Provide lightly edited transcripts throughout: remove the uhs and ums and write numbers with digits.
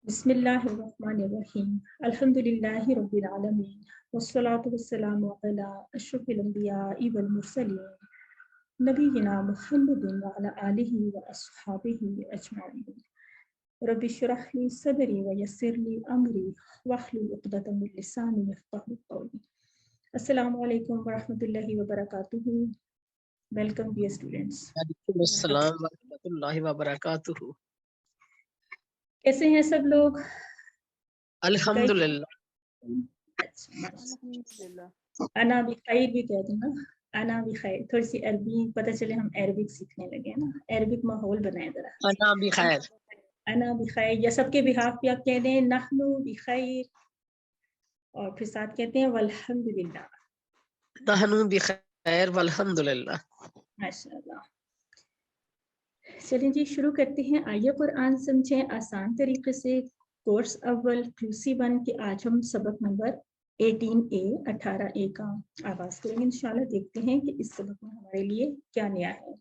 بسم اللہ الرحمن الرحیم الحمد للہ رب العالمین والصلاة والسلام علی اشرف الانبیاء والمرسلین نبینا محمد وعلی آلہ واصحابہ اجمعین رب اشرح لی صدری ویسر لی امری واحلل عقدۃ من لسانی یفقہوا قولی۔ السلام علیکم ورحمۃ اللہ وبرکاتہ۔ Welcome dear students. وعلیکم السلام ورحمۃ اللہ وبرکاتہ۔ کیسے ہیں سب لوگ؟ الحمدللہ۔ انا بخیر بھی کہہ دوں نا، انا بخیر، تھوڑی سی عربی پتہ چلے ہم عربک سیکھنے لگے نا، عربک ماحول بنائیں ذرا۔ انا بخیر، انا بخیر، یا سب کے بہاف پہ آپ کہہ دیں نحن بخیر، اور پھر ساتھ کہتے ہیں والحمدللہ۔ نحن بخیر والحمدللہ۔ ماشاء اللہ۔ چلیں جی شروع کرتے ہیں۔ آئیے قرآن سمجھیں آسان طریقے سے، کورس اول QC1 کے آج ہم سبق نمبر 18A 18A کا آغاز کریں گے انشاءاللہ۔ دیکھتے ہیں کہ اس سبق میں ہمارے لیے کیا نیا ہے۔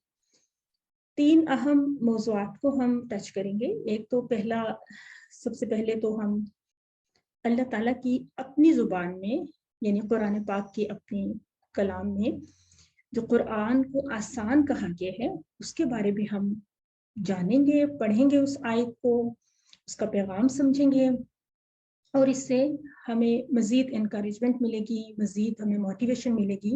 3 اہم موضوعات کو ہم ٹچ کریں گے۔ ایک تو سب سے پہلے تو ہم اللہ تعالیٰ کی اپنی زبان میں، یعنی قرآن پاک کی اپنی کلام میں جو قرآن کو آسان کہا گیا ہے اس کے بارے میں ہم جانیں گے، پڑھیں گے اس آیت کو، اس کا پیغام سمجھیں گے، اور اس سے ہمیں مزید انکریجمنٹ ملے گی، مزید ہمیں موٹیویشن ملے گی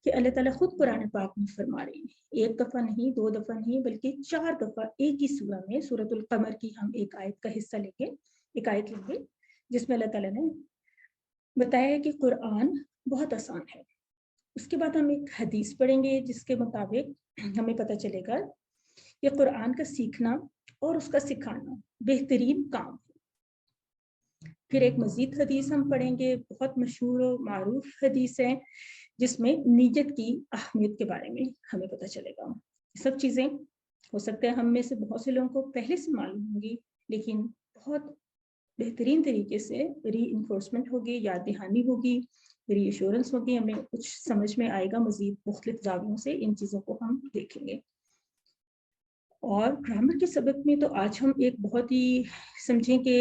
کہ اللہ تعالیٰ خود قرآن پاک میں فرما رہے ہیں، 1 دفعہ نہیں، 2 دفعہ نہیں، بلکہ 4 دفعہ ایک ہی سورہ میں، سورۃ القمر کی ہم ایک آیت کا حصہ لیں گے، ایک آیت لیں گے جس میں اللہ تعالیٰ نے بتایا ہے کہ قرآن بہت آسان ہے۔ اس کے بعد ہم ایک حدیث پڑھیں گے جس کے مطابق ہمیں پتہ چلے گا کہ قرآن کا سیکھنا اور اس کا سکھانا بہترین کام ہے۔ پھر ایک مزید حدیث ہم پڑھیں گے، بہت مشہور و معروف حدیث ہے جس میں نیت کی اہمیت کے بارے میں ہمیں پتہ چلے گا۔ یہ سب چیزیں ہو سکتا ہے ہم میں سے بہت سے لوگوں کو پہلے سے معلوم ہوں گی، لیکن بہت بہترین طریقے سے ری انفورسمنٹ ہوگی، یاد دہانی ہوگی، ری ایشورنس ہوگی، ہمیں کچھ سمجھ میں آئے گا، مزید مختلف زاویوں سے ان چیزوں کو ہم دیکھیں گے۔ اور گرامر کے سبق میں تو آج ہم ایک بہت ہی سمجھیں کہ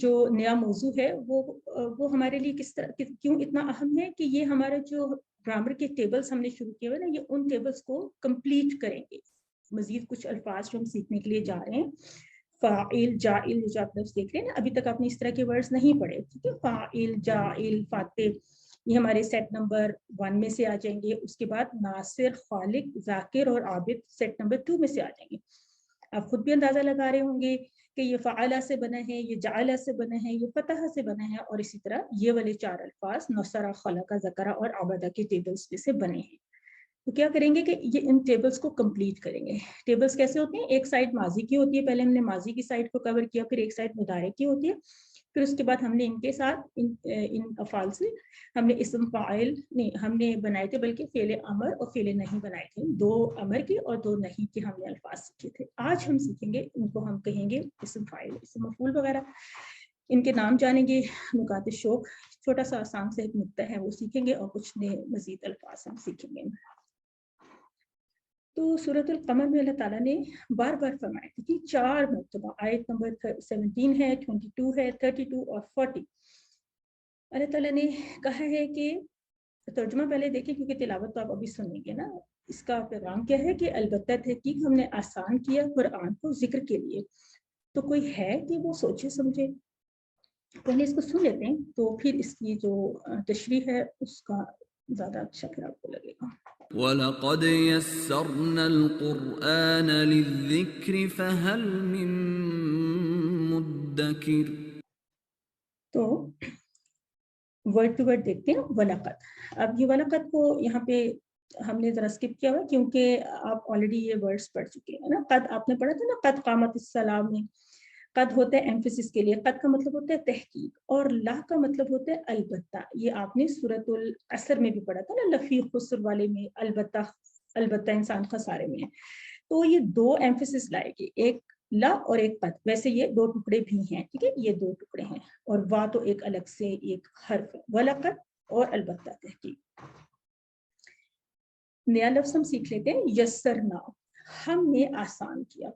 جو نیا موضوع ہے وہ ہمارے لیے کس طرح کیوں اتنا اہم ہے کہ یہ ہمارا جو گرامر کے ٹیبلز ہم نے شروع کیے ہوئے نا، یہ ان ٹیبلز کو کمپلیٹ کریں گے۔ مزید کچھ الفاظ جو ہم سیکھنے کے لیے جا رہے ہیں، فاعل، جاعل، جو آپ لفظ دیکھ رہے ہیں نا، ابھی تک آپ نے اس طرح کے ورڈز نہیں پڑھے، ٹھیک ہے؟ فاعل، جاعل، فاتح، یہ ہمارے سیٹ نمبر 1 میں سے آ جائیں گے۔ اس کے بعد ناصر، خالق، ذاکر اور عابد سیٹ نمبر 2 میں سے آ جائیں گے۔ آپ خود بھی اندازہ لگا رہے ہوں گے کہ یہ فعالہ سے بنا ہے، یہ جعلہ سے بنا ہے، یہ فتح سے بنا ہے، اور اسی طرح یہ والے 4 الفاظ نصرہ، خلق، ذکرہ اور عبدہ کے ٹیبلز میں سے بنے ہیں۔ تو کیا کریں گے کہ یہ ان ٹیبلز کو کمپلیٹ کریں گے۔ ٹیبلز کیسے ہوتے ہیں؟ ایک سائڈ ماضی کی ہوتی ہے، پہلے ہم نے ماضی کی سائڈ کو کور کیا، پھر ایک سائڈ مضارع کی ہوتی ہے، پھر اس کے بعد ہم نے ان کے ساتھ ان افعال سے ہم نے اسم فاعل نہیں ہم نے بنائے تھے، بلکہ فعل امر اور فعل نہیں بنائے تھے، 2 امر کے اور 2 نہیں کے ہم نے الفاظ سیکھے تھے۔ آج ہم سیکھیں گے، ان کو ہم کہیں گے اسم فاعل، اسم مفعول وغیرہ، ان کے نام جانیں گے۔ نکات شوق، چھوٹا سا آسان سے ایک نقطہ ہے وہ سیکھیں گے، اور کچھ نئے مزید الفاظ ہم سیکھیں گے۔ تو سورۃ القمر میں اللہ تعالیٰ نے بار بار فرمایا تھا کہ 4 مرتبہ، آیت نمبر 17 ہے، 22 ہے، 32 اور 40، اللہ تعالیٰ نے کہا ہے کہ ترجمہ پہلے دیکھیں کیونکہ تلاوت تو آپ ابھی سنیں گے نا۔ اس کا پیغام کیا ہے کہ البتہ تحقیق ہم نے آسان کیا قرآن کو ذکر کے لیے، تو کوئی ہے کہ وہ سوچے سمجھے؟ پہلے اس کو سن لیتے ہیں تو پھر اس کی جو تشریح ہے اس کا زیادہ اچھا پھر آپ کو لگے گا۔ وَلَقَدْ يَسَّرْنَا الْقُرْآنَ لِلذِّكْرِ فَهَلْ مِن مُدَّكِرٍ۔ تو ورڈ ٹو ورڈ دیکھتے ہیں، وَلَقَدْ۔ اب یہ وَلَقَدْ کو یہاں پہ ہم نے ذرا اسکپ کیا ہوا کیونکہ آپ آلریڈی یہ ورڈز پڑھ چکے ہیں نا۔ قد آپ نے پڑھا تھا نا، قد قامت الصلاۃ میں قد ہوتا ہے ایمفیسس کے لیے، قد کا مطلب ہوتا ہے تحقیق، اور لا کا مطلب ہوتا ہے البتہ۔ یہ آپ نے سورۃ العصر میں بھی پڑھا تھا نا، لفی خسر والے میں، البتہ، البتہ انسان خسارے میں ہے۔ تو یہ 2 ایمفیسس لائے گی، ایک لا اور ایک قد۔ ویسے یہ 2 ٹکڑے بھی ہیں، ٹھیک ہے، یہ 2 ٹکڑے ہیں، اور وا تو ایک الگ سے ایک حرف ہے، وَلَقَدْ اور البتہ تحقیق۔ نیا لفظ ہم سیکھ لیتے ہیں، یسرنا، ہم نے آسان کیا۔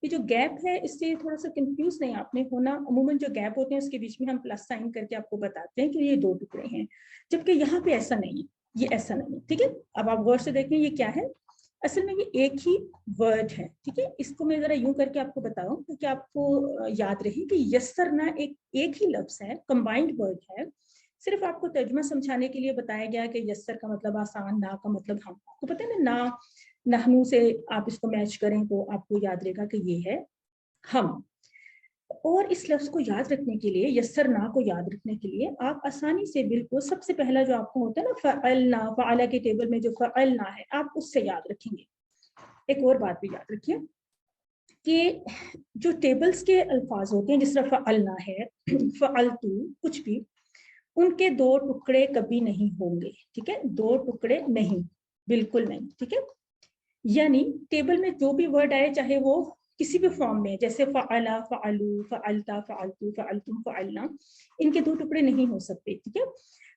یہ جو گیپ ہے اس سے تھوڑا سا کنفیوز نہیں آپ نے ہونا. عموماً جو گیپ ہوتے ہیں اس کے بیچ میں ہم پلس سائن کر کے آپ کو بتاتے ہیں کہ یہ 2 ٹکڑے ہیں, جبکہ یہاں پہ ایسا نہیں ہے, یہ ایسا نہیں ہے. ٹھیک ہے, اب آپ غور سے دیکھیں یہ کیا ہے, اصل میں یہ ایک ہی ورڈ ہے. ٹھیک ہے, اس کو میں ذرا یوں کر کے آپ کو بتاؤں تاکہ آپ کو یاد رہے کہ یسرنا ایک ہی لفظ ہے, کمبائنڈ ورڈ ہے. صرف آپ کو ترجمہ سمجھانے کے لیے بتایا گیا کہ یسر کا مطلب آسان, نا کا مطلب ہم. آپ کو پتہ ہے نا, نحنو سے آپ اس کو میچ کریں تو آپ کو یاد رہے گا کہ یہ ہے ہم. اور اس لفظ کو یاد رکھنے کے لیے, یسرنا کو یاد رکھنے کے لیے آپ آسانی سے بالکل سب سے پہلا جو آپ کو ہوتا ہے نا فعلنا, فعلا کے ٹیبل میں جو فعلنا ہے آپ اس سے یاد رکھیں گے. ایک اور بات بھی یاد رکھیے کہ جو ٹیبلز کے الفاظ ہوتے ہیں جس طرح فعلنا ہے, فعلتو, کچھ بھی, ان کے 2 ٹکڑے کبھی نہیں ہوں گے. ٹھیک ہے, 2 ٹکڑے نہیں, بالکل نہیں. ٹھیک ہے, یعنی ٹیبل میں جو بھی ورڈ آئے چاہے وہ کسی بھی فارم میں, جیسے فعلا, فعلو, فعلتا, فعلتو, فعلتم, فعلنا, ان کے 2 ٹکڑے نہیں ہو سکتے. ٹھیک ہے.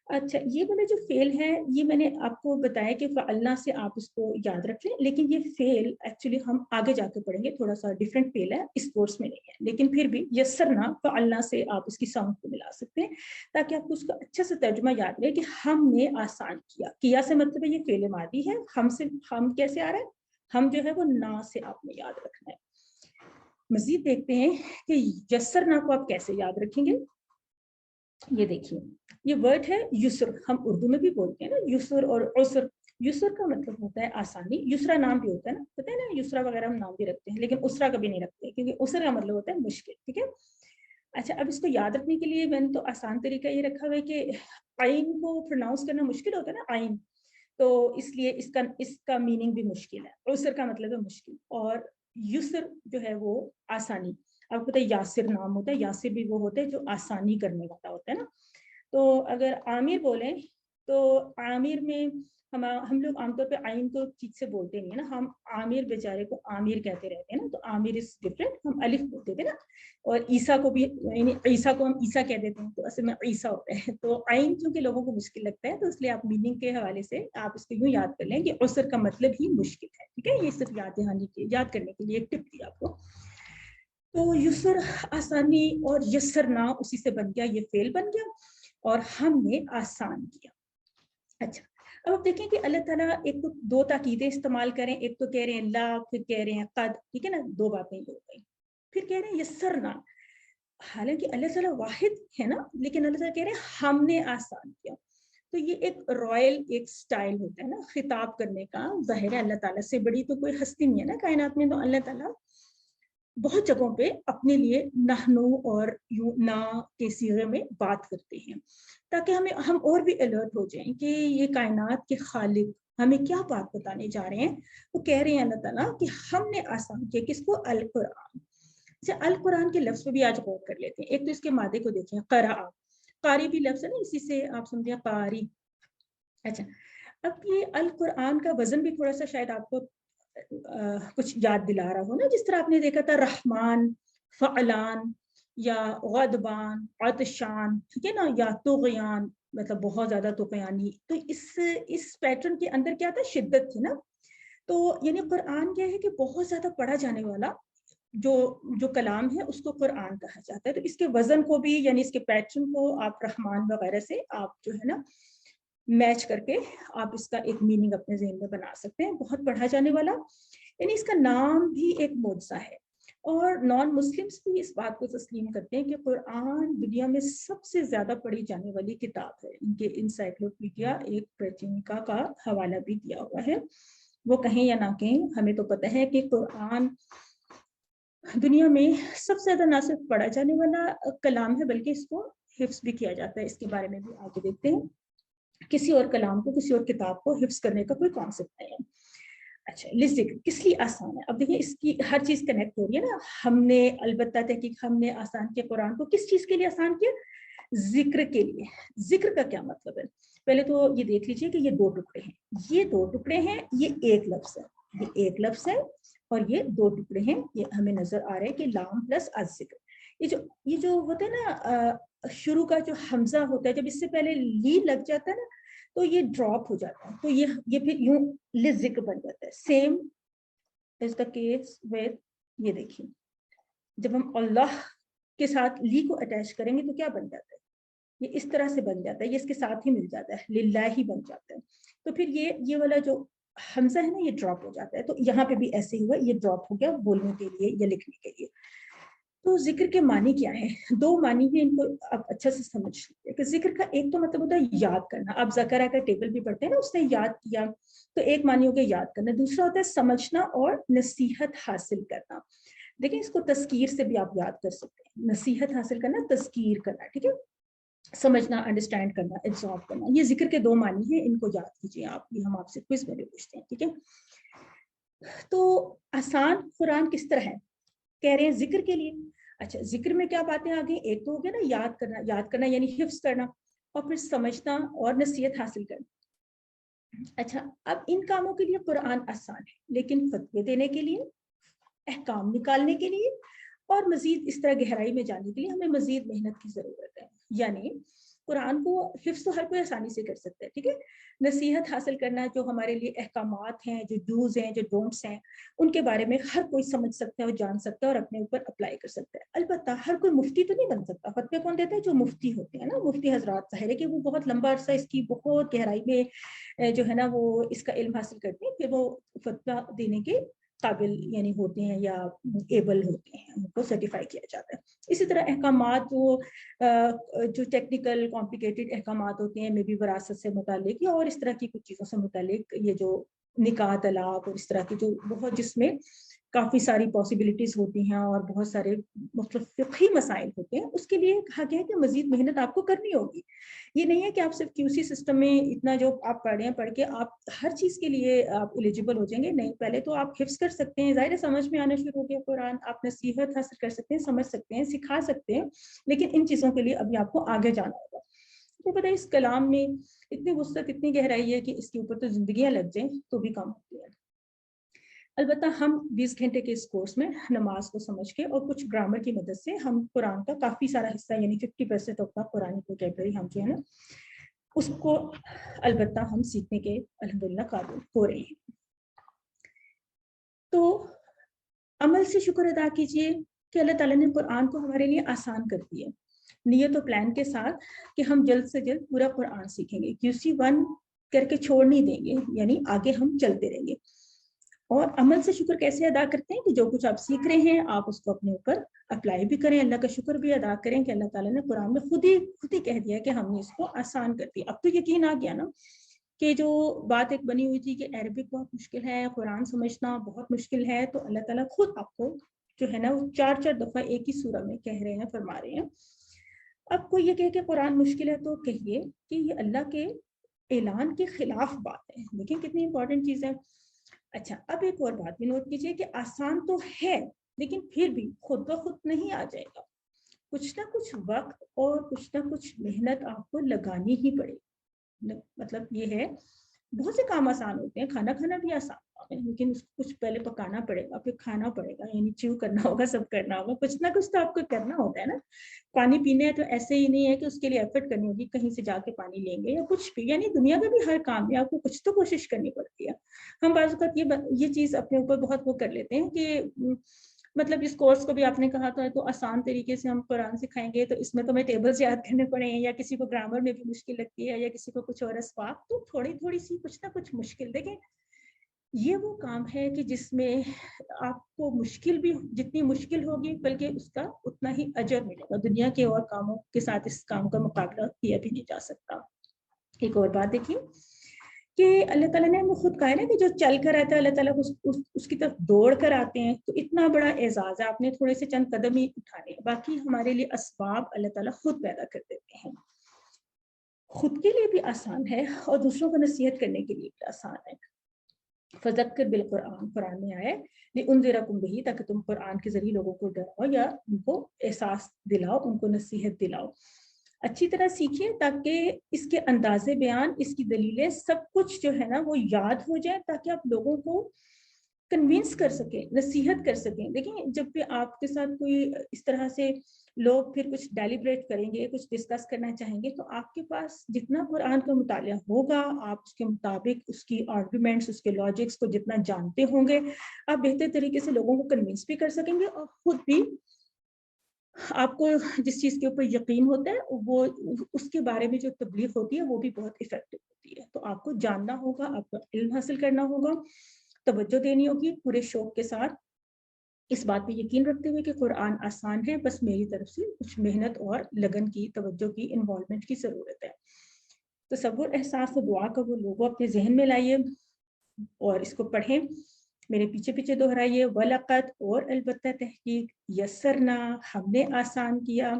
اچھا, یہ والا جو فعل ہے یہ میں نے آپ کو بتایا کہ فعلنا سے آپ اس کو یاد رکھ لیں, لیکن یہ فعل ایکچولی ہم آگے جا کے پڑھیں گے, تھوڑا سا ڈفرینٹ فعل ہے, اس کورس میں نہیں ہے, لیکن پھر بھی یسرنا فعلنا سے آپ اس کی ساؤنڈ کو ملا سکتے ہیں تاکہ آپ کو اس کا اچھا سے ترجمہ یاد رہے کہ ہم نے آسان کیا. کیا سے مطلب ہے یہ فعل ماضی ہے, ہم کیسے آ رہا ہے, ہم جو ہے وہ نا سے آپ نے یاد رکھنا ہے. مزید دیکھتے ہیں کہ یسرنا کو آپ کیسے یاد رکھیں گے. یہ دیکھیے, یہ ورڈ ہے یسر, ہم اردو میں بھی بولتے ہیں نا یسر اور عسر. یسر کا مطلب ہوتا ہے آسانی, یسرا نام بھی ہوتا ہے نا, پتہ ہے نا, یسرا وغیرہ ہم نام بھی رکھتے ہیں لیکن اسرا کبھی نہیں رکھتے کیونکہ اسر کا مطلب ہوتا ہے مشکل. ٹھیک ہے. اچھا, اب اس کو یاد رکھنے کے لیے میں نے تو آسان طریقہ یہ رکھا ہوا ہے کہ آئین کو پروناؤنس کرنا مشکل ہوتا ہے نا, آئین, تو اس لیے اس کا میننگ بھی مشکل ہے. عسر کا مطلب ہے مشکل, اور یسر جو ہے وہ آسانی. آپ کو پتہ ہے یاسر نام ہوتا ہے, یاسر بھی وہ ہوتا ہے جو آسانی کرنے والا ہوتا ہے نا. تو اگر عامر بولیں تو عامر میں ہم لوگ عام طور پہ عین کو ٹھیک سے بولتے نہیں ہے نا, ہم عامر بیچارے کو عامر کہتے رہتے ہیں نا, تو عامر از ڈفرینٹ, ہم الف بولتے تھے نا. اور عیسیٰ کو بھی, یعنی عیسیٰ کو ہم عیسیٰ کہہ دیتے ہیں, تو اصل میں عیسیٰ ہوتا ہے. تو عین چونکہ لوگوں کو مشکل لگتا ہے تو اس لیے آپ میننگ کے حوالے سے آپ اس کو یوں یاد کر لیں کہ عسر کا مطلب ہی مشکل ہے. ٹھیک ہے, یہ صرف یاد کرنے کے لیے ایک ٹپ دی آپ کو. تو یسر آسانی اور یسرنا اسی سے بن گیا, یہ فعل بن گیا اور ہم نے آسان کیا. اچھا, اب آپ دیکھیں کہ اللہ تعالیٰ ایک تو 2 تاکیدیں استعمال کریں, ایک تو کہہ رہے ہیں لا, پھر کہہ رہے ہیں قد. ٹھیک ہے نا, 2 باتیں ہو گئی. پھر کہہ رہے ہیں یسرنا, حالانکہ اللہ تعالیٰ واحد ہے نا, لیکن اللہ تعالیٰ کہہ رہے ہیں ہم نے آسان کیا. تو یہ ایک رائل ایک سٹائل ہوتا ہے نا خطاب کرنے کا. ظاہر ہے اللہ تعالیٰ سے بڑی تو کوئی ہستی نہیں ہے نا کائنات میں, تو اللہ تعالیٰ بہت جگہوں پہ اپنے لیے نحنو اور نا کے صیغے میں بات کرتے ہیں تاکہ ہم اور بھی الرٹ ہو جائیں کہ یہ کائنات کے خالق ہمیں کیا بات بتانے جا رہے ہیں. وہ کہہ رہے ہیں اللہ تعالیٰ کہ ہم نے آسان کیا, کس کو, القرآن. اچھا, القرآن کے لفظ پہ بھی آج غور کر لیتے ہیں. ایک تو اس کے مادے کو دیکھیں, قرأ, قاری بھی لفظ ہے نا, اسی سے آپ سمجھیں قاری. اچھا, اب یہ القرآن کا وزن بھی تھوڑا سا شاید آپ کو کچھ یاد دلا رہا ہو نا, جس طرح آپ نے دیکھا تھا رحمان, فعلان, یا غضبان, عطشان. ٹھیک ہے نا, یا طغیان, مطلب بہت زیادہ طغیانی. تو اس پیٹرن کے اندر کیا تھا, شدت تھی نا. تو یعنی قرآن کیا ہے کہ بہت زیادہ پڑھا جانے والا جو کلام ہے اس کو قرآن کہا جاتا ہے. تو اس کے وزن کو بھی, یعنی اس کے پیٹرن کو آپ رحمان وغیرہ سے آپ جو ہے نا میچ کر کے آپ اس کا ایک میننگ اپنے ذہن میں بنا سکتے ہیں. بہت پڑھا جانے والا, یعنی اس کا نام بھی ایک معجزہ ہے. اور نان مسلمس بھی اس بات کو تسلیم کرتے ہیں کہ قرآن دنیا میں سب سے زیادہ پڑھی جانے والی کتاب ہے. ان کے انسائکلوپیڈیا ایک پریچینکا کا حوالہ بھی دیا ہوا ہے. وہ کہیں یا نہ کہیں, ہمیں تو پتہ ہے کہ قرآن دنیا میں سب سے زیادہ نہ صرف پڑھا جانے والا کلام ہے بلکہ اس کو حفظ بھی کیا جاتا ہے. اس کے بارے میں بھی آگے دیکھتے ہیں. کسی اور کلام کو, کسی اور کتاب کو حفظ کرنے کا کوئی کانسیپٹ نہیں ہے. اچھا, ذکر کس لیے آسان ہے. اب دیکھیں اس کی ہر چیز کنیکٹ ہو رہی ہے نا. ہم نے البتہ تحقیق ہم نے آسان کیا قرآن کو, کس چیز کے لیے آسان کیا, ذکر کے لیے. ذکر کا کیا مطلب ہے, پہلے تو یہ دیکھ لیجئے کہ یہ 2 ٹکڑے ہیں, یہ 2 ٹکڑے ہیں, یہ ایک لفظ ہے, یہ ایک لفظ ہے اور یہ 2 ٹکڑے ہیں. یہ ہمیں نظر آ رہا ہے کہ لام پلس الذکر. یہ جو ہوتا ہے نا شروع کا جو حمزہ ہوتا ہے, جب اس سے پہلے لی لگ جاتا ہے نا تو یہ ڈراپ ہو جاتا ہے, تو یہ پھر یوں لذکر بن جاتا ہے. Same is the case with ये देखिए, जब हम अल्लाह के साथ ली को अटैच करेंगे तो क्या बन जाता है, ये इस तरह से बन जाता है, ये इसके साथ ही मिल जाता है, लिल्लाही बन जाता है। तो फिर ये वाला जो हमजा है ना, ये ड्रॉप हो जाता है। तो यहाँ पे भी ऐसे ही हुआ, ये ड्रॉप हो गया बोलने के लिए या लिखने के लिए। तो जिक्र के मानी क्या है, दो मानी है, इनको आप अच्छा से समझ लीजिए कि जिक्र का एक तो मतलब होता है याद करना, आप ज़करा का टेबल भी पढ़ते हैं ना, उसने याद किया, तो एक मानी हो गया याद करना। दूसरा होता है समझना और नसीहत हासिल करना। देखिए, इसको तस्कीर से भी आप याद कर सकते हैं, नसीहत हासिल करना, तस्कीर करना, ठीक है, समझना, अंडरस्टैंड करना, एब्जॉर्ब करना, ये जिक्र के दो मानी हैं, इनको याद कीजिए आप। ये हम आपसे क्विज में भी पूछते हैं, ठीक है। तो आसान कुरान किस तरह है, कह रहे हैं जिक्र के लिए। अच्छा, जिक्र में क्या बातें आ गई, एक तो हो गया ना याद करना यानी हिफ्ज करना, और फिर समझना और नसीहत हासिल करना। अच्छा, अब इन कामों के लिए कुरान आसान है, लेकिन फतवे देने के लिए, अहकाम निकालने के लिए और मजीद इस तरह गहराई में जाने के लिए हमें मजीद मेहनत की जरूरत है। यानी कुरान को हिफ्ज तो हर कोई आसानी से कर सकता है, ठीक है, नसीहत हासिल करना, जो हमारे लिए अहकामात हैं, जो डूज हैं, जो डोंट्स हैं, उनके बारे में हर कोई समझ सकता है और जान सकता है और अपने ऊपर अप्लाई कर सकता है। अलबत्ता हर कोई मुफ्ती तो नहीं बन सकता। फतवे कौन देता है, जो मुफ्ती होते हैं ना, मुफ्ती हजरात। ज़ाहिर है कि वो बहुत लंबा अरसा इसकी बहुत गहराई में जो है ना वो इसका इल्म हासिल करते हैं, फिर वो फतवा देने के काबिल यानी होते हैं या एबल होते हैं, उनको सर्टिफाई किया जाता है। इसी तरह अहकामात जो टेक्निकल कॉम्प्लिकेटेड अहकामात होते हैं, मे बी विरासत से मुतालिक या और इस तरह की कुछ चीज़ों से मुतालिक, ये जो निकाह तलाक और इस तरह की जो बहुत, जिसमें काफ़ी सारी पॉसिबिलिटीज़ होती हैं और बहुत सारे मुख्तलिफ फ़िक़ही मसाइल होते हैं, उसके लिए कहा गया है कि मज़ीद मेहनत आपको करनी होगी। ये नहीं है कि आप सिर्फ क्यूसी सिस्टम में इतना जो आप पढ़ रहे हैं, पढ़ के आप हर चीज़ के लिए आप एलिजिबल हो जाएंगे, नहीं। पहले तो आप हिफ्ज़ कर सकते हैं, ज़ाहिर है समझ में आना शुरू हो गया कुरान, आप नसीहत हासिल कर सकते हैं, समझ सकते हैं, सिखा सकते हैं, लेकिन इन चीज़ों के लिए अभी आपको आगे जाना होगा। तो पता है, इस कलाम में इतनी वुसअत, इतनी गहराई है कि इसके ऊपर तो जिंदगियां लग जाएं तो भी कम होती है। अलबत्ता हम 20 घंटे के इस कोर्स में नमाज को समझ के और कुछ ग्रामर की मदद से हम कुरान का काफ़ी सारा हिस्सा यानी 50% ऑफ द कुरान वोकैबुलरी हम जो है ना उसको अलबत्ता हम सीखने के अल्हम्दुलिल्लाह काबिल हो रहे हैं। तो अमल से शुक्र अदा कीजिए कि अल्लाह ताला ने कुरान को हमारे लिए आसान कर दिया, नियत और प्लान के साथ कि हम जल्द से जल्द पूरा कुरान सीखेंगे, QC 1 करके छोड़ नहीं देंगे, यानी आगे हम चलते रहेंगे। और अमल से शुक्र कैसे अदा करते हैं कि जो कुछ आप सीख रहे हैं आप उसको अपने ऊपर अप्लाई भी करें, अल्लाह का शुक्र भी अदा करें कि अल्लाह ताला ने कुरान में खुद ही कह दिया कि हमने इसको आसान कर दिया। अब तो यकीन आ गया ना कि जो बात एक बनी हुई थी कि अरबिक बहुत मुश्किल है, कुरान समझना बहुत मुश्किल है, तो अल्लाह ताला खुद आपको जो है ना वो 4-4 दफ़ा एक ही सूरह में कह रहे हैं, फरमा रहे हैं। अब कोई ये कहे कि कुरान मुश्किल है तो कहिए कि ये अल्लाह के ऐलान के खिलाफ बात है। देखिए कितनी इंपॉर्टेंट चीज़ है। अच्छा, अब एक और बात भी नोट कीजिए कि आसान तो है, लेकिन फिर भी खुद ब खुद नहीं आ जाएगा, कुछ ना कुछ वक्त और कुछ ना कुछ मेहनत आपको लगानी ही पड़ेगी। मतलब ये है, बहुत से काम आसान होते हैं, खाना खाना भी आसान है, लेकिन उसको कुछ पहले पकाना पड़ेगा, फिर खाना पड़ेगा, यानी च्यू करना होगा, सब करना होगा, कुछ ना कुछ तो आपको करना होता है ना। पानी पीना है तो ऐसे ही नहीं है कि उसके लिए एफर्ट करनी होगी, कहीं से जाके पानी लेंगे या कुछ भी, यानी दुनिया का भी हर काम में आपको कुछ तो कोशिश करनी पड़ती है। हम बाज़ वक़्त ये चीज़ अपने ऊपर बहुत वो कर लेते हैं कि मतलब इस कोर्स को भी आपने कहा था तो आसान तरीके से हम कुरान सिखाएंगे, तो इसमें तो हमें टेबल्स याद करने पड़े हैं, या किसी को ग्रामर में भी मुश्किल लगती है, या किसी को कुछ और अस्बाब, तो थोड़ी थोड़ी सी कुछ ना कुछ मुश्किल। देखें, ये वो काम है कि जिसमें आपको मुश्किल भी जितनी मुश्किल होगी, बल्कि उसका उतना ही अजर मिलेगा। दुनिया के और कामों के साथ इस काम का मुकाबला किया भी नहीं जा सकता। एक और बात देखिए कि अल्लाह ताला ने हमें खुद कहा है ना कि जो चल कर आता है अल्लाह ताला उसकी तरफ दौड़ कर आते हैं, तो इतना बड़ा एजाज है, आपने थोड़े से चंद कदम ही उठाने, बाकी हमारे लिए असबाब अल्लाह ताला खुद पैदा कर देते हैं। खुद के लिए भी आसान है और दूसरों को नसीहत करने के लिए भी आसान है। फज़क्किर बिल कुरान, कुरान में आया है लिउनज़िरकुम बिही, ताकि तुम कुरान के जरिए लोगों को डराओ या उनको एहसास दिलाओ, उनको नसीहत दिलाओ। अच्छी तरह सीखिए ताकि इसके अंदाज़े बयान, इसकी दलीलें, सब कुछ जो है ना वो याद हो जाए, ताकि आप लोगों को कन्विंस कर सकें, नसीहत कर सकें। देखिए, जब भी आपके साथ कोई इस तरह से لوگ پھر کچھ ڈیلیبریٹ کریں گے, کچھ ڈسکس کرنا چاہیں گے, تو آپ کے پاس جتنا قرآن کا مطالعہ ہوگا, آپ اس کے مطابق اس کی آرگومنٹس, اس کے لاجکس کو جتنا جانتے ہوں گے, آپ بہتر طریقے سے لوگوں کو کنونس بھی کر سکیں گے, اور خود بھی آپ کو جس چیز کے اوپر یقین ہوتا ہے وہ اس کے بارے میں جو تبلیغ ہوتی ہے وہ بھی بہت افیکٹو ہوتی ہے. تو آپ کو جاننا ہوگا, آپ کو علم حاصل کرنا ہوگا, توجہ دینی ہوگی پورے شوق کے ساتھ, اس بات پہ یقین رکھتے ہوئے کہ قرآن آسان ہے, بس میری طرف سے کچھ محنت اور لگن کی, توجہ کی, انوالومنٹ کی ضرورت ہے. تصور, احساس و دعا کا وہ لوگوں اپنے ذہن میں لائیے اور اس کو پڑھیں, میرے پیچھے پیچھے دہرائیے. وَلَقَدْ, اور البتہ تحقیق, یسرنا, ہم نے آسان کیا,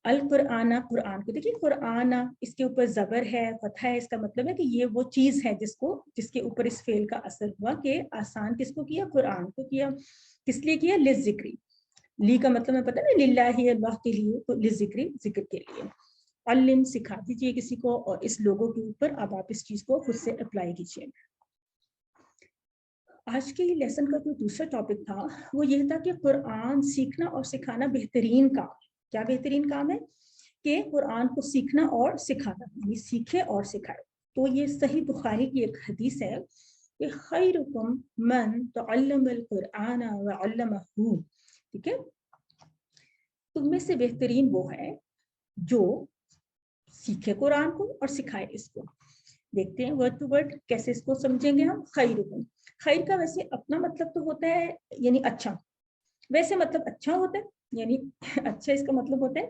القرآن, قرآن کو. دیکھیے قرآن اس کے اوپر زبر ہے, فتح ہے, اس کا مطلب ہے کہ یہ وہ چیز ہے جس کے اوپر اس فعل کا اثر ہوا کہ آسان کس کو کیا, قرآن کو کیا. کس لیے کیا, للذکری, لی کا مطلب میں پتہ نا, للہ, اللہ کے لیے, تو للذکری, ذکر کے لیے. علم, سکھا دیجیے کسی کو, اور اس لوگوں کے اوپر اب آپ اس چیز کو خود سے اپلائی کیجیے. آج کے لیسن کا جو دوسرا ٹاپک تھا وہ یہ تھا کہ قرآن سیکھنا اور سکھانا بہترین کام. کیا بہترین کام ہے؟ کہ قرآن کو سیکھنا اور سکھانا, یعنی سیکھے اور سکھائے. تو یہ صحیح بخاری کی ایک حدیث ہے کہ خیرکم من تعلم القرآن وعلمہ. ٹھیک ہے, تم میں سے بہترین وہ ہے جو سیکھے قرآن کو اور سکھائے اس کو. دیکھتے ہیں ورڈ ٹو ورڈ کیسے اس کو سمجھیں گے ہم. خیرکم, خیر کا ویسے اپنا مطلب تو ہوتا ہے یعنی اچھا, ویسے مطلب اچھا ہوتا ہے, یعنی اچھا اس کا مطلب ہوتا ہے.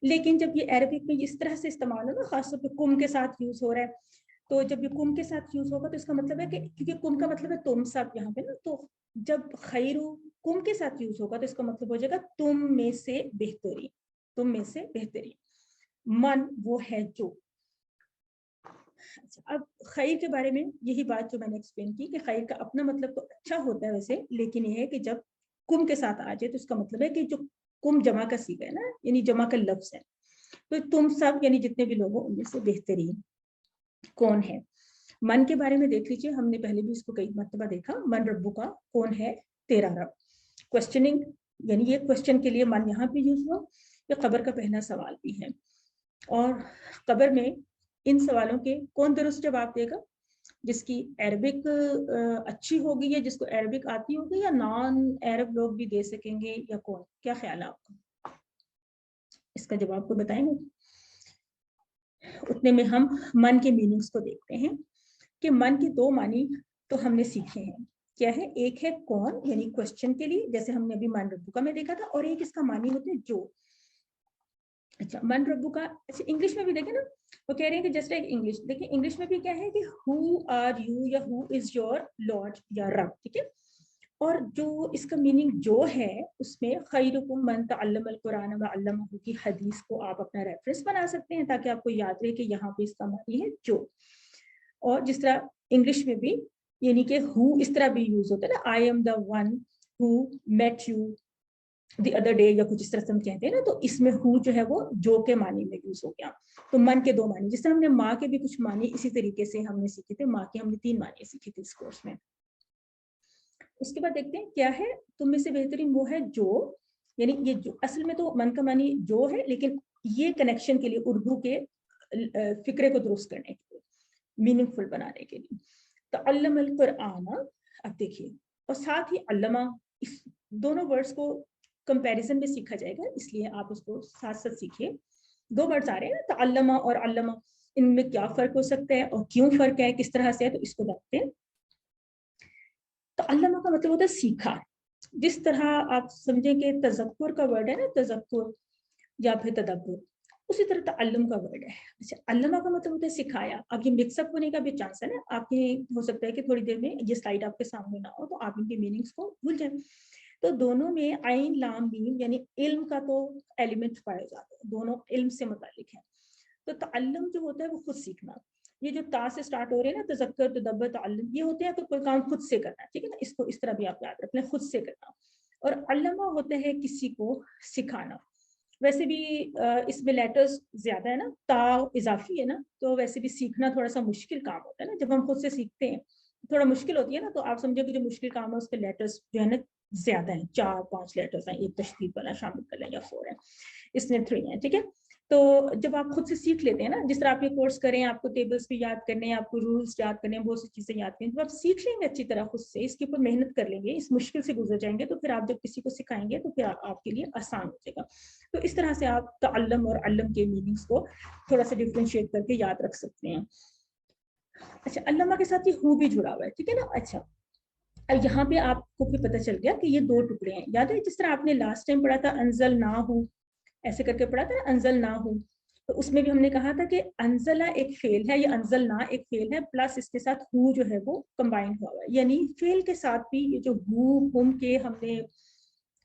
لیکن جب یہ عربک میں اس طرح سے استعمال ہو نا, خاص طور پہ کم کے ساتھ یوز ہو رہا ہے, تو جب یہ کم کے ساتھ یوز ہوگا تو اس کا مطلب ہے کہ کیونکہ کم کا مطلب ہے تم سب یہاں پہ نا, تو جب خیر کم کے ساتھ یوز ہوگا تو اس کا مطلب ہو جائے گا تم میں سے بہترین, تم میں سے بہترین. من وہ ہے جو. اب خیر کے بارے میں یہی بات جو میں نے ایکسپلین کی کہ خیر کا اپنا مطلب تو اچھا ہوتا ہے ویسے, لیکن یہ ہے کہ جب کم کے ساتھ آ جائے تو اس کا مطلب ہے کہ جو کم جمع کا صیغہ ہے نا, یعنی جمع کا لفظ ہے, تو تم سب یعنی جتنے بھی لوگ ان میں سے بہترین کون ہے. من کے بارے میں دیکھ لیجیے, ہم نے پہلے بھی اس کو کئی مرتبہ دیکھا. من ربو کا, کون ہے تیرا رب. کوشچننگ, یعنی یہ کوشچن کے لیے من یہاں پہ یوز ہوا. یہ قبر کا پہلا سوال بھی ہے, اور قبر میں ان سوالوں کے کون درست جواب دے گا؟ جس کی عربک اچھی ہوگی یا جس کو عربک آتی ہوگی, یا نان عرب لوگ بھی دے سکیں گے, یا کون؟ کیا خیال ہے آپ کا؟ اس کا جواب کو بتائیں گے. اتنے میں ہم من کے میننگز کو دیکھتے ہیں کہ من کے دو معنی تو ہم نے سیکھے ہیں. کیا ہے؟ ایک ہے کون, یعنی کوشچن کے لیے, جیسے ہم نے ابھی من ربو کا میں دیکھا تھا, اور ایک اس کا معنی ہوتے ہیں جو. اچھا, من ربو کا, اچھا انگلش میں بھی دیکھیں نا, وہ کہہ رہے ہیں کہ جسٹ لائک انگلش, دیکھیں انگلش میں بھی کیا ہے کہ ہو آر یو, یا ہو از یور لارڈ یا رب. ٹھیک ہے, اور جو اس کا میننگ جو ہے اس میں خیرکم من تعلم القرآن وعلمہ کی حدیث کو آپ اپنا ریفرنس بنا سکتے ہیں تاکہ آپ کو یاد رہے کہ یہاں پہ اس کا معنی ہے جو. اور جس طرح انگلش میں بھی یعنی کہ ہو اس طرح بھی یوز ہوتا ہے نا, I am the one who met you the other day, یا کچھ اس طرح سے ہم کہتے ہیں نا, تو اس میں ہو جو ہے وہ جو کے معنی میں یوز ہو گیا. تو من کے دو معنی, جس طرح ہم نے ماں کے بھی کچھ معنی اسی طریقے سے ہم نے سیکھے تھے. ماں کے ہم نے 3 معنی سیکھے تھے اس کورس میں. اس کے بعد دیکھتے ہیں کیا ہے تم میں سے بہترین وہ ہے جو, یعنی یہ جو اصل میں تو من کا معنی جو ہے, لیکن یہ کنیکشن کے لیے اردو کے فکرے کو درست کرنے کے لیے, میننگ فل بنانے کے لیے. تعلم القرآن, اب دیکھیے, اور ساتھ ہی علامہ, اس دونوں ورڈز کو کمپیریزن میں سیکھا جائے گا, اس لیے آپ اس کو ساتھ ساتھ سیکھیے. 2 ورڈز آ رہے ہیں, تعلمہ اور علامہ, ان میں کیا فرق ہو سکتا ہے اور کیوں فرق ہے, کس طرح سے ہے, تو اس کو دیکھتے ہیں. تعلمہ کا مطلب ہوتا ہے سیکھا. جس طرح آپ سمجھیں کہ تذکر کا ورڈ ہے نا, تذکر یا پھر تدبر, اسی طرح تعلم کا ورڈ ہے. اچھا, علامہ کا مطلب ہوتا ہے سکھایا. اب یہ مکس اپ ہونے کا بھی چانس ہے نا, آپ کے ہو سکتا ہے کہ تھوڑی دیر میں یہ سلائیڈ آپ کے سامنے نہ ہو تو آپ ان کے میننگز کو بھول جائیں. تو دونوں میں عین لام میم یعنی علم کا تو ایلیمنٹ پایا جاتا ہے, دونوں علم سے متعلق ہیں. تو تعلم جو ہوتا ہے وہ خود سیکھنا. یہ جو تا سے سٹارٹ ہو رہے ہیں نا, تذکر, تدبر, تعلم, یہ ہوتے ہیں تو کوئی کام خود سے کرنا ہے. ٹھیک ہے نا, اس کو اس طرح بھی آپ یاد رکھ لیں, خود سے کرنا. اور علامہ ہوتا ہے کسی کو سکھانا. ویسے بھی اس میں لیٹرز زیادہ ہے نا, تا اضافی ہے نا, تو ویسے بھی سیکھنا تھوڑا سا مشکل کام ہوتا ہے نا. جب ہم خود سے سیکھتے ہیں थोड़ा मुश्किल होती है ना, तो आप समझो कि जो मुश्किल काम है उसके लेटर्स जो है ना ज्यादा हैं, 4-5 लेटर्स हैं, एक तशदीद वाला शामिल कर लें या 4 है, इसमें 3 है, ठीक है। तो जब आप खुद से सीख लेते हैं ना, जिस तरह आप ये कोर्स करें, आपको टेबल्स भी याद करने हैं, आपको रूल्स याद करने हैं, बहुत सी चीजें याद करनी, जब आप सीख लेंगे अच्छी तरह खुद से, इसके ऊपर मेहनत कर लेंगे, इस मुश्किल से गुजर जाएंगे, तो फिर आप जब किसी को सिखाएंगे तो फिर आपके लिए आसान हो जाएगा। तो इस तरह से आप तअल्लम और अल्लम के मीनिंग्स को थोड़ा सा डिफ्रेंशिएट करके याद रख सकते हैं। अच्छा, अल्लमा के साथ ये हु भी जुड़ा हुआ है, ठीक है ना। अच्छा, अब यहाँ पे आपको भी पता चल गया कि ये 2 टुकड़े हैं। याद है जिस तरह आपने लास्ट टाइम पढ़ा था अंजल ना हूँ, ऐसे करके पढ़ा था अंजल ना हूँ, तो उसमें भी हमने कहा था कि अंजला एक फेल है, ये अंजल ना एक फेल है, प्लस इसके साथ हु जो है वो कंबाइन हुआ हुआ है, यानी फेल के साथ भी ये जो हु हुम के हमने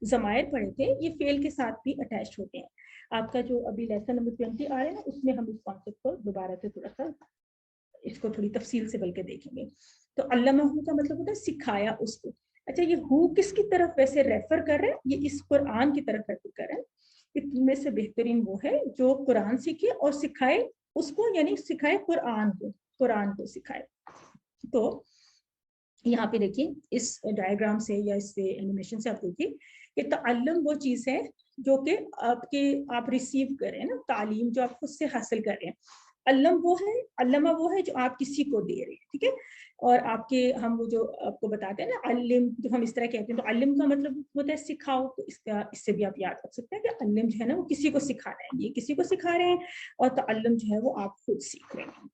जमायर पढ़े थे, ये फेल के साथ भी अटैच होते हैं। आपका जो अभी लेसन नंबर 20 आ रहा है ना, उसमें हम इस कॉन्सेप्ट को दोबारा से थोड़ा सा इसको थोड़ी तफसील से बल्कि देखेंगे। तो अल्लमहू का मतलब होता है सिखाया उसको। अच्छा, ये हु किसकी तरफ वैसे रेफर कर रहे हैं, ये इस कुरान की तरफ रेफर कर रहे हैं कि तुम में से बेहतरीन वो है जो कुरान सीखे और सिखाए उसको, यानी सिखाए कुरान को सिखाए। तो यहाँ पे देखिए इस डायग्राम से या इससे एनिमेशन से आप देखिए कि तअल्लुम वो चीज है जो कि आप रिसीव कर रहे हैं ना, तालीम जो आप खुद से हासिल कर रहे हैं। अल्लमा वो है जो आप किसी को दे रहे हैं, ठीक है। और आपके हम वो जो आपको बताते हैं ना अल्लिम, जो हम इस तरह कहते हैं, तो अल्लिम का मतलब होता है सिखाओ, तो इससे भी आप याद रख सकते हैं कि अल्लिम जो है ना वो किसी को सिखा रहे हैं, ये किसी को सिखा रहे हैं, और तअल्लुम जो है वो आप खुद सीख रहे हैं।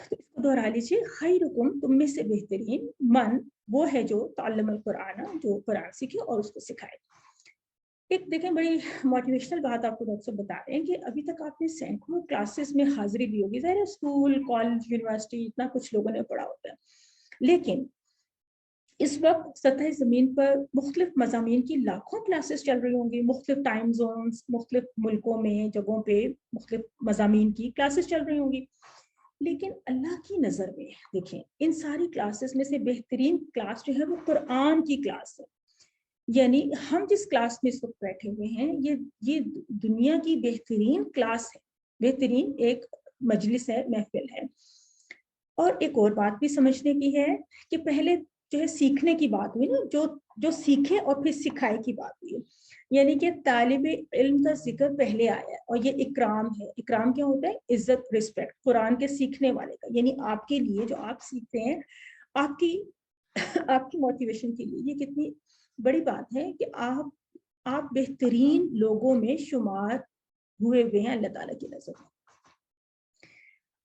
तो इसको दोहरा लीजिए, खैरुकुम तुम में से बेहतरीन, मन वो है जो तअल्लमल कुरान, जो कुरान सीखे और उसको सिखाए। एक देखें बड़ी मोटिवेशनल बात आपको डॉक्टर साहब बता रहे हैं कि अभी तक आपने सैकड़ों क्लासेस में हाजिरी दी होगी, ज़ाहिर है स्कूल कॉलेज यूनिवर्सिटी इतना कुछ लोगों ने पढ़ा होता है, लेकिन इस वक्त सतह ज़मीन पर मुख्तलिफ मज़ामीन की लाखों क्लासेस चल रही होंगी, मुख्तलिफ टाइम जोन्स, मुख्तलिफ मुल्कों में जगहों पे मुख्तलिफ मज़ामीन की क्लासेस चल रही होंगी, लेकिन अल्लाह की नज़र में देखें इन सारी क्लासेस में से बेहतरीन क्लास जो है वो कुरान की क्लास है। यानी हम जिस क्लास में इस वक्त बैठे हुए हैं, ये दुनिया की बेहतरीन क्लास है, बेहतरीन एक मजलिस है, महफिल है। और एक और बात भी समझने की है कि पहले जो है सीखने की बात हुई ना, जो सीखे और फिर सिखाए की बात हुई, यानी कि तालिबे इल्म का जिक्र पहले आया है, और ये इकराम है। इकराम क्या होता है? इज्जत, रिस्पेक्ट कुरान के सीखने वाले का, यानी आपके लिए जो आप सीखते हैं, आपकी आपकी मोटिवेशन के लिए ये कितनी बड़ी बात है कि आप बेहतरीन लोगों में शुमार हुए हुए हैं अल्लाह ताला की नजर में।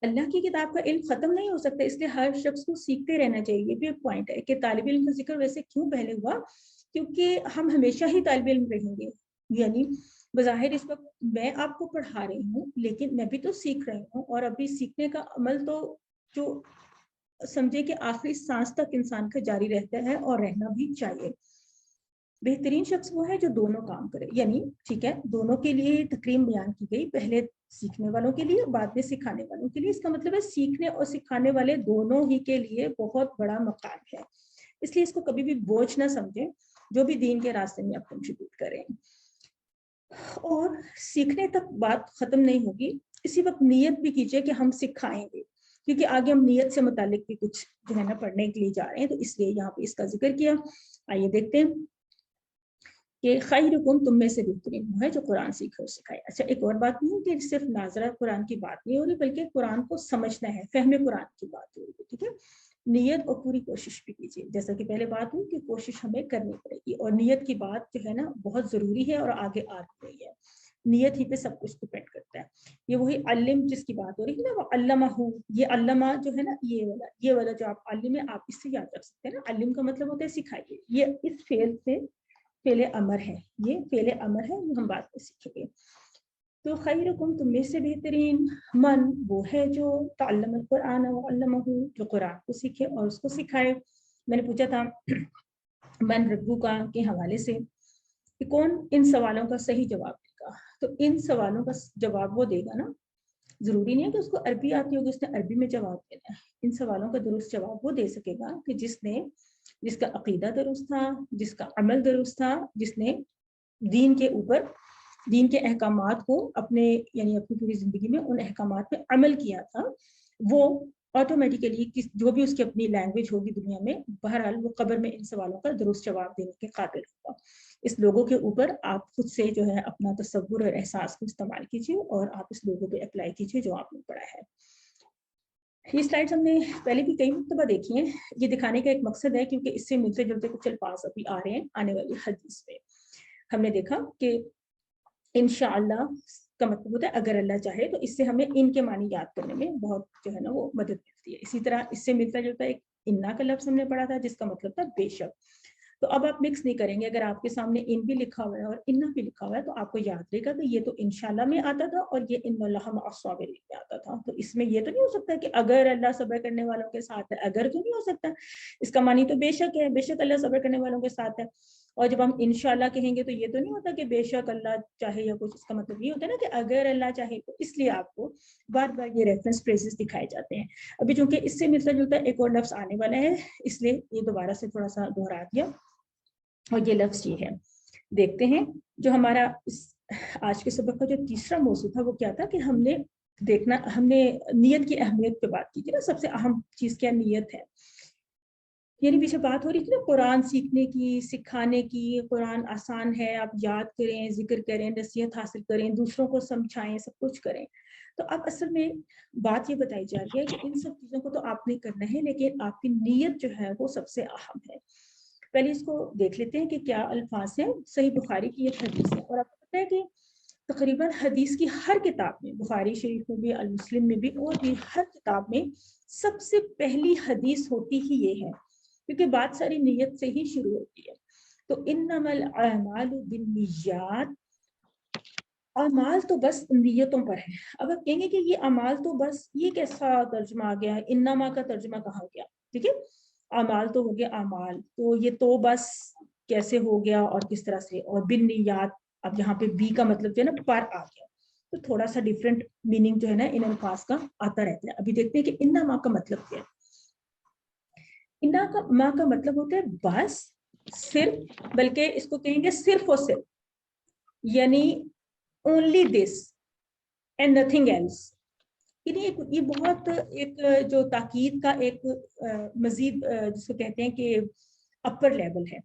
अल्लाह की किताब का इल्म खत्म नहीं हो सकता, इसलिए हर शख्स को सीखते रहना चाहिए। ये भी एक पॉइंट है कि तालिब इल्म का जिक्र वैसे क्यों पहले हुआ, क्योंकि हम हमेशा ही तालिब इल्म रहेंगे। यानी बज़ाहिर इस वक्त मैं आपको पढ़ा रही हूँ, लेकिन मैं भी तो सीख रही हूँ, और अभी सीखने का अमल तो जो समझे कि आखिरी सांस तक इंसान का जारी रहता है और रहना भी चाहिए। बेहतरीन शख्स वो है जो दोनों काम करे, यानी ठीक है दोनों के लिए तकरीम बयान की गई, पहले सीखने वालों के लिए, बाद में सिखाने वालों के लिए। इसका मतलब है सीखने और सिखाने वाले दोनों ही के लिए बहुत बड़ा मकाम है, इसलिए इसको कभी भी बोझ ना समझें जो भी दीन के रास्ते में आप कंट्रीब्यूट करें। और सीखने तक बात खत्म नहीं होगी, इसी वक्त नियत भी कीजिए कि हम सिखाएंगे, क्योंकि आगे हम नियत से मुतालिक भी कुछ जो है ना पढ़ने के लिए जा रहे हैं, तो इसलिए यहाँ पे इसका जिक्र किया। आइए देखते हैं कि खैरुकुम तुम में से बेहतरीन वो है जो कुरान सीखे और सिखाए। अच्छा, एक और बात नहीं कि सिर्फ नाजरा कुरान की बात नहीं हो रही, बल्कि कुरान को समझना है, फहमे कुरान की बात हो रही है, ठीक है। नियत और पूरी कोशिश भी कीजिए, जैसा कि पहले बात हुई कि कोशिश हमें करनी पड़ेगी, और नियत की बात जो है ना बहुत जरूरी है और आगे आ रही है। नियत ही पे सब कुछ डिपेंड करता है। ये वही अल्लिम जिसकी बात हो रही है ना, वो अल्लमहू, ये अल्लमा जो है ना, ये वाला जो आप अल्लिम है, आप इससे याद रख सकते हैं ना। अल्लिम का मतलब होता है सिखाइए, ये इस फेल से फेले अमर है, ये फेले अमर है, हम बात में सीखेंगे। तो खैरुकुम तुम में से बेहतरीन, मन वो है जो तअल्लमल कुरान व अल्लमहू, जो कुरान को सीखे और उसको सिखाए। मैंने पूछा था मन रब्बू का के हवाले से कि कौन इन सवालों का सही जवाब देगा, तो इन सवालों का जवाब वो देगा ना, जरूरी नहीं है कि उसको अरबी आती होगी उसने अरबी में जवाब देना है। इन सवालों का दुरुस्त जवाब वो दे सकेगा कि जिसका अकीदा दुरुस्त था, जिसका अमल दुरुस्त था, जिसने दीन के ऊपर दीन के अहकामात को अपने यानी अपनी पूरी जिंदगी में उन अहकामात पे अमल किया था, वो ऑटोमेटिकली जो भी उसकी अपनी लैंग्वेज होगी दुनिया में, बहरहाल वो कब्र में इन सवालों का दुरुस्त जवाब देने के काबिल होगा। इस लोगों के ऊपर आप खुद से जो है अपना तसव्वुर और एहसास को इस्तेमाल कीजिए और आप इस लोगों पे अप्लाई कीजिए जो आपने पढ़ा है। ये स्लाइड्स हमने पहले भी कई मरतबा देखी हैं। ये दिखाने का एक मकसद है क्योंकि इससे मिलते जुलते कुछ अल्फाज अभी आ रहे हैं आने वाली हदीस में। हमने देखा कि इंशाअल्लाह का मतलब होता है अगर अल्लाह चाहे, तो इससे हमें इनके मानी याद करने में बहुत जो है ना वो मदद मिलती है। इसी तरह इससे मिलता जुलता एक इन्ना का लफ्ज हमने पढ़ा था जिसका मतलब था बेशक। तो अब आप मिक्स नहीं करेंगे, अगर आपके सामने इन भी लिखा हुआ है और इन्ना भी लिखा हुआ है तो आपको याद रहेगा कि ये तो इंशाल्लाह में आता था और ये इन्नल्लाह मअस-साबिरीन में आता था। तो इसमें ये तो नहीं हो सकता कि अगर अल्लाह सब्र करने वालों के साथ है, अगर तो नहीं हो सकता, इसका मानी तो बेशक है, बेशक अल्लाह सब्र करने वालों के साथ है। और जब हम इंशाल्लाह कहेंगे तो ये तो नहीं होता कि बेशक अल्लाह चाहे या कुछ, इसका मतलब ये होता है ना कि अगर अल्लाह चाहे। तो इसलिए आपको बार बार ये रेफरेंस फ्रेजेस दिखाए जाते हैं। अभी चूंकि इससे मिलता जुलता एक और लफ्ज आने वाला है, इसलिए ये दोबारा से थोड़ा सा दोहरा दिया। और ये लफ्ज ये है, देखते हैं जो हमारा आज के सबक का जो तीसरा मौजू था वो क्या था कि हमने नियत की अहमियत पे बात की थी ना। सबसे अहम चीज क्या नियत है, यानी पीछे बात हो रही थी ना कुरान सीखने की, सिखाने की। कुरान आसान है, आप याद करें, जिक्र करें, नसीहत हासिल करें, दूसरों को समझाएं, सब कुछ करें। तो अब असल में बात ये बताई जा रही है कि इन सब चीजों को तो आपने करना है, लेकिन आपकी नीयत जो है वो सबसे अहम है। पहले इसको देख लेते हैं कि क्या अल्फाज हैं। सही बुखारी की एक हदीस है और आपको पता है कि तकरीबन हदीस की हर किताब में, बुखारी शरीफ में भी, अल मुस्लिम में भी, और भी हर किताब में सबसे पहली हदीस होती ही ये है, क्योंकि बात सारी नीयत से ही शुरू होती है। तो इन्नमल अमालु बिन्नियात, अमाल तो बस नीयतों पर है। अब आप कहेंगे कि ये अमाल तो बस, ये कैसा तर्जुमा आ गया, इन्नमा का तर्जुमा कहाँ गया? ठीक है, अमाल तो हो गया अमाल, तो ये तो बस कैसे हो गया और किस तरह से? और बिन नियात, अब यहाँ पे बी का मतलब जो है ना पर आ गया, तो थोड़ा सा डिफरेंट मीनिंग जो है ना इन अल्फाज का आता रहता है। अभी देखते हैं कि इन्ना माँ का मतलब क्या है। इन्ना का माँ का मतलब होता है बस, सिर्फ, बल्कि इसको कहेंगे सिर्फ और सिर्फ, यानी only this and nothing else. ये बहुत एक जो ताकीद का एक मजीद जिसको कहते हैं कि अपर लेवल है,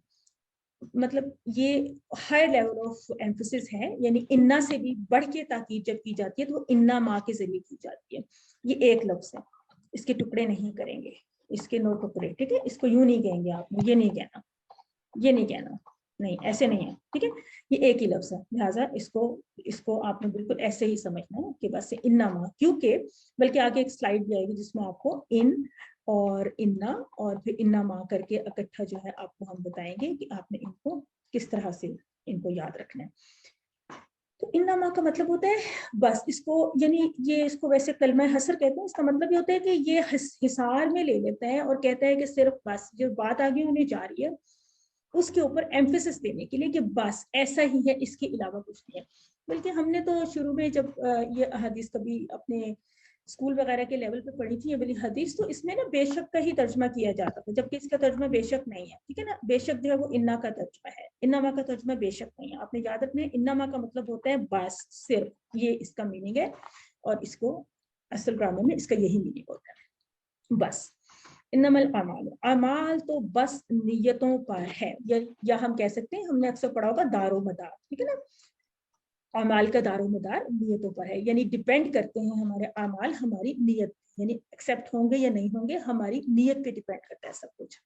मतलब ये हायर लेवल ऑफ एम्फेसिस है। यानी इन्ना से भी बढ़ के ताकीद जब की जाती है तो इन्ना माँ के जरिए की जाती है। ये एक लफ्ज है, इसके टुकड़े नहीं करेंगे, इसके 9 टुकड़े, ठीक है। इसको यूं नहीं कहेंगे, आपने ये नहीं कहना, ये नहीं कहना, नहीं ऐसे नहीं है, ठीक है। ये एक ही लफ्ज है, लिहाजा इसको आपने बिल्कुल ऐसे ही समझना है कि बस इन्ना मा, क्योंकि बल्कि आगे एक स्लाइड भी आएगी जिसमें आपको इन और इन्ना और फिर इन्ना मा करके इकट्ठा जो है आपको हम बताएंगे कि आपने इनको किस तरह से इनको याद रखना है। तो इन्ना मा का मतलब होता है बस, इसको यानी ये इसको वैसे कलमा हसर कहते हैं। इसका मतलब ये होता है कि ये हिसार में ले लेता है और कहता है कि सिर्फ बस जो बात आगे होने जा रही है उसके ऊपर एम्फेसिस देने के लिए कि बस ऐसा ही है, इसके अलावा कुछ नहीं है। बल्कि हमने तो शुरू में जब ये हदीस कभी अपने स्कूल वगैरह के लेवल पे पढ़ी थी ये वाली हदीस, तो इसमें ना बेशक का ही तर्जमा किया जाता था, जबकि इसका तर्जमा बेशक नहीं है, ठीक है ना। बेशक जो है वो इन्ना का तर्जमा है, इन्नमा का तर्जमा बेशक नहीं है। आपने याद रखना है, इन्नमा का मतलब होता है बस, सिर्फ, ये इसका मीनिंग है। और इसको असल ग्रामर में इसका यही मीनिंग होता है, बस। इन्नमल अमाल, अमाल तो बस नियतों पर है, या हम कह सकते हैं, हमने अक्सर पढ़ा होगा दारो मदार, ठीक है ना। अमाल का दारो मदार नियतों पर है, यानी डिपेंड करते हैं हमारे अमाल हमारी नियत, यानी एक्सेप्ट होंगे या नहीं होंगे हमारी नियत पे डिपेंड करता है सब कुछ।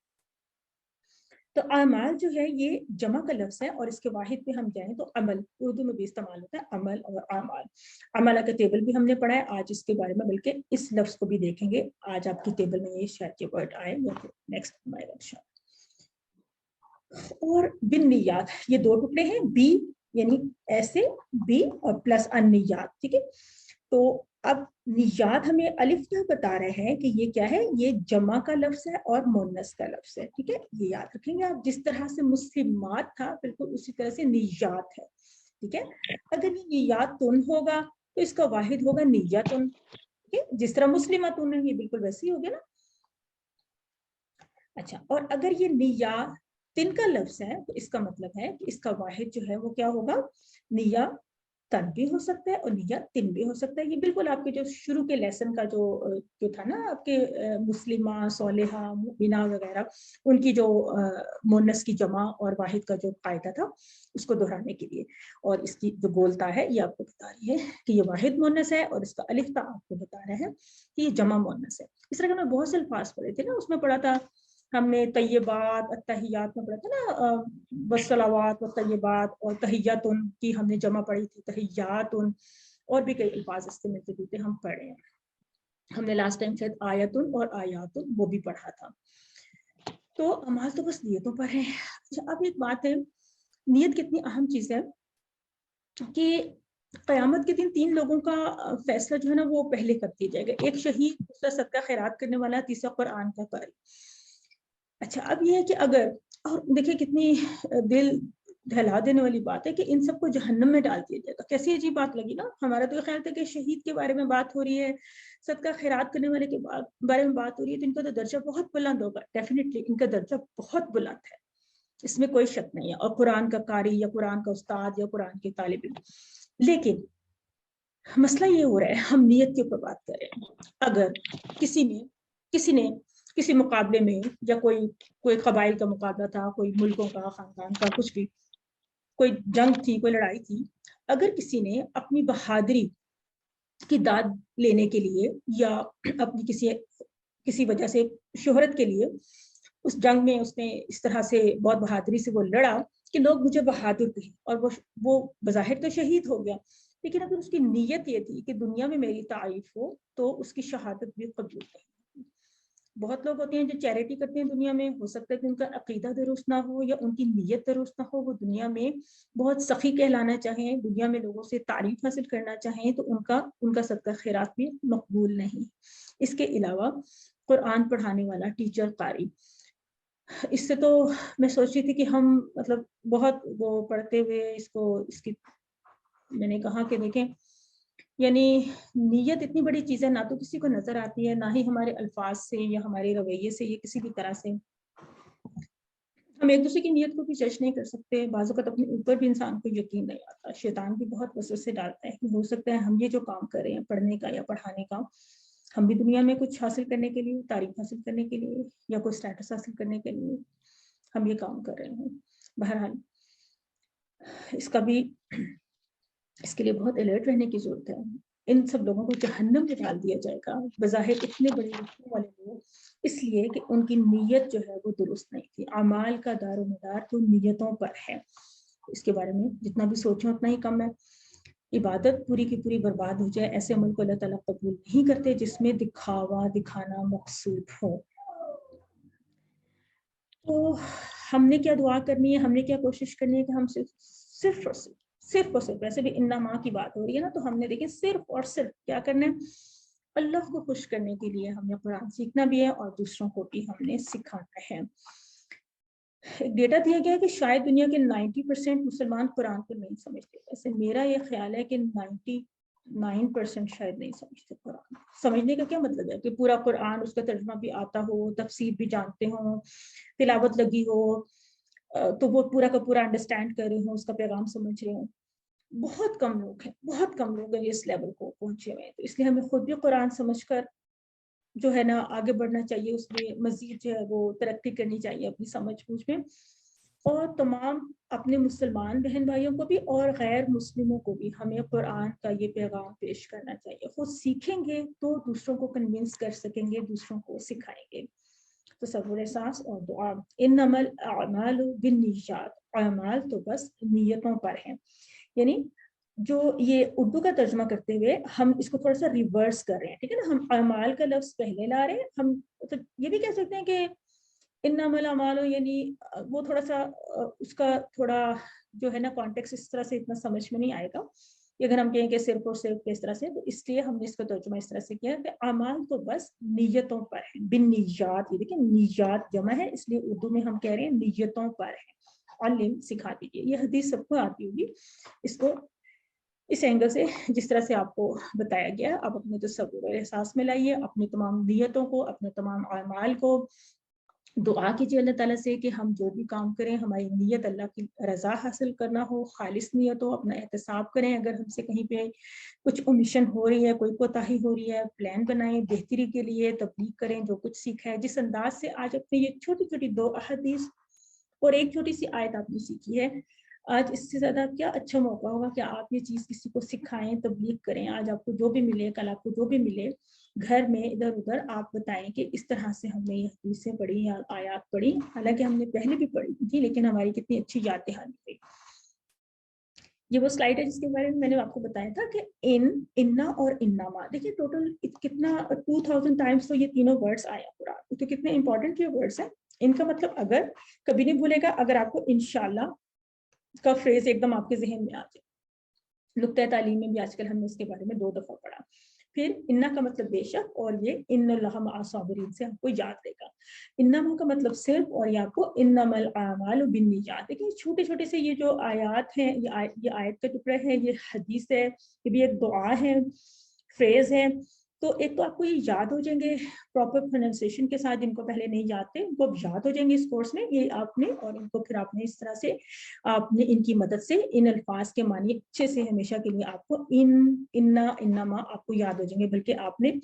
तो अमाल जो है ये जमा का लफ्ज है और इसके वाहिद पे हम जाएं तो अमल, उर्दू में भी इस्तेमाल होता है अमल और अमाल। अमाला का टेबल भी हमने पढ़ा है, आज इसके बारे में बल्कि इस लफ्ज को भी देखेंगे। आज आपकी टेबल में ये शायद ये वर्ड आए या फिर नेक्स्ट हमारे वर्कशॉप। और बिन नियात, ये 2 टुकड़े हैं, बी यानी ऐसे, बी और प्लस अन्नियात, ठीक है। तो अब नियात हमें अलिफ क्या बता रहे हैं कि ये क्या है, ये जमा का लफ्ज है और मुन्नस का लफ्ज है, ठीक है। ये याद रखेंगे आप, जिस तरह से मुस्लिमात था बिल्कुल उसी तरह से नियात है, ठीक है। अगर ये नियातुन होगा तो इसका वाहिद होगा नियतुन, ठीक है। जिस तरह मुस्लिमातुन है ये बिल्कुल वैसे ही हो गया ना। अच्छा, और अगर ये नियातिन का लफ्ज है तो इसका मतलब है कि इसका वाहिद जो है वो क्या होगा, निया تن بھی ہو سکتا ہے اور یا تن بھی ہو سکتا ہے. یہ بالکل آپ کے جو شروع کے لیسن کا جو تھا نا آپ کے مسلمہ، صالحہ، مؤمنہ وغیرہ، ان کی جو مونس کی جمع اور واحد کا جو قاعدہ تھا اس کو دہرانے کے لیے. اور اس کی جو گولتا ہے یہ آپ کو بتا رہی ہے کہ یہ واحد مونس ہے، اور اس کا الف تا آپ کو بتا رہا ہے کہ یہ جمع مونس ہے. اس طرح کے ہم نے بہت سے الفاظ پڑھے تھے نا. اس میں پڑھا تھا ہم نے طیبات، التحیات میں پڑھا تھا نا، والصلوات والطیبات، اور تحیاتن کی ہم نے جمع پڑھی تھی تحیاتن، اور بھی کئی الفاظ اس سے ملتے جلتے ہم پڑھے ہیں. ہم نے لاسٹ ٹائم شاید آیتن اور آیاتن وہ بھی پڑھا تھا. تو اعمال تو بس نیتوں پر ہے. اچھا اب ایک بات ہے، نیت کتنی اہم چیز ہے کہ قیامت کے دن 3 لوگوں کا فیصلہ جو ہے نا وہ پہلے کر دیا جائے گا. ایک شہید، دوسرا صدقہ خیرات کرنے والا، تیسرا قرآن کا قاری. اچھا اب یہ ہے کہ اگر، اور دیکھیں کتنی دل دہلا دینے والی بات ہے کہ ان سب کو جہنم میں ڈال دیا جائے گا. کیسی عجیب بات لگی نا. ہمارا تو خیال تھا کہ شہید کے بارے میں بات ہو رہی ہے، صدقہ خیرات کرنے والے کے بارے میں بات ہو رہی ہے، تو ان کا تو درجہ بہت بلند ہوگا. ڈیفینیٹلی ان کا درجہ بہت بلند ہے، اس میں کوئی شک نہیں ہے. اور قرآن کا قاری یا قرآن کا استاد یا قرآن کے طالب علم. لیکن مسئلہ یہ ہو رہا ہے، ہم نیت کے اوپر بات کر رہے ہیں. اگر کسی نے کسی مقابلے میں، یا کوئی قبائل کا مقابلہ تھا، کوئی ملکوں کا، خاندان کا، کچھ بھی، کوئی جنگ تھی، کوئی لڑائی تھی، اگر کسی نے اپنی بہادری کی داد لینے کے لیے یا اپنی کسی وجہ سے شہرت کے لیے اس جنگ میں اس نے اس طرح سے بہت بہادری سے وہ لڑا کہ لوگ مجھے بہادر کہیں، اور وہ بظاہر تو شہید ہو گیا، لیکن اگر اس کی نیت یہ تھی کہ دنیا میں میری تعریف ہو تو اس کی شہادت بھی قبول نہیں. بہت لوگ ہوتے ہیں جو چیریٹی کرتے ہیں دنیا میں، ہو سکتا ہے کہ ان کا عقیدہ درست نہ ہو یا ان کی نیت درست نہ ہو، وہ دنیا میں بہت سخی کہلانا چاہیں، دنیا میں لوگوں سے تعریف حاصل کرنا چاہیں، تو ان کا صدقہ خیرات بھی مقبول نہیں. اس کے علاوہ قرآن پڑھانے والا ٹیچر، قاری، اس سے تو میں سوچ رہی تھی کہ ہم مطلب بہت وہ پڑھتے ہوئے اس کی میں نے کہا کہ دیکھیں یعنی نیت اتنی بڑی چیز ہے، نہ تو کسی کو نظر آتی ہے، نہ ہی ہمارے الفاظ سے یا ہمارے رویے سے یا کسی بھی طرح سے ہم ایک دوسرے کی نیت کو بھی جج نہیں کر سکتے. بعض اوقات اپنے اوپر بھی انسان کو یقین نہیں آتا. شیطان بھی بہت وسوسے ڈالتا ہے کہ ہو سکتا ہے ہم یہ جو کام کر رہے ہیں پڑھنے کا یا پڑھانے کا، ہم بھی دنیا میں کچھ حاصل کرنے کے لیے، تعریف حاصل کرنے کے لیے یا کوئی اسٹیٹس حاصل کرنے کے لیے ہم یہ کام کر رہے ہوں. بہرحال اس کے لیے بہت الرٹ رہنے کی ضرورت ہے. ان سب لوگوں کو جہنم میں ڈال دیا جائے گا، بظاہر اتنے بڑے رتبے والے لوگ، اس لیے کہ ان کی نیت جو ہے وہ درست نہیں تھی. اعمال کا دار و مدار تو نیتوں پر ہے. اس کے بارے میں جتنا بھی سوچیں اتنا ہی کم ہے. عبادت پوری کی پوری برباد ہو جائے، ایسے عمل کو اللہ تعالیٰ قبول نہیں کرتے جس میں دکھانا مقصود ہو. تو ہم نے کیا دعا کرنی ہے، ہم نے کیا کوشش کرنی ہے کہ ہم صرف اور صرف ویسے بھی انما کی بات ہو رہی ہے نا، تو ہم نے دیکھیں صرف اور صرف کیا کرنا ہے، اللہ کو خوش کرنے کے لیے ہم نے قرآن سیکھنا بھی ہے اور دوسروں کو بھی ہم نے سکھانا ہے. ایک ڈیٹا دیا گیا ہے کہ شاید دنیا کے 90% مسلمان قرآن کو نہیں سمجھتے. ویسے میرا یہ خیال ہے کہ 99% شاید نہیں سمجھتے قرآن. سمجھنے کا کیا مطلب ہے کہ پورا قرآن اس کا ترجمہ بھی آتا ہو، تفسیر بھی جانتے ہوں، تلاوت لگی ہو تو وہ پورا کا پورا انڈرسٹینڈ کر رہے ہوں، اس کا پیغام سمجھ رہے ہوں. بہت کم لوگ ہیں اس لیول کو پہنچے ہوئے ہیں. تو اس لیے ہمیں خود بھی قرآن سمجھ کر جو ہے نا آگے بڑھنا چاہیے، اس میں مزید جو ہے وہ ترقی کرنی چاہیے اپنی سمجھ بوجھ میں. اور تمام اپنے مسلمان بہن بھائیوں کو بھی اور غیر مسلموں کو بھی ہمیں قرآن کا یہ پیغام پیش کرنا چاہیے. خود سیکھیں گے تو دوسروں کو کنونس کر سکیں گے، دوسروں کو سکھائیں گے. تصور احساس اور دعا. انما الاعمال بالنیات، اعمال تو بس نیتوں پر ہیں. یعنی جو یہ اردو کا ترجمہ کرتے ہوئے ہم اس کو تھوڑا سا ریورس کر رہے ہیں، ٹھیک ہے نا. ہم اعمال کا لفظ پہلے لا رہے ہیں. ہم یہ بھی کہہ سکتے ہیں کہ انما الاعمال، یعنی وہ تھوڑا سا اس کا تھوڑا جو ہے نا کانٹیکس اس طرح سے اتنا سمجھ میں نہیں آئے گا کہ اگر ہم کہیں کہ صرف اور صرف اس طرح سے، تو اس لیے ہم نے اس کا ترجمہ اس طرح سے کیا کہ اعمال تو بس نیتوں پر ہیں. بالنیات، یہ دیکھیں نیات جمع ہے، اس لیے اردو میں ہم کہہ رہے ہیں نیتوں پر ہے. علم سکھا دیجیے. یہ حدیث سب کو آتی ہوگی، اس کو اس اینگل سے جس طرح سے آپ کو بتایا گیا آپ اپنے تصور اور احساس میں لائیے، اپنی تمام نیتوں کو، اپنے تمام اعمال کو दुआ कीजिए अल्लाह ताला से कि हम जो भी काम करें हमारी नीयत अल्लाह की रज़ा हासिल करना हो, खालिस नीयत हो, अपना एहतसाब करें। अगर हमसे कहीं पे कुछ ओमिशन हो रही है, कोई कोताही हो रही है, प्लान बनाएं बेहतरी के लिए, तब्लीग करें जो कुछ सीखा है। जिस अंदाज से आज अपने ये छोटी-छोटी 2 अहादीस और एक छोटी सी आयत आपने सीखी है, आज इससे ज़्यादा क्या अच्छा मौका होगा कि आप ये चीज़ किसी को सिखाएं, तब्लीग करें। आज आपको जो भी मिले, कल आपको जो भी मिले, घर में इधर-उधर आप बताएं कि इस तरह से हमने ये हदीसें पढ़ी या आयत पढ़ी। हालांकि हमने पहले भी पढ़ी थी, लेकिन हमारी कितनी अच्छी याद दहानी हुई। ये वो स्लाइड है जिसके बारे में मैंने आपको बताया था कि इन्ना और इन्नामा। देखिए टोटल कितना 2000 टाइम्स तो ये तीनों वर्ड्स आया कुरान, तो कितने इंपॉर्टेंट ये वर्ड्स हैं। इनका मतलब अगर कभी नहीं भूलेगा, अगर आपको इंशाल्लाह का फ्रेज एकदम आपके जहन में आ जाए, नुक्ता तालीम में भी आजकल हमने इसके बारे में 2 दफा पढ़ा। फिर इन्ना का मतलब बेशक, और ये इन्नल्लाह मअस साबिरीन से आपको याद रहेगा। इन्नमा का मतलब सिर्फ, और ये आपको इन्नमल आमालु बिन्नियात। देखिए छोटे छोटे से ये जो आयत हैं, ये आयत का टुकड़ा है, ये हदीस है, ये भी एक दुआ है, फ्रेज है। तो एक तो आपको ये याद हो जाएंगे प्रॉपर प्रोनाउंसिएशन के साथ, जिनको पहले नहीं याद थे उनको अब याद हो जाएंगे इस कोर्स में ये आपने, और इनको फिर आपने इस तरह से आपने इनकी मदद से इन अल्फाज के मानी अच्छे से हमेशा के लिए आपको इन्ना इन्नमा आपको याद हो जाएंगे। बल्कि आपने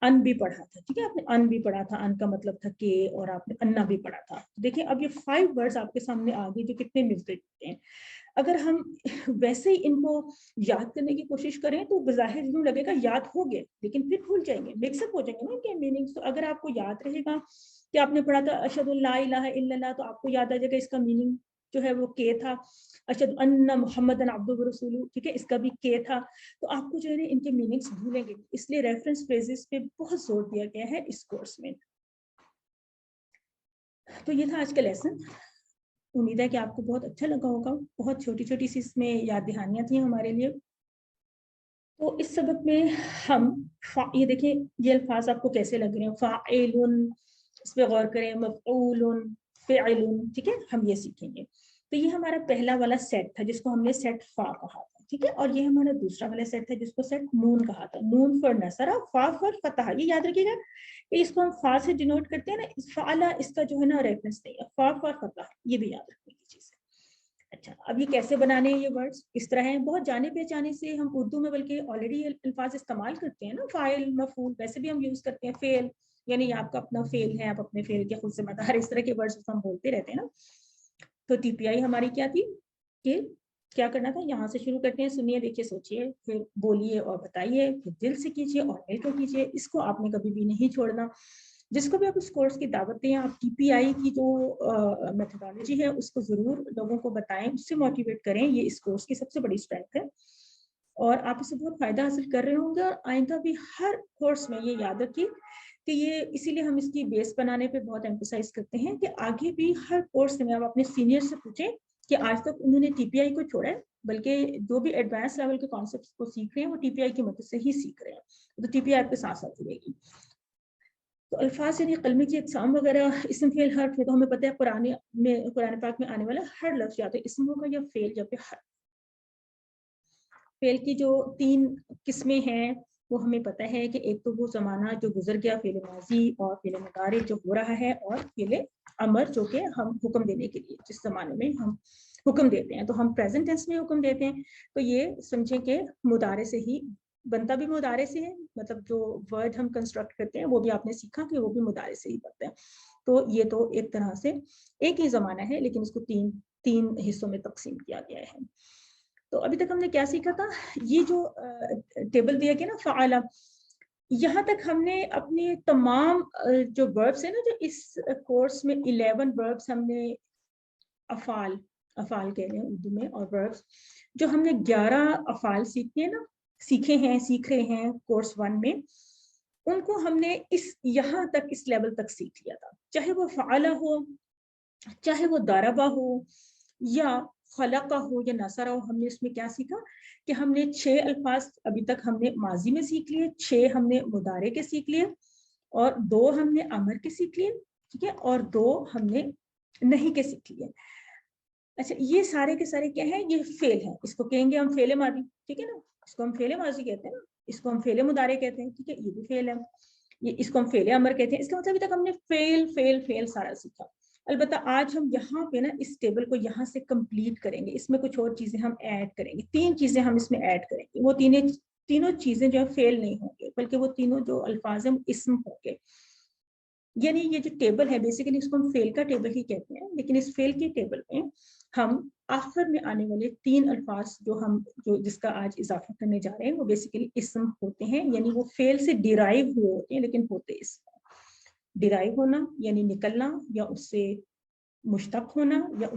अन भी पढ़ा था, ठीक है, आपने अन भी पढ़ा था, अन का मतलब था के, और आपने अन्ना भी पढ़ा था। देखिए अब ये 5 वर्ड्स आपके सामने आ गए जो कितने मिलते जुलते हैं। अगर हम वैसे ही इनको याद करने की कोशिश करें तो बज़ाहिर यूं लगेगा याद हो गए, लेकिन फिर भूल जाएंगे, मिक्सअप हो जाएंगे ना इनके मीनिंग्स। तो अगर आपको याद रहेगा कि आपने पढ़ा था अशहदु ला इलाहा इल्लल्लाह, तो आपको याद आ जाएगा इसका मीनिंग जो है वो के था। अशहदु अन्ना मुहम्मदन अब्दुहु व रसूलुहु, ठीक है, इसका भी के था। तो आपको जो है ना इनके मीनिंग्स भूलेंगे, इसलिए रेफरेंस फ्रेजेस पे बहुत जोर दिया गया है इस कोर्स में। तो ये था आज का लेसन। उम्मीद है कि आपको बहुत अच्छा लगा होगा। बहुत छोटी छोटी सी इसमें याद दहानियां थी हमारे लिए। तो इस सबक में हम ये देखिए ये अल्फाज आपको कैसे लग रहे हैं, फ़ाइलुन, इस पे गौर करें, मफ़ऊलुन, फ़िअलुन, ठीक है, हम ये सीखेंगे। तो ये हमारा पहला वाला सेट था जिसको हमने सेट फा कहा था, ठीक है, और ये हमारा दूसरा वाला सेट था जिसको सेट नून कहा था। नून फॉर नसरा, फा फॉर फतह। ये याद रखिएगा कि इसको हम फा से डिनोट करते हैं ना, फाला इसका जो है ना रेफरेंस नहीं है, फा फॉर फतह, ये भी याद रखने की चीज है। अच्छा, अब ये कैसे बनाने हैं, ये वर्ड्स इस तरह हैं। बहुत जाने पहचाने से हम उर्दू में बल्कि ऑलरेडी अल्फाज इस्तेमाल करते हैं ना, फाइल, मफूल, वैसे भी हम यूज करते हैं। फेल यानी आपका अपना फेल है, आप अपने फेल के खुद जिम्मेदार, इस तरह के वर्ड्स हम बोलते रहते हैं ना। तो टीपीआई हमारी क्या थी कि क्या करना था, यहाँ से शुरू करते हैं। सुनिए, देखिए, सोचिए, फिर बोलिए और बताइए, फिर दिल से कीजिए और मिलकर कीजिए। इसको आपने कभी भी नहीं छोड़ना। जिसको भी आप इस कोर्स की दावत दें, आप टीपीआई की जो मेथोडोलॉजी है उसको जरूर लोगों को बताएं, उससे मोटिवेट करें। ये इस कोर्स की सबसे बड़ी स्ट्रेंथ है और आप इससे बहुत फायदा हासिल कर रहे होंगे। और आइंदा भी हर कोर्स में ये याद रखिए कि ये, इसीलिए हम इसकी बेस बनाने पे बहुत एम्फसाइज करते हैं कि आगे भी हर कोर्स में आप अपने सीनियर से पूछें कि आज तक उन्होंने टीपीआई को छोड़ा है, बल्कि जो भी एडवांस लेवल के कॉन्सेप्ट्स को सीख रहे हैं वो टीपीआई की मदद से ही सीख रहे हैं। तो टीपीआई आपके साथ साथ जुड़ेगी। तो अल्फाज यानी कलमे की अक़साम वगैरह, इसम फेल हर्फ, तो हमें पता है कुरान पाक में आने वाला हर लफ्ज़ या तो इसम होगा या फेल या फिर हर्फ। फेल की जो 3 किस्में हैं वो हमें पता है कि एक तो वो ज़माना जो गुजर गया, फेल माजी, और फेल मुदारिक जो हो रहा है, और फेल अमर जो कि हम हुक्म देने के लिए जिस ज़माने में हम हुक्म देते हैं, तो हम प्रेजेंट टेंस में हुक्म देते हैं। तो ये समझें कि मुदारे से ही बनता भी मुदारे से है, मतलब जो वर्ड हम कंस्ट्रक्ट करते हैं वो भी आपने सीखा कि वो भी मुदारे से ही बनता है। तो ये तो एक तरह से एक ही ज़माना है, लेकिन इसको तीन हिस्सों में तकसीम किया गया है। तो अभी तक हमने क्या सीखा था, ये जो टेबल दिया गया ना फ़ाला, यहाँ तक हमने अपने तमाम जो वर्ब्स है ना, जो इस कोर्स में 11 वर्ब्स हमने अफ़ाल कह रहे हैं उर्दू में, और वर्ब्स जो हमने 11 अफ़ाल सीख रहे हैं कोर्स 1 में, उनको हमने यहाँ तक इस लेवल तक सीख लिया था। चाहे वो फ़ाला हो, चाहे वो दरबा हो, या खलका हो, या नसरा हो। हमने इसमें क्या सीखा कि हमने 6 अल्फाज अभी तक हमने माजी में सीख लिए, 6 हमने मुदारे के सीख लिए, और 2 हमने अमर के सीख लिए, ठीक है, और 2 हमने नहीं के सीख लिए। अच्छा, ये सारे के सारे क्या है, ये फेल है। इसको कहेंगे हम फेल माजी, ठीक है ना, इसको हम फेल माजी कहते हैं ना, इसको हम फेल मुदारे कहते हैं, ठीक है, ये भी फेल है। ये इसको हम फेल अमर कहते हैं। इसका मतलब अभी तक हमने फेल फेल फेल सारा सीखा। अलबत्ता आज हम यहाँ पे ना इस टेबल को यहाँ से कंप्लीट करेंगे, इसमें कुछ और चीजें हम ऐड करेंगे, 3 चीजें हम इसमें ऐड करेंगे। वो तीनों चीजें जो है फेल नहीं होंगे, बल्कि वो तीनों जो अल्फाज हैं वो इस्म होंगे। यानी ये जो टेबल है बेसिकली इसको हम फेल का टेबल ही कहते हैं, लेकिन इस फेल के टेबल में हम आखिर में आने वाले 3 अल्फाज जो जिसका आज इजाफा करने जा रहे हैं वो बेसिकली इस्म होते हैं, यानी वो फेल से डिराइव हुए होते हैं लेकिन होते इस्म। डिराइव होना यानी निकलना, या उससे मुश्तक होना, या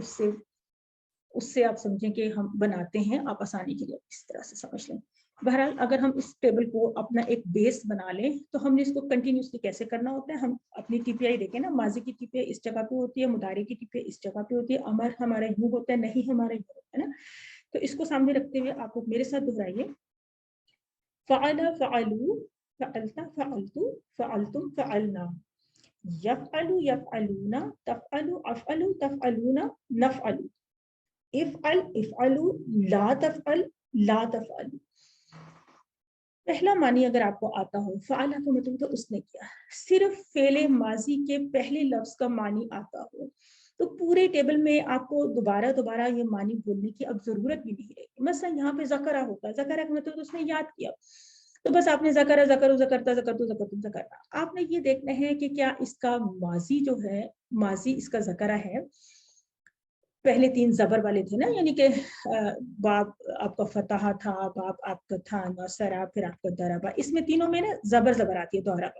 उससे आप समझें कि हम बनाते हैं, आप आसानी के लिए इस तरह से समझ लें। बहरहाल अगर हम इस टेबल को अपना एक बेस बना लें तो हमने इसको कंटिन्यूसली कैसे करना होता है। हम अपनी टीपीआई देखें ना, माजी की टीपीआई इस जगह पे होती है, मुदारे की टीपीआई इस जगह पे होती है, अमर हमारा यूं होता है, नहीं हमारा यूं होता है ना। तो इसको सामने रखते हुए आप लोग मेरे साथ दोहराइए, फ़अला फ़अलू फ़अलता फ़अलतू फ़अलतुम फ़अलना, यफ़अलु यफ़अलूना तफ़अलु अफ़अलु तफ़अलूना नफ़अलु, इफ़अल इफ़अलु ला तफ़अल ला तफ़अलु। पहला मानी अगर आपको आता हो, फ़अला का मतलब तो उसने किया, सिर्फ फेले माजी के पहले लफ्ज का मानी आता हो तो पूरे टेबल में आपको दोबारा दोबारा ये मानी बोलने की अब जरूरत भी नहीं रहेगी। मसलन यहाँ पे ज़करा होता है, ज़करा का मतलब तो उसने याद किया, तो बस आपने ज़करा ज़करु ज़करता ज़करतु ज़करतुम ज़करना, आपने ये देखना है कि क्या इसका माजी जो है, माजी इसका ज़करा है। पहले 3 जबर वाले थे ना, यानी कि बाप आपका फतहा था, बाप आपका था नसरा, फिर आपका दरबा, इसमें तीनों में ना जबर जबर आती है दोहरा।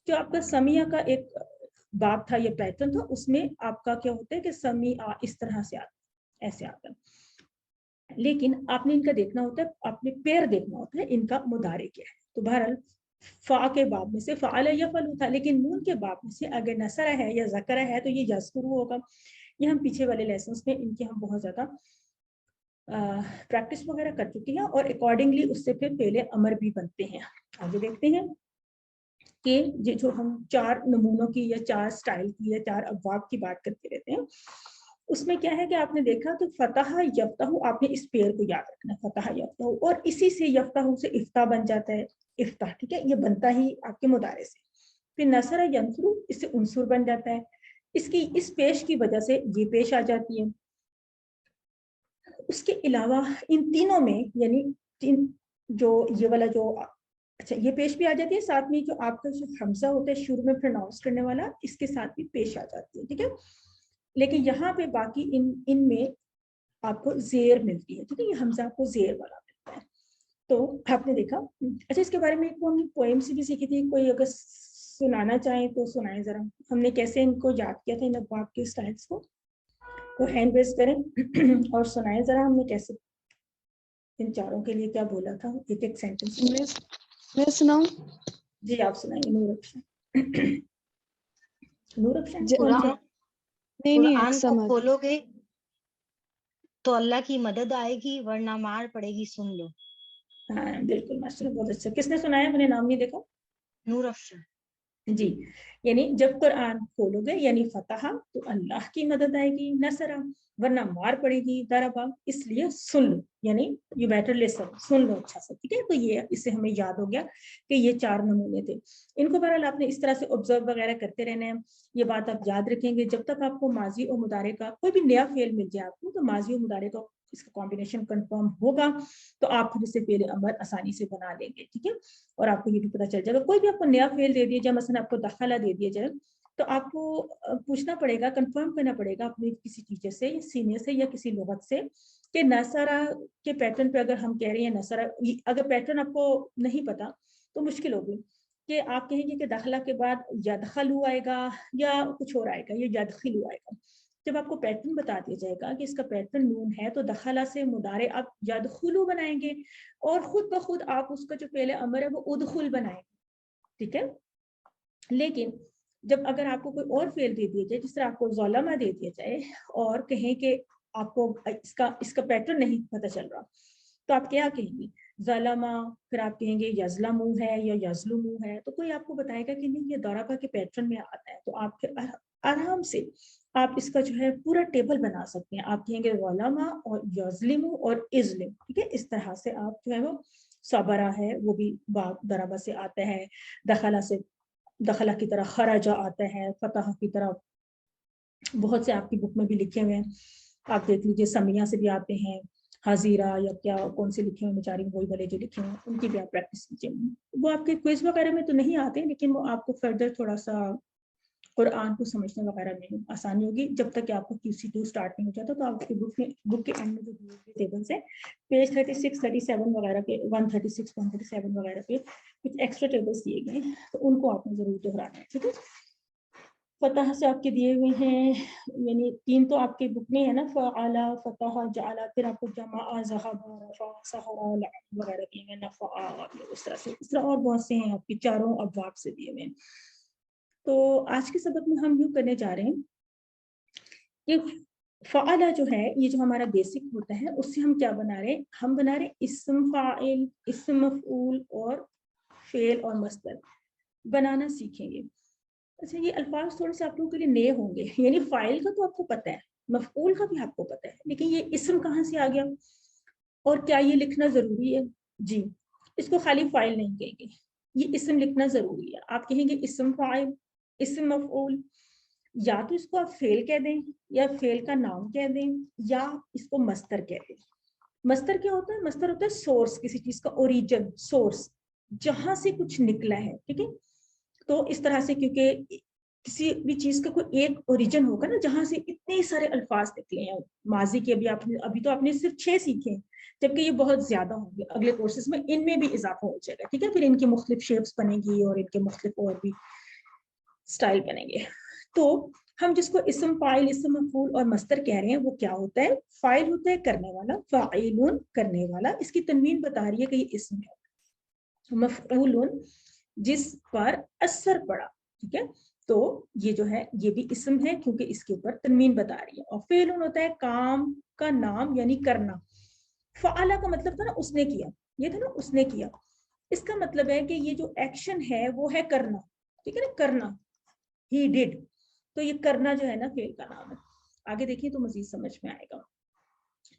जो आपका समिया का एक बाप था, ये पैटर्न था, उसमें आपका क्या होता है कि समिया इस तरह से आता, ऐसे आता है। लेकिन आपने इनका देखना होता है, आपने पेयर देखना होता है इनका मुदारे क्या है। तो बहरहाल फा के बाप में से फ़अल यफ़अलु था, लेकिन नून के बाप में से अगर नसरा है या ज़करा है तो ये यज़कुरु होगा। ये हम पीछे वाले लेसन्स में इनके हम बहुत ज़्यादा प्रैक्टिस वगैरह कर चुके हैं और अकॉर्डिंगली उससे फिर पहले अमर भी बनते हैं। आगे देखते हैं कि ये जो हम 4 नमूनों की या 4 स्टाइल की या 4 अब्वाब की बात करते रहते हैं, उसमें क्या है कि आपने देखा तो फतह यफ्तहु, आपने इस पेयर को याद रखना, फतह यफ्तहु, और इसी से यफ्तहु से इफ्ता बन जाता है, इफ्ता, ठीक है, ये बनता ही आपके मुदारे से। फिर नसर यंसुरु, इससे उनसुर बन जाता है, इसकी इस पेश की वजह से ये पेश आ जाती है। उसके अलावा इन तीनों में यानी जो ये वाला जो अच्छा ये पेश भी आ जाती है, साथ में जो आपका जो हमजा होता है शुरू में प्रोनाउंस करने वाला, इसके साथ भी पेश आ जाती है, ठीक है। लेकिन यहाँ पे बाकी इनमें आपको जेर मिलती है, ठीक है, ये हमजा आपको जेर वाला मिलता है। तो आपने देखा, अच्छा इसके बारे में एक हमने पोएम से भी सीखी थी, कोई अगर सुनाना चाहे तो सुनाए जरा, हमने कैसे इनको याद किया था इन अब्वाब के स्टाइल्स को, तो हैंड रेज करें और सुनाए जरा हमने कैसे इन चारों के लिए क्या बोला था, एक एक सेंटेंस। मैं सुनाऊं? जी आप सुनाइए। नूर अफशन, नूर अफशन कौन कुरान सा? कुरान को खोलोगे तो अल्लाह की मदद आएगी वरना मार पड़ेगी, सुन लो। हाँ बिल्कुल माशाल्लाह, बहुत अच्छा। किसने सुनाया? मैंने नाम नहीं देखा। नूर अफशन जी, यानी जब कुरान खोलोगे यानी फतह तो अल्लाह की मदद आएगी, नसरा वरना मार पड़ेगी, दरबा इसलिए सुन लो, यानी यू बेटर लिसन, सुन लो अच्छा से, ठीक है। तो ये इससे हमें याद हो गया कि ये 4 नमूने थे। इनको बहरहाल आपने इस तरह से ऑब्जर्व वगैरह करते रहना है, ये बात आप याद रखेंगे। जब तक आपको माजी और मुदारे का कोई भी नया फेल मिल जाए आपको, तो माजी और मुदारे का इसका कॉम्बिनेशन कंफर्म होगा तो आप फिर इससे फेल अमर आसानी से बना लेंगे, ठीक है। और आपको ये भी पता चल जाएगा, कोई भी आपको नया फेल दे दिया जाए, मसलन आपको दखला दे दिया जाए, तो आपको पूछना पड़ेगा, कंफर्म करना पड़ेगा अपने किसी टीचर से या सीनियर से या किसी लुगत से कि नसरा के पैटर्न पे अगर हम कह रहे हैं नसरा, अगर पैटर्न आपको नहीं पता तो मुश्किल होगी कि आप कहेंगे कि दाखिला के बाद यदखलू आएगा या कुछ और आएगा, या यदखिलू आएगा। जब आपको पैटर्न बता दिया जाएगा कि इसका पैटर्न नून है तो दखला से मुदारे आप यदखुलू बनाएंगे और खुद ब खुद आप उसका जो पहले अमर है वो उदखुल बनाएंगे, ठीक है। लेकिन जब अगर आपको कोई और फेल दे दिया जाए, जिस तरह आपको ज़ोलमा दे दिया जाए और कहें कि आपको इसका पैटर्न नहीं पता चल रहा, तो आप क्या कहेंगे? ज़लमा, फिर आप कहेंगे यज़लमू है या यज़लुमू है, तो कोई आपको बताएगा कि नहीं ये दरबा के पैटर्न में आता है, तो आप फिर आराम से आप इसका जो है पूरा टेबल बना सकते हैं। आप कहेंगे वलमा और यज़लिमु और इज़लिम, ठीक है, इस तरह से आप जो है वो सबरा है वो भी बाब दरबा से आता है, दखला से दखला की तरह खराजा आता है, फतह की तरह बहुत से आपकी बुक में भी लिखे हुए हैं, आप देख लीजिए, समिया से भी आते हैं, हाजिरा या क्या कौन से लिखे हुए बेचारी वही वाले जो लिखे हुए उनकी भी आप प्रैक्टिस कीजिए। वो आपके क्विज वगैरह में तो नहीं आते, लेकिन वो आपको फर्दर थोड़ा सा कुरान को समझने वगैरह में आसानी होगी। जब तक कि आपको QC2 स्टार्ट नहीं हो जाता तो आपकी बुक के एंड में जो दिए हुए टेबल्स है पेज 36, 37 वगैरह पे, 136, 137 वगैरह पे कुछ एक्स्ट्रा टेबल्स दिए गए हैं, तो उनको आपने जरूर दोहराना है, ठीक है। फतह से आपके दिए हुए हैं, यानी 3 तो आपके बुक में है ना, फ़अला, फतह, जअला, फिर आपको जमा, ज़हबा, रफ़ा, सहरा, वगैरह दिए हुए, नफ़अ, इस तरह से, इस तरह और बहुत से हैं आपके चारों अबवाब से दिए हुए हैं। तो आज के सबक में हम यूँ करने जा रहे हैं कि फ़अला जो है, ये जो हमारा बेसिक होता है, उससे हम क्या बना रहे हैं, हम बना रहे हैं इस्म फ़ाइल, इस्म मफ़ऊल और फ़ेल और मस्दर बनाना सीखेंगे। अच्छा, ये अल्फाज थोड़े से आप लोगों के लिए नए होंगे, यानी फ़ाइल का तो आपको पता है, मफ़ऊल का भी आपको पता है, लेकिन ये इस्म कहाँ से आ गया और क्या ये लिखना ज़रूरी है? जी, इसको खाली फ़ाइल नहीं कहेंगे, ये इस्म लिखना ज़रूरी है। आप कहेंगे इस्म फ़ाइल, इस्म मफ़ऊल, या तो इसको आप फ़ेल कह दें या फ़ेल का नाम कह दें या इसको मस्दर कह दें। मस्दर क्या होता है? मस्दर होता है सोर्स, किसी चीज़ का ओरिजिन, सोर्स, जहाँ से कुछ निकला है, ठीक है। तो इस तरह से, क्योंकि किसी भी चीज का कोई एक ओरिजिन होगा ना, जहां से इतने सारे अल्फाज निकले हैं माजी के, अभी तो आपने सिर्फ 6 सीखे हैं, जबकि ये बहुत ज्यादा होंगे अगले कोर्सेज में, इनमें भी इजाफा हो जाएगा, ठीक है। फिर इनकी मुख्तलिफ शेप्स बनेगी और इनके मुख्तलिफ और भी स्टाइल बनेंगे। तो हम जिसको इस्म फ़ाइल, इस्म मफ़ऊल और मस्दर कह रहे हैं, वो क्या होता है? फ़ाइल होता है करने वाला, फ़ाइलुन करने वाला, इसकी तनवीन बता रही है कि ये इस्म है। मफ़ऊलुन जिस पर असर पड़ा, ठीक है, तो ये जो है ये भी इस्म है क्योंकि इसके ऊपर तनवीन बता रही है। और फ़ेलुन होता है काम का नाम यानी करना। फ़अला का मतलब था ना उसने किया, ये था ना उसने किया, इसका मतलब है कि ये जो एक्शन है वो है करना, ठीक है ना, करना, ही डिड, तो ये करना जो है ना फेल का नाम है। आगे देखिए तो मजीद समझ में आएगा।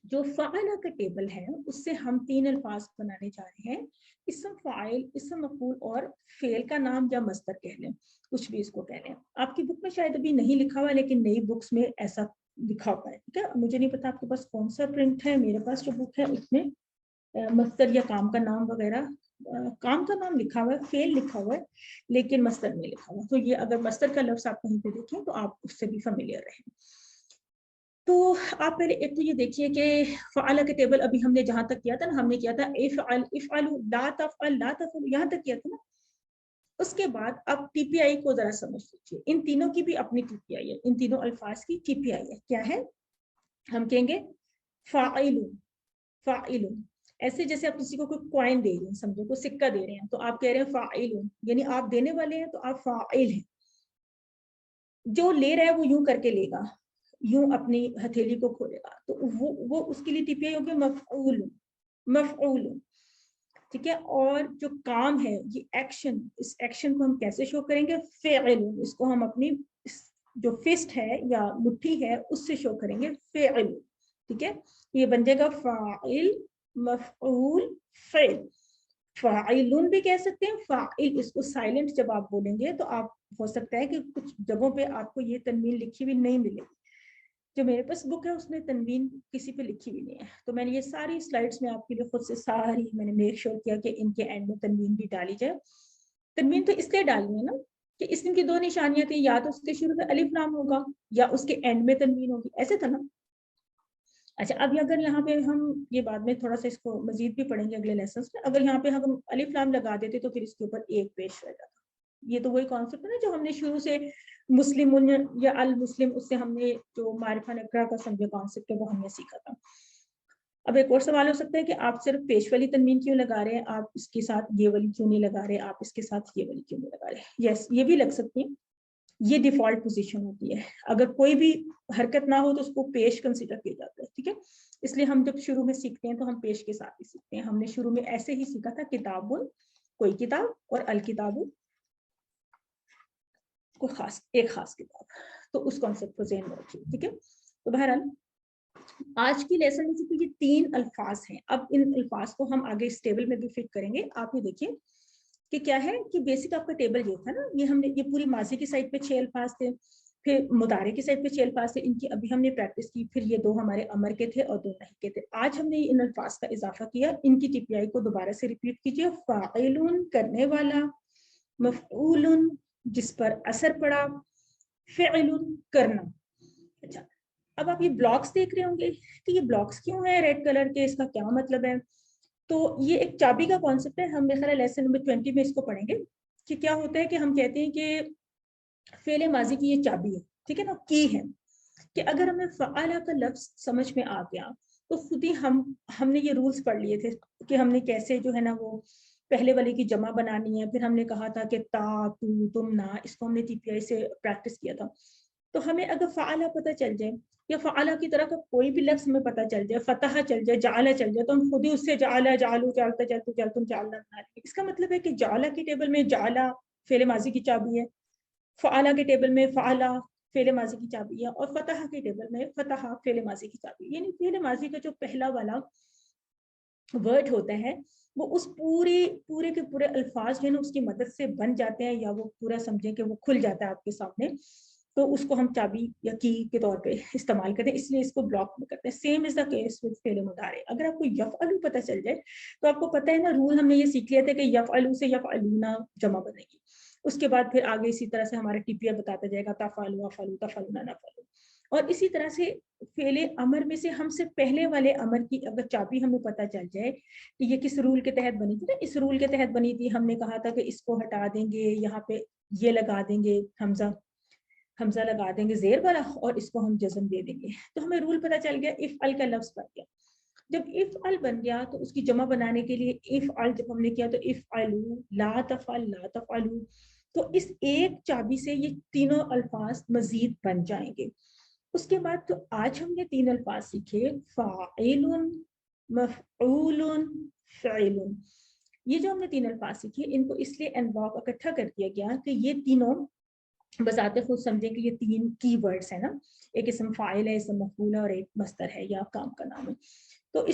जो फ़अला का टेबल है उससे हम 3 अल्फाज बनाने जा रहे हैं, इस्म फ़ाइल, इस्म मफ़ऊल और फेल का नाम या मस्दर कह लें, कुछ भी इसको कह लें। आपकी बुक में शायद अभी नहीं लिखा हुआ, लेकिन नई बुक्स में ऐसा लिखा हुआ है, ठीक है। मुझे नहीं पता आपके पास कौन सा प्रिंट है, मेरे पास जो बुक है उसमें मस्दर या काम का नाम वगैरह, काम का नाम लिखा हुआ है, फेल लिखा हुआ है, लेकिन मस्दर नहीं लिखा हुआ। तो ये अगर मस्दर का लफ्ज़ आप कहीं पे देखें तो आप उससे भी फैमिलियर रहें। तो आप पहले एक तो ये देखिए कि फ़अला के टेबल अभी हमने जहां तक किया था ना, हमने किया था इफ़अल, इफ़अलु, ला तफ़अल, ला तफ़अलु, यहाँ तक किया था ना। उसके बाद अब TPI को जरा समझ लीजिए, इन तीनों की भी अपनी TPI है, इन तीनों अल्फाज की TPI है। क्या है? हम कहेंगे फ़ाइलुन, फ़ाइलुन, ऐसे जैसे आप किसी को कोई कॉइन दे रहे हैं, समझो कोई सिक्का दे रहे हैं, तो आप कह रहे हैं फ़ाइलुन, यानी आप देने वाले हैं तो आप फ़ाइल हैं। जो ले रहा है वो यूं करके लेगा, यूं अपनी हथेली को खोलेगा, तो वो उसके लिए TPI होगी मफ़ऊल, मफ़ऊल, ठीक है। और जो काम है, ये एक्शन, इस एक्शन को हम कैसे शो करेंगे? फ़ेइल, इसको हम अपनी जो फिस्ट है या मुट्ठी है उससे शो करेंगे, फ़ेइल, ठीक है। ये बन जाएगा फ़ाइल, मफ़ऊल, फ़ेइल। फ़ाइलुन भी कह सकते हैं, फ़ाइल, इसको साइलेंट जब आप बोलेंगे तो आप, हो सकता है कि कुछ जगहों पे आपको ये तनवीन लिखी हुई नहीं मिलेगी। जो मेरे पास बुक है उसमें तनवीन किसी पे लिखी हुई नहीं है, तो मैंने ये सारी स्लाइड्स में आपके लिए खुद से सारी मैंने मेक श्योर किया कि इनके एंड में तनवीन भी डाली जाए। तनवीन तो इसलिए डाली है ना कि इसम की 2 निशानियां थी, या तो उसके शुरू में अलिफ लाम होगा या उसके एंड में तनवीन होगी, ऐसे था ना। अच्छा, अब अगर यहाँ पे हम ये बाद में थोड़ा सा इसको मजीद भी पढ़ेंगे अगले लेसन में, अगर यहाँ पे हम अलिफ लाम लगा देते तो फिर इसके ऊपर एक पेश रह जाता। ये तो वही कॉन्सेप्ट है ना जो हमने शुरू से मुस्लिम या अल मुस्लिम, उससे हमने जो मारिफा नकरा का समझे कॉन्सेप्ट है वो हमने सीखा था। अब एक और सवाल हो सकता है कि आप सिर्फ पेश वाली तनवीन क्यों लगा रहे हैं, आप इसके साथ ये वाली क्यों नहीं लगा रहे, आप इसके साथ ये वाली क्यों नहीं लगा रहे। यस, ये भी लग सकती है, ये डिफॉल्ट पोजीशन होती है। अगर कोई भी हरकत ना हो तो उसको पेश कंसीडर किया जाता है, ठीक है। इसलिए हम जब शुरू में सीखते हैं तो हम पेश के साथ ही सीखते हैं। हमने शुरू में ऐसे ही सीखा था, किताबुन, कोई किताब, और अल किताबु, कोई खास एक खास किताब, तो उस कॉन्सेप्ट को ज़हन में रखिए, ठीक है। तो बहरहाल आज की लेसन में चूंकि ये 3 अल्फाज हैं, अब इन अल्फाज को हम आगे इस टेबल में भी फिट करेंगे। आप ये देखिए कि क्या है कि बेसिक आपका टेबल ये था ना, ये हमने ये पूरी माजी की साइड पे 6 अल्फाज थे, फिर मुदारे की साइड पे 6 अल्फाज थे, इनकी अभी हमने प्रैक्टिस की, फिर ये 2 हमारे अमर के थे और 2 नहीं के थे। आज हमने इन अल्फाज का इजाफा किया, इनकी टीपीआई को दोबारा से रिपीट कीजिए। फाइलुन करने वाला, मफऊलुन जिस पर असर पड़ा, फ़िअलुन करना। अच्छा, अब आप ये ब्लॉक्स देख रहे होंगे कि ये ब्लॉक्स क्यों है रेड कलर के, इसका क्या मतलब है। तो ये एक चाबी का कॉन्सेप्ट है, हम मेरे ख्याल लेसन नंबर 20 में इसको पढ़ेंगे कि क्या होता है कि हम कहते हैं कि फेले माजी की ये चाबी है, ठीक है ना, की है कि अगर हमें फ़अला का लफ्ज समझ में आ गया तो खुद ही हमने ये रूल्स पढ़ लिए थे कि हमने कैसे जो है ना वो पहले वाले की जमा बनानी है। फिर हमने कहा था कि ता तू तुम ना, इसको हमने टीपीआई से प्रैक्टिस किया था। तो हमें अगर फ़अला पता चल जाए या फ़अला की तरह का कोई भी लफ्ज़ हमें पता चल जाए, फ़तह चल जाए, जाला चल जाए, तो हम खुद ही उससे जाला जालू जालता चलतू चलतुम जालना बना लेंगे। इसका मतलब है कि जाला की टेबल में जाला फ़ेल माज़ी की चाबी है, फ़अला के टेबल में फ़अला फ़ेल माज़ी की चाबी है, और फ़तह के टेबल में फ़तह फ़ेल माज़ी की चाबी। यानी फ़ेल माज़ी का जो पहला वाला वर्ड होता है वो उस पूरे के पूरे अल्फाज जो है ना उसकी मदद से बन जाते हैं, या वो पूरा समझें कि वो खुल जाता है आपके सामने, तो उसको हम चाबी या की के तौर पे इस्तेमाल करते हैं, इसलिए इसको ब्लॉक में करते हैं। Same is the case with फेल मुदारे। अगर आपको यफ़अलु पता चल जाए तो आपको पता है ना रूल हमने ये सीख लिया था कि यफ़अलु से यफ़अलूना जमा बनेगी, उसके बाद फिर आगे इसी तरह से हमारा टीपीआई बताता जाएगा तफ़अलु अफ़अलु तफ़अलूना नफ़अलु। और इसी तरह से फेले अमर में से हमसे पहले वाले अमर की अगर चाबी हमें पता चल जाए कि ये किस रूल के तहत बनी थी ना, इस रूल के तहत बनी थी, हमने कहा था कि इसको हटा देंगे, यहाँ पे ये लगा देंगे हमजा लगा देंगे जेर वाला, और इसको हम जज़म दे देंगे, तो हमें रूल पता चल गया। इफ अल का लफ्ज बन गया। जब इफ अल बन गया तो उसकी जमा बनाने के लिए इफ अल जब हमने किया तो इफ अलू ला तफअलू, तो इस एक चाबी से ये तीनों अल्फाज मजीद बन जाएंगे। उसके बाद तो आज हमने 3 अल्फाज सीखे, फाइलुन, मफऊलुन, फ़िअलुन। ये जो हमने 3 अल्फाज सीखे इनको इसलिए अनब्लॉक इकट्ठा कर दिया गया कि ये तीनों बजाते खुद समझे कि ये 3 की वर्ड्स है ना, एक इसम फाइल है, इसम मफूल है, और एक मस्तर है या काम का नाम है। तो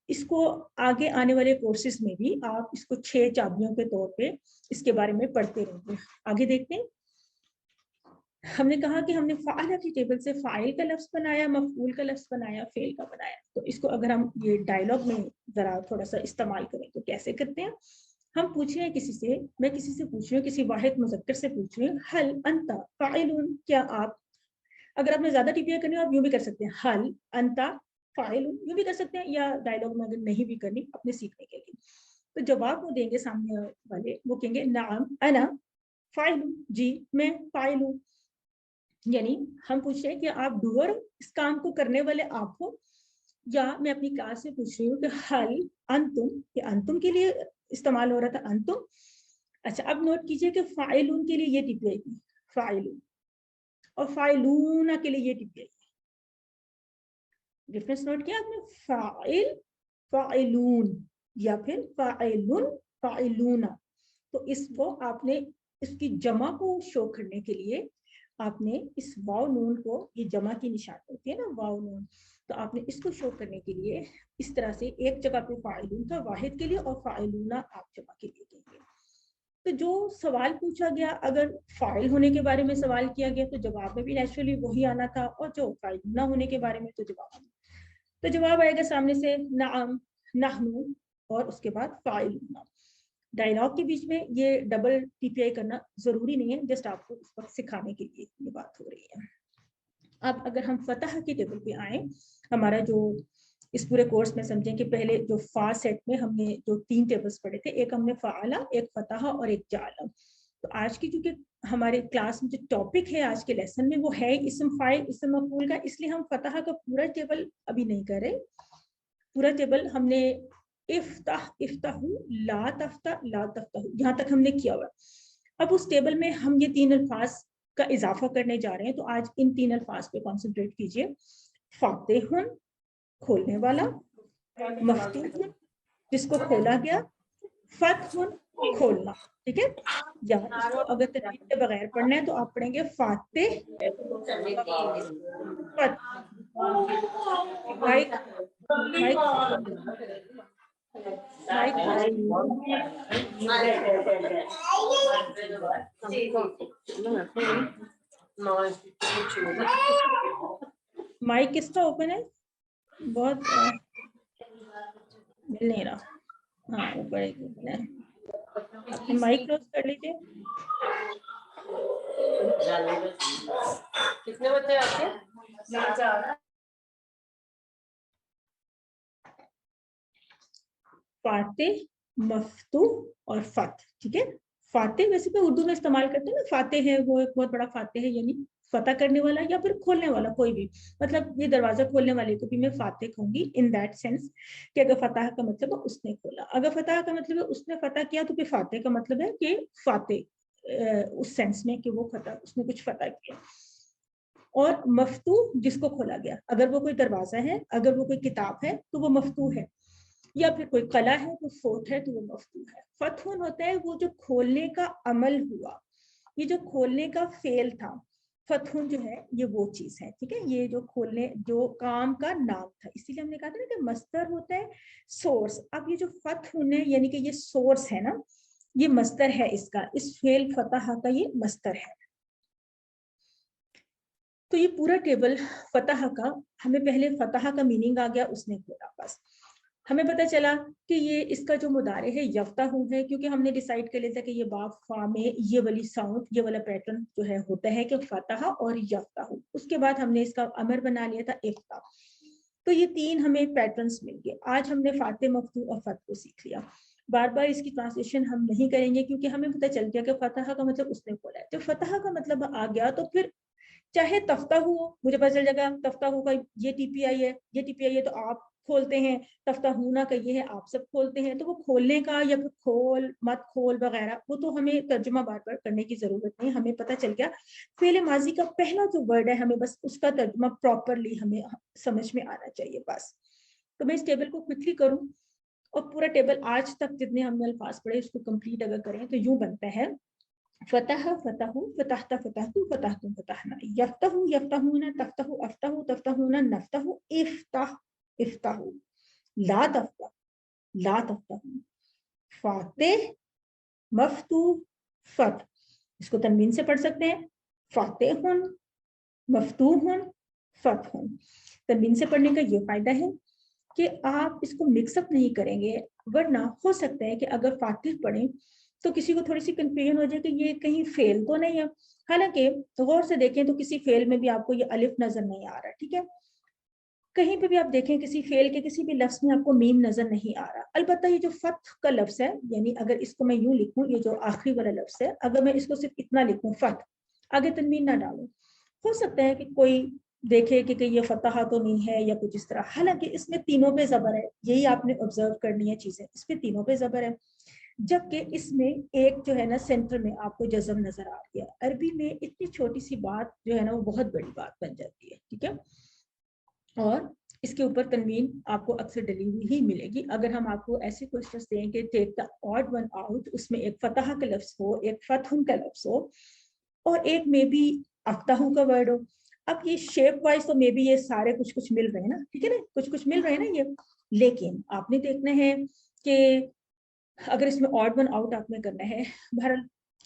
इसको आगे आने वाले कोर्सेज में भी आप इसको 6 चाबियों के तौर पे इसके बारे में पढ़ते रहेंगे। आगे देखते हैं, हमने कहा कि हमने फ़अला की टेबल से फ़ाइल का लफ्ज़ बनाया, मफ़ऊल का लफ्ज़ बनाया, फ़ेल का बनाया। तो इसको अगर हम ये डायलॉग में ज़रा थोड़ा सा इस्तेमाल करें तो कैसे करते हैं। हम पूछ रहे हैं किसी से, मैं किसी से पूछ रही हूँ, किसी वाहिद मुज़क्कर से पूछ रही हूँ, हल अंता फ़ाइलुन, क्या आप, अगर आपने ज्यादा टीपीआई करनी हो आप यूं भी कर सकते हैं, हल अंता फ़ाइलुन यूं भी कर सकते हैं, या डायलॉग में अगर नहीं भी करनी अपने सीखने के लिए। तो जवाब वो देंगे सामने वाले, वो कहेंगे नाम अना फ़ाइलुन, जी मैं फ़ाइल हूँ। यानी हम पूछ रहे हैं कि आप डूअर, इस काम को करने वाले आप हो, या मैं अपनी क्लास से पूछ रही हूँ कि हल अंतुम, ये अंतुम के लिए इस्तेमाल हो रहा था, अंतुम। अच्छा, अब नोट कीजिए कि फ़ाइलुन के लिए ये टीपीआई थी, फ़ाइलुन, और फ़ाइलूना के लिए ये टीपीआई। डिफरेंस नोट किया आपने, फ़ाइल फ़ाइलून या फिर फ़ाइलुन फ़ाइलूना। तो इसको आपने इसकी जमा को शो करने के लिए आपने इस वाव नून को, ये जमा की निशान होती है ना वाव नून, तो आपने इसको शो करने के लिए इस तरह से एक जगह पे फ़ाइलून था वाहिद के लिए और फ़ाइलूना आप जमा के लिए कहेंगे। तो जो सवाल पूछा गया, अगर फाइल होने के बारे में सवाल किया गया तो जवाब में भी नेचुरली वही आना था, और जो फाइल ना होने के बारे में तो जवाब आएगा सामने से नाम नहनु, और उसके बाद फाइल। डायलॉग के बीच में ये डबल टीपीआई करना जरूरी नहीं है, जस्ट आपको इस वक्त सिखाने के लिए ये बात हो रही है। अब अगर हम फतह की टेबल पे आए, हमारा जो इस पूरे कोर्स में समझें कि पहले जो फा सेट में हमने जो 3 टेबल्स पढ़े थे, एक हमने फ़अला, एक फतह और एक जाला। तो आज की क्योंकि हमारे क्लास में जो टॉपिक है आज के लेसन में वो है इस्म फाइल इस्म मफूल का, इसलिए हम फतह का पूरा टेबल अभी नहीं कर रहे। पूरा टेबल हमने इफ्ताह इफ्ताहू ला तफ्ताहू यहाँ तक हमने किया हुआ। अब उस टेबल में हम ये 3 अल्फाज का इजाफा करने जा रहे हैं, तो आज इन 3 अल्फाज पे कॉन्सेंट्रेट कीजिए। फातिहुन, खोलने वाला, मफ्तूहुन, जिसको खोला गया, फतहुन, کھولنا, ٹھیک ہے. یا اس کو اگر تنوین کے بغیر پڑھنا ہے تو آپ پڑھیں گے فاتح فت. مائک مائک مائک کس کا اوپن ہے؟ بہت مل نہیں رہا. ہاں اوپر ایک اوپن ہے, اپنے مائک کلوز کر لیجیے. کتنے بچے آپ کے؟ فاتح, مفتوح اور فت, ٹھیک ہے. فاتح ویسے تو اردو میں استعمال کرتے ہیں نا, فاتح ہے وہ ایک بہت بڑا فاتح ہے, یعنی فتح کرنے والا یا پھر کھولنے والا کوئی بھی, مطلب یہ دروازہ کھولنے والے کو بھی میں فاتح کہوں گی ان دیٹ سینس کہ اگر فتح کا مطلب ہے اس نے کھولا, اگر فتح کا مطلب ہے اس نے فتح کیا تو پھر فاتح کا مطلب ہے کہ فاتح اس سینس میں کہ وہ فتح, اس نے کچھ فتح کیا. اور مفتوح جس کو کھولا گیا, اگر وہ کوئی دروازہ ہے, اگر وہ کوئی کتاب ہے تو وہ مفتوح ہے, یا پھر کوئی قلعہ ہے تو فورٹ ہے تو وہ مفتوح ہے. فتح ہوتا ہے وہ جو کھولنے کا عمل ہوا, یہ جو کھولنے کا فعل تھا, فتح جو ہے یہ وہ چیز ہے, ٹھیک ہے. یہ جو کھولنے جو کام کا نام تھا, اسی لیے ہم نے کہا تھا نا کہ مصدر ہوتا ہے سورس. اب یہ جو فتح ہونے یعنی کہ یہ سورس ہے نا, یہ مصدر ہے اس کا, اس فعل فتح کا یہ مصدر ہے. تو یہ پورا ٹیبل فتح کا, ہمیں پہلے فتح کا میننگ آ گیا, اس نے کھولا. بس ہمیں پتہ چلا کہ یہ اس کا جو مضارع ہے یفتح ہے, کیونکہ ہم نے ڈیسائیڈ کر لیا تھا کہ یہ باب فا میں یہ والی ساؤنڈ, یہ والا پیٹرن جو ہے ہوتا ہے کہ فتح اور یفتح. اس کے بعد ہم نے اس کا امر بنا لیا تھا افتح. تو یہ تین ہمیں پیٹرنز مل گئے. آج ہم نے فاتح, مفتوح اور فتح کو سیکھ لیا. بار بار اس کی ٹرانسلیشن ہم نہیں کریں گے کیونکہ ہمیں پتہ چل گیا کہ فتح کا مطلب اس نے کھولا ہے. جب فتح کا مطلب آ گیا تو پھر چاہے تفتح ہو, مجھے پتہ چل جائے گا تفتح کا یہ ٹی پی آئی ہے, یہ ٹی پی آئی ہے تو آپ کھولتے ہیں, تفتحون کا یہ ہے آپ سب کھولتے ہیں. تو وہ کھولنے کا یا پھر کھول مت کھول وغیرہ وہ تو ہمیں ترجمہ بار بار کرنے کی ضرورت نہیں, ہمیں پتہ چل گیا فعل ماضی کا پہلا جو ورڈ ہے ہمیں بس اس کا ترجمہ پراپرلی ہمیں سمجھ میں آنا چاہیے بس. تو میں اس ٹیبل کو کوئکلی کروں, اور پورا ٹیبل آج تک جتنے ہم نے الفاظ پڑھے اس کو کمپلیٹ اگر کریں تو یوں بنتا ہے فتح فتح فتحت فتحت فتحتم فتحنا, یفتح یفتحون تفتح افتح تفتحون نفتح افتح افتح, لا تفتح لا تفتح, فاتح مفتوح فتح. اس کو تنوین سے پڑھ سکتے ہیں فاتح مفتوح فتح. تنوین سے پڑھنے کا یہ فائدہ ہے کہ آپ اس کو مکس اپ نہیں کریں گے, ورنہ ہو سکتا ہے کہ اگر فاتح پڑھیں تو کسی کو تھوڑی سی کنفیوژن ہو جائے کہ یہ کہیں فعل تو نہیں ہے. حالانکہ غور سے دیکھیں تو کسی فعل میں بھی آپ کو یہ الف نظر نہیں آ رہا, ٹھیک ہے. کہیں پہ بھی آپ دیکھیں کسی فعل کے کسی بھی لفظ میں آپ کو میم نظر نہیں آ رہا. البتہ یہ جو فتح کا لفظ ہے, یعنی اگر اس کو میں یوں لکھوں, یہ جو آخری والا لفظ ہے, اگر میں اس کو صرف اتنا لکھوں فتح, آگے تنوین نہ ڈالوں, ہو سکتا ہے کہ کوئی دیکھے کہ یہ فتح تو نہیں ہے یا کچھ اس طرح. حالانکہ اس میں تینوں پہ زبر ہے, یہی آپ نے آبزرو کرنی ہے چیزیں, اس پہ تینوں پہ زبر ہے. جبکہ اس میں ایک جو ہے نا سینٹر میں آپ کو جزم نظر آ گیا. عربی میں اتنی چھوٹی سی بات جو ہے نا وہ بہت بڑی بات بن جاتی ہے, ٹھیک ہے. اور اس کے اوپر تنوین آپ کو اکثر ڈلی ہوئی ہی ملے گی. اگر ہم آپ کو ایسے کوشچنس دیں کہ ٹیک دا آڈ ون آؤٹ, اس میں ایک فتح کا لفظ ہو, ایک فتح کا لفظ ہو, اور ایک میں بھی افتح کا ورڈ ہو. اب یہ شیپ وائز تو میں بھی یہ سارے کچھ کچھ مل رہے ہیں نا, ٹھیک ہے نا, کچھ کچھ مل رہے ہیں نا یہ. لیکن آپ نے دیکھنا ہے کہ اگر اس میں آڈ ون آؤٹ آپ نے کرنا ہے, بہرحال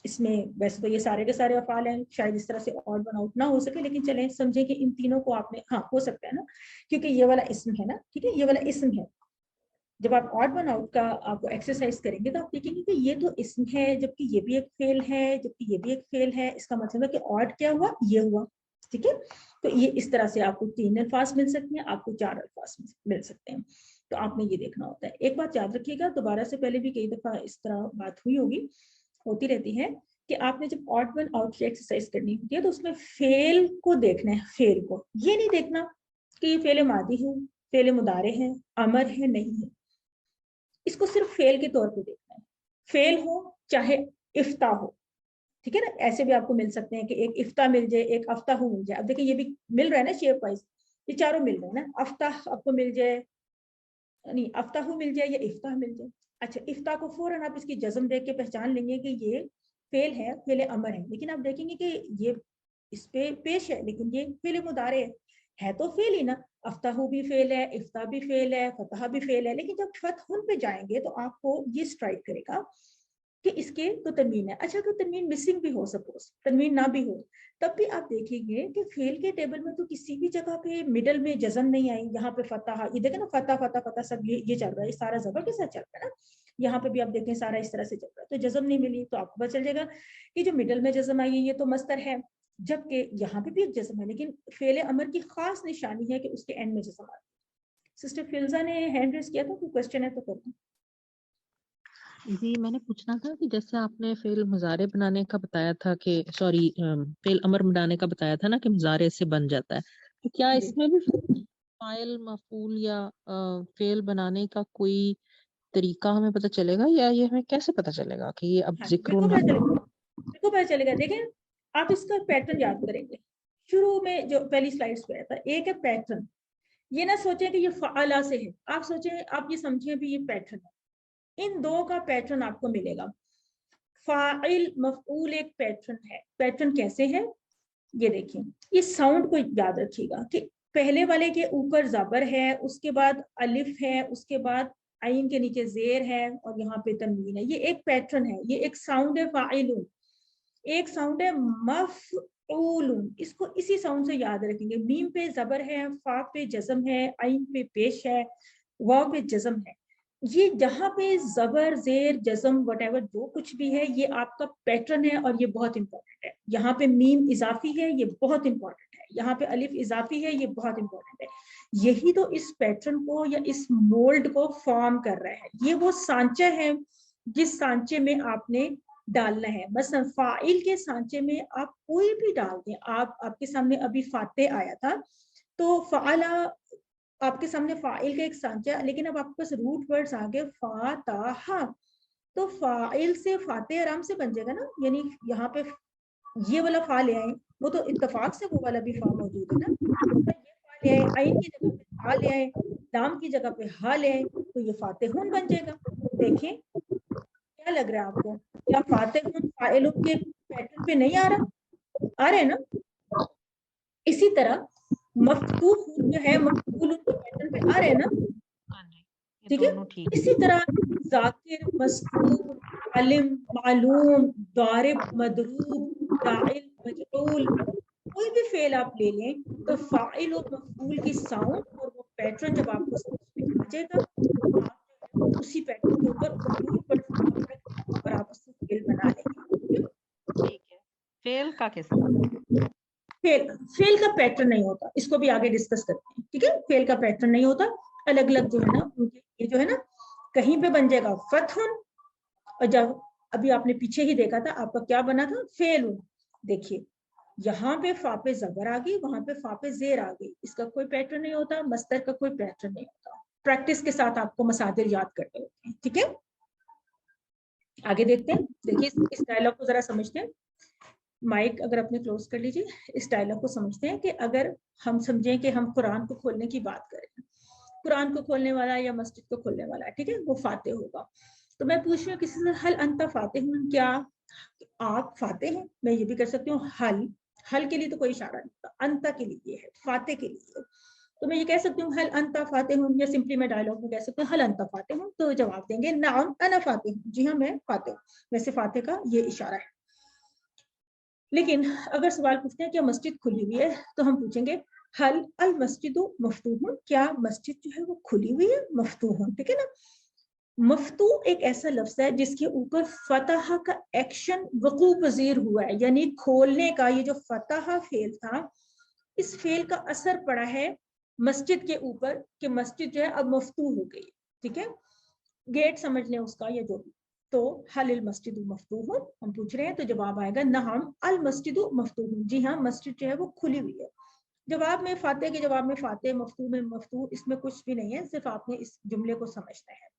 اس میں ویسے تو یہ سارے کے سارے افعال ہیں, شاید اس طرح سے آڈ ون آؤٹ نہ ہو سکے, لیکن چلیں سمجھیں کہ ان تینوں کو آپ نے, ہاں ہو سکتا ہے نا, کیونکہ یہ والا اسم ہے نا, ٹھیک ہے, یہ والا اسم ہے. جب آپ آڈ ون آؤٹ کا آپ کو ایکسرسائز کریں گے تو آپ دیکھیں گے کہ یہ تو اسم ہے, جبکہ یہ بھی ایک فعل ہے, جبکہ یہ بھی ایک فعل ہے. اس کا مطلب ہے کہ آڈ کیا ہوا, یہ ہوا, ٹھیک ہے. تو یہ اس طرح سے آپ کو 3 الفاظ مل سکتے ہیں, آپ کو 4 الفاظ مل سکتے ہیں. تو آپ نے یہ دیکھنا ہوتا ہے. ایک بات یاد رکھیے گا, دوبارہ سے پہلے بھی کئی دفعہ اس طرح بات ہوئی ہوگی, ہوتی رہتی ہے, کہ آپ نے جب آڈ ون آؤٹ کی ایکسرسائز کرنی ہوتی ہے تو اس میں فعل کو دیکھنا ہے, فعل کو, یہ نہیں دیکھنا کہ یہ فعل ماضی ہے, فعل مضارع ہے, امر ہے, نہیں ہے. اس کو صرف فعل کے طور پہ دیکھنا ہے. فعل ہو چاہے افتح ہو, ٹھیک ہے نا. ایسے بھی آپ کو مل سکتے ہیں کہ ایک افتح مل جائے, ایک افتح مل جائے. اب دیکھیں یہ بھی مل رہا ہے نا شیپ وائز, یہ چاروں مل رہے ہیں نا. افتح آپ کو مل جائے, नहीं अफ्ताहु मिल जाए या इफ्ताह मिल जाए। अच्छा इफ्ताह को फौरन आप इसकी जज्म देख के पहचान लेंगे कि ये फेल है, फेल अमर है, लेकिन आप देखेंगे कि ये इस पे पेश है लेकिन ये फेल मुदारे है तो फेल ही ना। अफ्ताहु भी फेल है, इफ्ताह भी फेल है, फतह भी फेल है, लेकिन जब फतहुन पे जाएंगे तो आपको ये स्ट्राइक करेगा कि इसके तो तनवीन है। अच्छा अगर तनवीन मिसिंग भी हो, सपोज तनवीन ना भी हो, तब भी आप देखेंगे कि फेल के टेबल में तो किसी भी जगह पे मिडल में जज़म नहीं आई। यहाँ पे फतह, ये देखें ना फतह फतह फतह सब ये चल रहा है, सारा जबर के साथ चल रहा है ना। यहाँ पे भी आप देखें सारा इस तरह से चल रहा है, तो जज़म नहीं मिली तो आपको पता चल जाएगा कि जो मिडल में जज़म आई है ये तो मस्तर है, जबकि यहाँ पे भी एक जज़म है, लेकिन फेल अमर की खास निशानी है कि उसके एंड में जज़म आती है। सिस्टर फिल्जा ने हैंड रेज किया था, कोई क्वेश्चन है तो कर दो। जी मैंने पूछना था कि जैसे आपने फेल मुजारे बनाने का बताया था कि सॉरी फेल अमर बनाने का बताया था ना कि मुजारे से बन जाता है, तो क्या जी। इसमें भी फाइल मफूल या फेल बनाने का कोई तरीका हमें पता चलेगा, या ये हमें कैसे पता चलेगा कि ये अब हाँ जिक्र बिल्कुल पता चलेगा। देखें आप इसका पैटर्न याद करेंगे, शुरू में जो पहली स्लाइड्स पे आया था, एक है पैटर्न। ये ना सोचें कि ये फ़ाला से है, आप सोचें, आप ये समझें भी ये पैटर्न है। इन दो का पैटर्न आपको मिलेगा। फाइल मफऊल एक पैटर्न है। पैटर्न कैसे है ये देखिए, इस साउंड को याद रखिएगा कि पहले वाले के ऊपर जबर है, उसके बाद अलिफ है, उसके बाद आइन के नीचे जेर है और यहाँ पे तनवीन है। ये एक पैटर्न है, ये एक साउंड है फाइलुन, एक साउंड है मफऊलुन। इसको इसी साउंड से याद रखेंगे। मीम पे जबर है, फा पे जज़म है, आइन पे पेश है, वाव पे जज़म है। ये जहाँ पे जबर जेर जज़म वटेवर जो कुछ भी है ये आपका पैटर्न है और ये बहुत इंपॉर्टेंट है। यहाँ पे मीम इजाफी है, ये बहुत इंपॉर्टेंट है। यहाँ पे अलिफ इजाफी है, ये बहुत इंपॉर्टेंट है। यही तो इस पैटर्न को या इस मोल्ड को फॉर्म कर रहा है। ये वो सांचा है जिस सांचे में आपने डालना है। बस फाइल के सांचे में आप कोई भी डाल दें। आप आपके सामने अभी फाते आया था तो फाला आपके सामने फाइल का एक सांचा, लेकिन अब आपके पास रूट वर्ड्स आ गए फाताहा, तो फाइल से फाते आराम से बन जाएगा ना। यानी यहाँ पे ये वाला फा ले आए, वो तो इत्तेफाक से वो वाला भी फा मौजूद है ना। ये फा ले आए, आइन की जगह पे फा ले आए, लाम की जगह पे हा ले आए, तो ये फातेहुन बन जाएगा। देखें क्या लग रहा है आपको, क्या फातेहुन फाइल के पैटर्न पे नहीं आ रहा? आ रहे हैं ना। इसी तरह मफ्तूह जो है मफूल के पैटर्न पे आ रहे हैं ना, ठीक है। इसी तरह जाकिर, मस्कूर, आलिम, मालूम, दारिब, मदरूब, दाइल, मजऊल, कोई भी फेल आप ले लें तो फाइल और मफूल की साउंड और वो पैटर्न जब आपको समझ में आ जाएगा तो आप उसी पैटर्न के ऊपर और आप उससे फेल बना लेंगे। ठीक है, फेल का कैसे? फेल का पैटर्न नहीं होता, इसको भी आगे डिस्कस करते हैं, ठीक है। फेल का पैटर्न नहीं होता, अलग अलग जो है ना उनके ये जो है ना, कहीं पे बन जाएगा फतहुन, और जब अभी आपने पीछे ही देखा था आपका क्या बना था फेल। देखिए यहाँ पे फा पे जबर आ गई, वहां पे फा पे जेर आ गई, इसका कोई पैटर्न नहीं होता, मस्तर का कोई पैटर्न नहीं होता। प्रैक्टिस के साथ आपको मसादिर याद करते होते हैं, ठीक है। आगे देखते हैं। देखिए इस डायलॉग को जरा समझते हैं। माइक अगर अपने क्लोज कर लीजिए। इस डायलॉग को समझते हैं कि अगर हम समझें कि हम कुरान को खोलने की बात करें, कुरान को खोलने वाला या मस्जिद को खोलने वाला, ठीक है, वो फाते होगा। तो मैं पूछ रही हूँ किसी से, हल अंता फाते हूँ, क्या आप फाते हैं? मैं ये भी कर सकती हूँ हल, हल के लिए तो कोई इशारा नहीं होता, अंता के लिए है, फाते के लिए। तो मैं ये कह सकती हूँ हल अंता फाते हूँ, या सिंपली मैं डायलॉग में कह सकती हूँ हल अंता फाते हूँ। तो जवाब देंगे नाम अना फाते हूँ, जी हाँ मैं फाते हूँ। वैसे फाते का ये इशारा है। लेकिन अगर सवाल पूछते हैं क्या मस्जिद खुली हुई है, तो हम पूछेंगे हल अल मस्जिदु मफ्तूहुन, क्या मस्जिद जो है वो खुली हुई है? मफ्तूहुन, ठीक है ना। मफ्तू एक ऐसा लफ्ज है जिसके ऊपर फतह का एक्शन वकू पजीर हुआ है, यानी खोलने का। ये जो फतह फेल था, इस फेल का असर पड़ा है मस्जिद के ऊपर कि मस्जिद जो है अब मफ्तू हो गई, ठीक है। गेट समझ लें उसका या जो भी। तो हल मस्जिद मफ्तूह हम पूछ रहे हैं, तो जवाब आएगा नहम अल मस्जिद मफ्तूह, जी हाँ मस्जिद जो है वो खुली हुई है। जवाब में फाते के जवाब में फाते, मफ्तू में मफ्तू, इसमें कुछ भी नहीं है, सिर्फ आपने इस जुमले को समझना है।